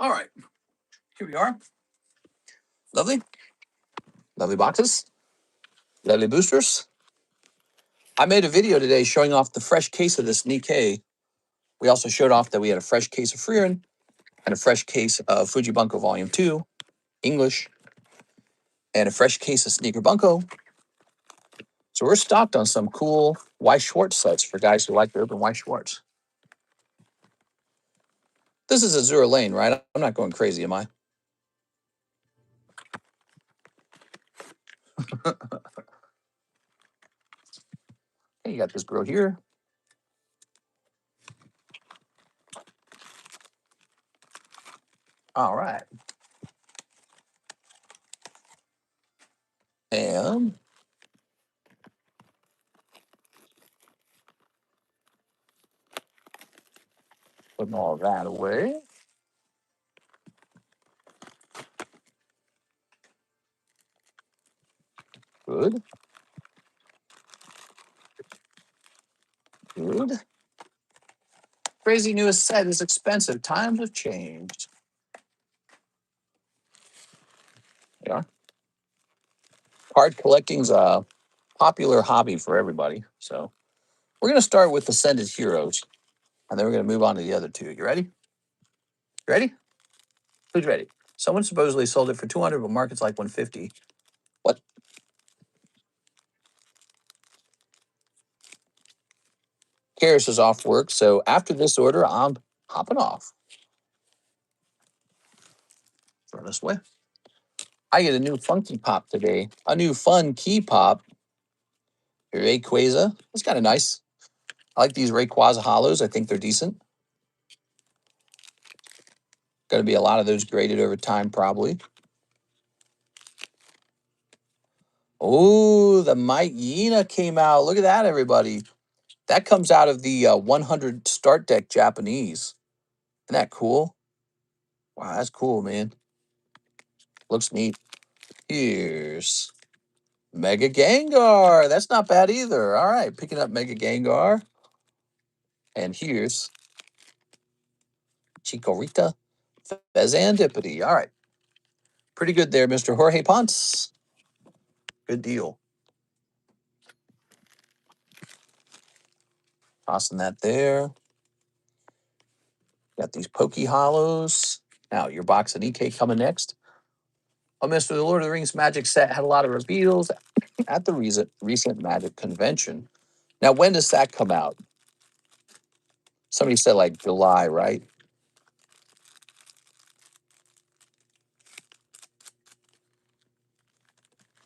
All right, here we are. Lovely, lovely boxes, lovely boosters. I made a video today showing off the fresh case of this Nikkei. We also showed off that we had a fresh case of Freerin and a fresh case of Fuji Bunko Volume 2, English, and a fresh case of Sneaker Bunko. So we're stocked on some cool Weiss Schwarz sets for guys who like the urban Weiss Schwarz. This is Azure Lane, right? I'm not going crazy, am I? Hey, you got this girl here. All right. And putting all that away. Good. Good. Crazy newest set is expensive. Times have changed. Yeah. Card collecting's a popular hobby for everybody. So we're going to start with Ascended Heroes, and then we're going to move on to the other two. You ready? You ready? Who's ready? Someone supposedly sold it for 200, but market's like 150. What? Karis is off work, so after this order, I'm hopping off. Throw this away. I get a new funky pop today. A new fun key pop. Rayquaza. It's kind of nice. I like these Rayquaza hollows. I think they're decent. Going to be a lot of those graded over time, probably. Oh, the Mike Yina came out. Look at that, everybody. That comes out of the 100 start deck Japanese. Isn't that cool? Wow, that's cool, man. Looks neat. Here's Mega Gengar. That's not bad either. All right, picking up Mega Gengar. And here's Chikorita Fezandipity. All right. Pretty good there, Mr. Jorge Ponce. Good deal. Tossing that there. Got these Pokey Hollows. Now, your box of EK coming next. Oh, Mr. The Lord of the Rings Magic set had a lot of reveals at the recent Magic convention. Now, when does that come out? Somebody said like July, right?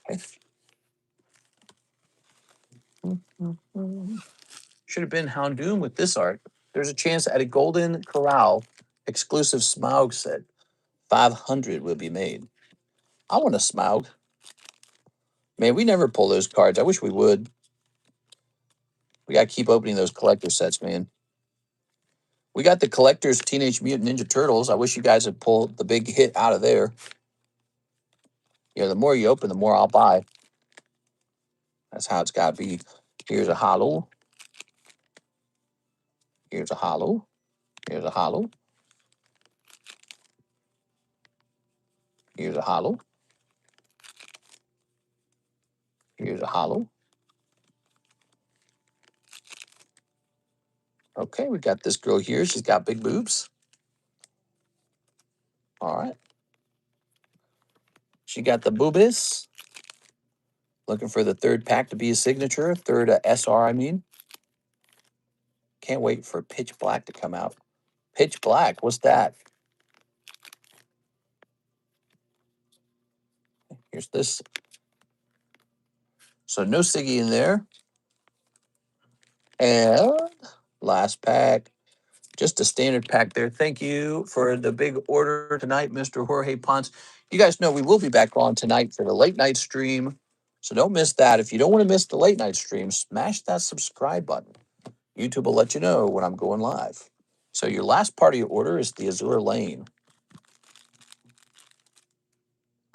Okay. Should have been Houndoom with this art. There's a chance at a Golden Corral exclusive Smaug set. 500 will be made. I want a Smaug. Man, we never pull those cards. I wish we would. We got to keep opening those collector sets, man. We got the collector's Teenage Mutant Ninja Turtles. I wish you guys had pulled the big hit out of there. You know, the more you open, the more I'll buy. That's how it's got to be. Here's a hollow. Here's a hollow. Here's a hollow. Here's a hollow. Here's a hollow. Okay, we got this girl here. She's got big boobs. All right. She got the boobies. Looking for the third pack to be a signature. Third SR, I mean. Can't wait for Pitch Black to come out. Pitch Black, what's that? Here's this. So no Siggy in there. And last pack. Just a standard pack there. Thank you for the big order tonight, Mr. Jorge Ponce. You guys know we will be back on tonight for the late night stream. So don't miss that. If you don't want to miss the late night stream, smash that subscribe button. YouTube will let you know when I'm going live. So your last part of your order is the Azure Lane.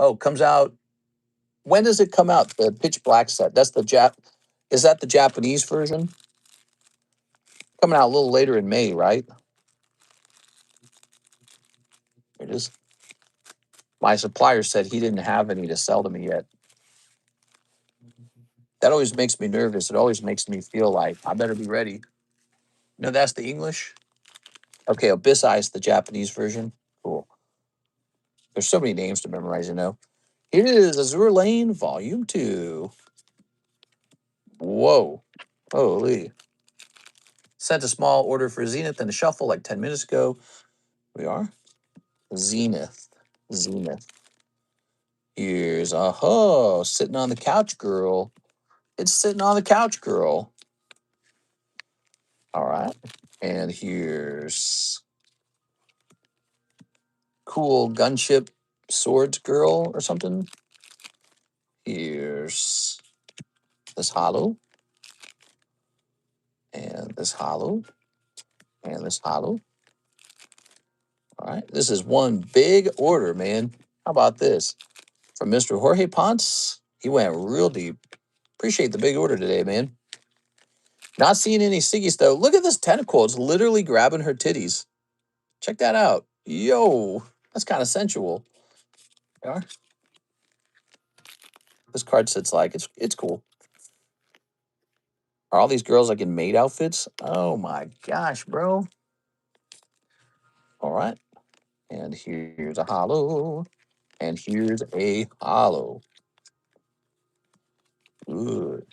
Oh, comes out. When does it come out? The Pitch Black set. That's the Is that the Japanese version? Coming out a little later in May, right? it is. My supplier said he didn't have any to sell to me yet. That always makes me nervous. It always makes me feel like I better be ready. No, that's the English. Okay, Abyss Ice, the Japanese version. Cool. There's so many names to memorize, you know. Here is Azure Lane Volume 2. Whoa. Holy. Sent a small order for Zenith and a shuffle like 10 minutes ago. We are. Zenith. Zenith. Here's sitting on the couch, girl. It's sitting on the couch, girl. All right. And here's cool gunship swords girl or something. Here's this hollow. And this hollow. And this hollow. All right. This is one big order, man. How about this? From Mr. Jorge Ponce. He went real deep. Appreciate the big order today, man. Not seeing any Siggies, though. Look at this tentacle. It's literally grabbing her titties. Check that out. Yo, that's kind of sensual. Yeah. This card sits like it's cool. Are all these girls like in maid outfits? Oh my gosh, bro. All right. And here's a hollow. And here's a hollow. Good.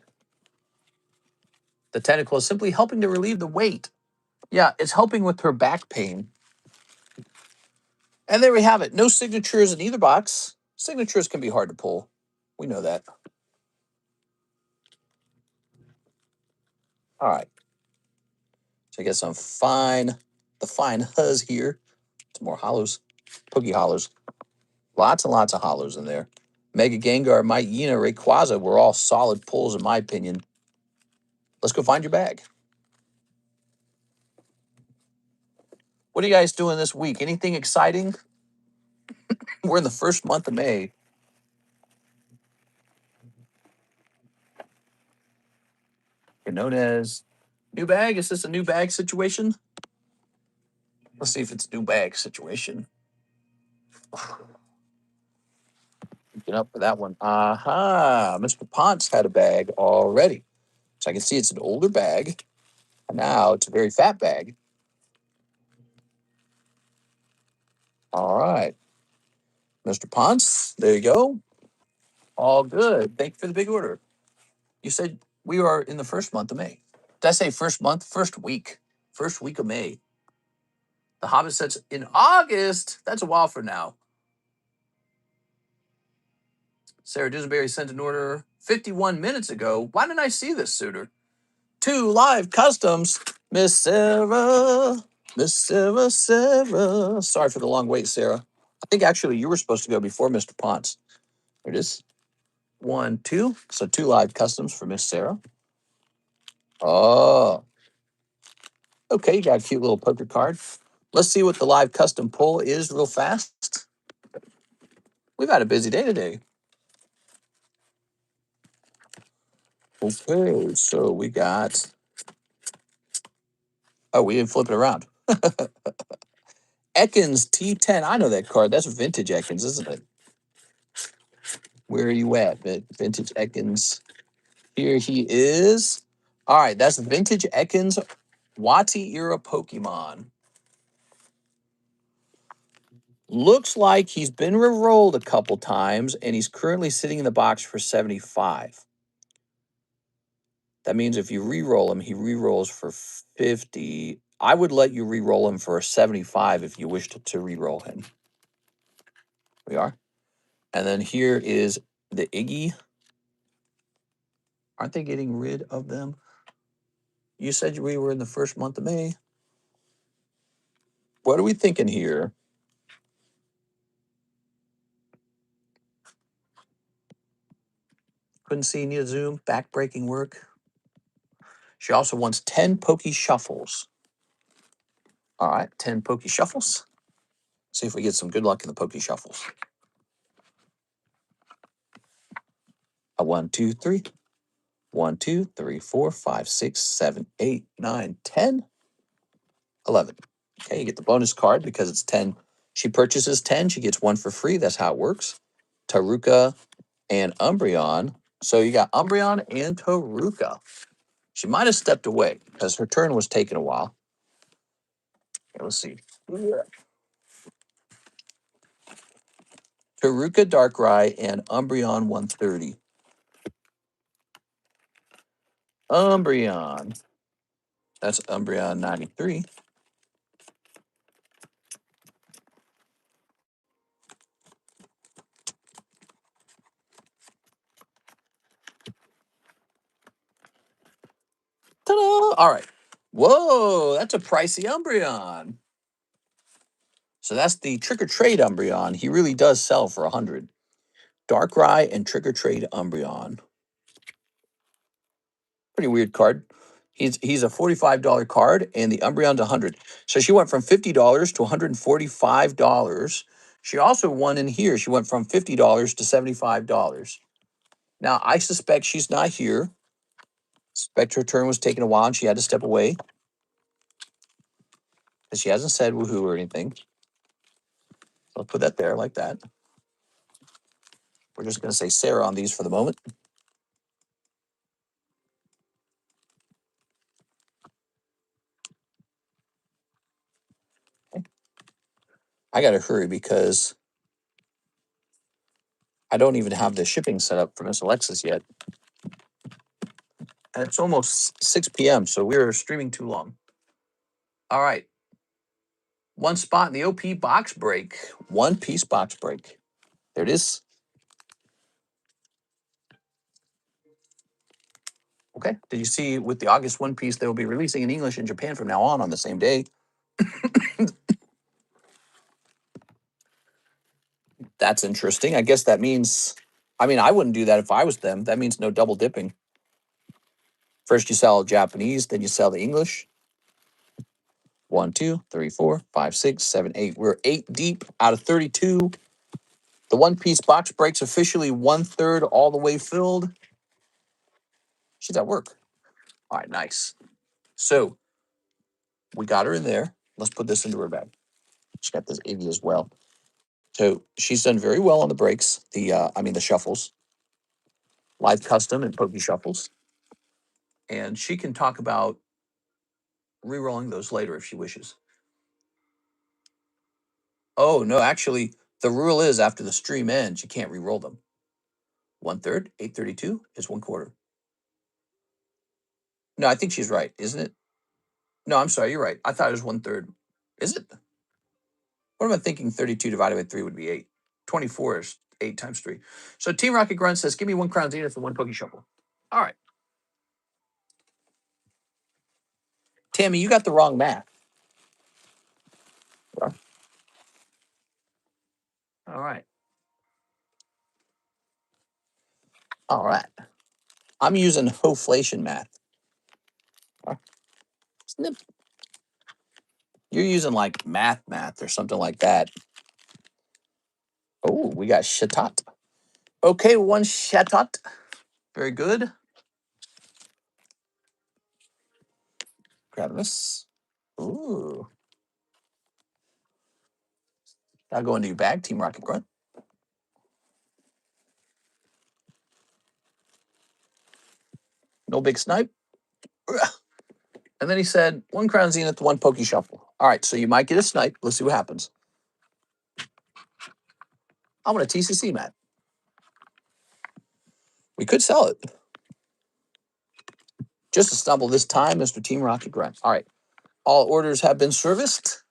The tentacle is simply helping to relieve the weight. Yeah, it's helping with her back pain. And there we have it. No signatures in either box. Signatures can be hard to pull. We know that. All right. So I get some the fine huzz here. Some more hollows. Pookie hollows. Lots and lots of hollows in there. Mega Gengar, Might Yina, Rayquaza were all solid pulls in my opinion. Let's go find your bag. What are you guys doing this week? Anything exciting? We're in the first month of May. You're known as new bag. Is this a new bag situation? Let's see if it's a new bag situation. Get up for that one. Aha. Mr. Ponce had a bag already. So I can see it's an older bag. And now it's a very fat bag. All right. Mr. Ponce, there you go. All good. Thank you for the big order. You said we are in the first month of May. Did I say first month? First week. First week of May. The Hobbit sets in August. That's a while from now. Sarah Dusenberry sent an order 51 minutes ago. Why didn't I see this sooner? 2 live customs. Miss Sarah. Miss Sarah, Sarah. Sorry for the long wait, Sarah. I think actually you were supposed to go before Mr. Ponce. There it is. 1, 2. So 2 live customs for Miss Sarah. Oh. Okay, you got a cute little poker card. Let's see what the live custom pull is real fast. We've had a busy day today. Okay, so we got... Oh, we didn't flip it around. Ekans T10. I know that card. That's vintage Ekans, isn't it? Where are you at, vintage Ekans? Here he is. All right, that's vintage Ekans Wati era Pokemon. Looks like he's been re-rolled a couple times, and he's currently sitting in the box for 75. That means if you re-roll him, he re-rolls for 50. I would let you re-roll him for a 75 if you wished to re-roll him. We are. And then here is the Iggy. Aren't they getting rid of them? You said we were in the first month of May. What are we thinking here? Couldn't see Nia Zoom. Back-breaking work. She also wants 10 Pokey Shuffles. All right, 10 Pokey Shuffles. See if we get some good luck in the Pokey Shuffles. A 1, 2, 3. 1, 2, 3, 4, 5, 6, 7, 8, 9, 10, 11. Okay, you get the bonus card because it's 10 She purchases 10, she gets 1 for free. That's how it works. Taruka and Umbreon. So you got Umbreon and Taruka. She might have stepped away because her turn was taking a while. Okay, let's see. Taruka Darkrai and Umbreon 130. Umbreon. That's Umbreon 93. Ta-da! All right. Whoa, that's a pricey Umbreon. So that's the Trick or Trade Umbreon. He really does sell for 100. Darkrai and Trick or Trade Umbreon. Pretty weird card. He's a $45 card, and the Umbreon's 100. So she went from $50 to $145. She also won in here. She went from $50 to $75. Now, I suspect she's not here. Suspect her turn was taking a while, and she had to step away. Because she hasn't said woohoo or anything. So I'll put that there like that. We're just going to say Sarah on these for the moment. I got to hurry because I don't even have the shipping set up for Miss Alexis yet. And it's almost 6 p.m., so we're streaming too long. All right. One spot in the OP box break. One piece box break. There it is. Okay. Did you see with the August One Piece, they will be releasing in English in Japan from now on the same day? That's interesting. I guess that means, I mean, I wouldn't do that if I was them. That means no double dipping. First you sell Japanese, then you sell the English. 1, 2, 3, 4, 5, 6, 7, 8. We're 8 deep out of 32. The One Piece box break's officially 1/3 all the way filled. She's at work. All right, nice. So we got her in there. Let's put this into her bag. She got this Iggy as well. So she's done very well on the breaks. The shuffles, live custom and pokey shuffles. And she can talk about re-rolling those later if she wishes. Oh, no, actually, the rule is after the stream ends, you can't re-roll them. 1/3, 832 is 1/4. No, I think she's right, isn't it? No, I'm sorry, you're right. I thought it was 1/3. Is it? What am I thinking? 32 divided by 3 would be 8. 24 is 8 times 3. So Team Rocket Grunt says, give me 1 Crown Zenith and 1 Pokey Shuffle. All right. Tammy, you got the wrong math. All right. All right. I'm using hoflation math. Snip. You're using like math or something like that. Oh, we got Shatot. Okay, 1 Shatot. Very good. Grab this. Ooh. I'll go into your bag, Team Rocket Grunt. No big snipe. And then he said, 1 Crown Zenith, 1 Pokey Shuffle. All right, so you might get a snipe. Let's see what happens. I'm going to TCC, Matt. We could sell it. Just a stumble this time, Mr. Team Rocket Grunt. All right. All orders have been serviced.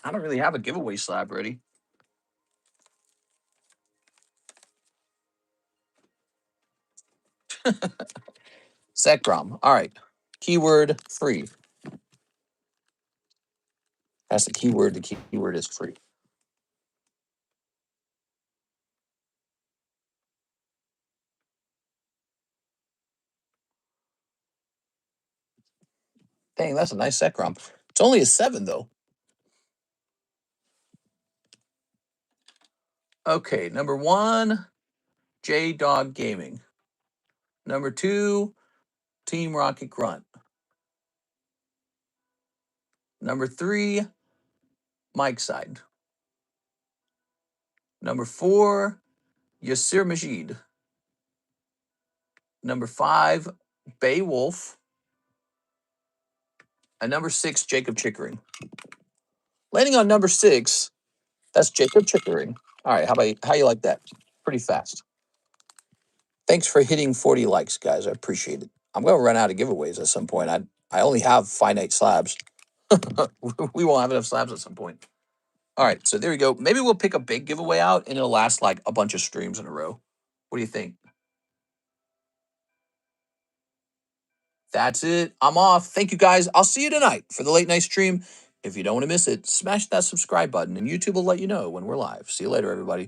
I don't really have a giveaway slab ready. Zekrom. All right. Keyword free. That's the keyword. The keyword is free. Dang, that's a nice Zekrom. It's only a 7, though. Okay, number 1, J Dog Gaming. Number 2, Team Rocket Grunt. Number 3, Mike's side. Number 4, Yasir Majid. Number 5, Beowulf. And number 6, Jacob Chickering. Landing on number 6, that's Jacob Chickering. All right, how you like that? Pretty fast. Thanks for hitting 40 likes, guys. I appreciate it. I'm going to run out of giveaways at some point. I only have finite slabs. We won't have enough slabs at some point. All right, so there you go. Maybe we'll pick a big giveaway out, and it'll last like a bunch of streams in a row. What do you think? That's it. I'm off. Thank you, guys. I'll see you tonight for the late night stream. If you don't want to miss it, smash that subscribe button, and YouTube will let you know when we're live. See you later, everybody.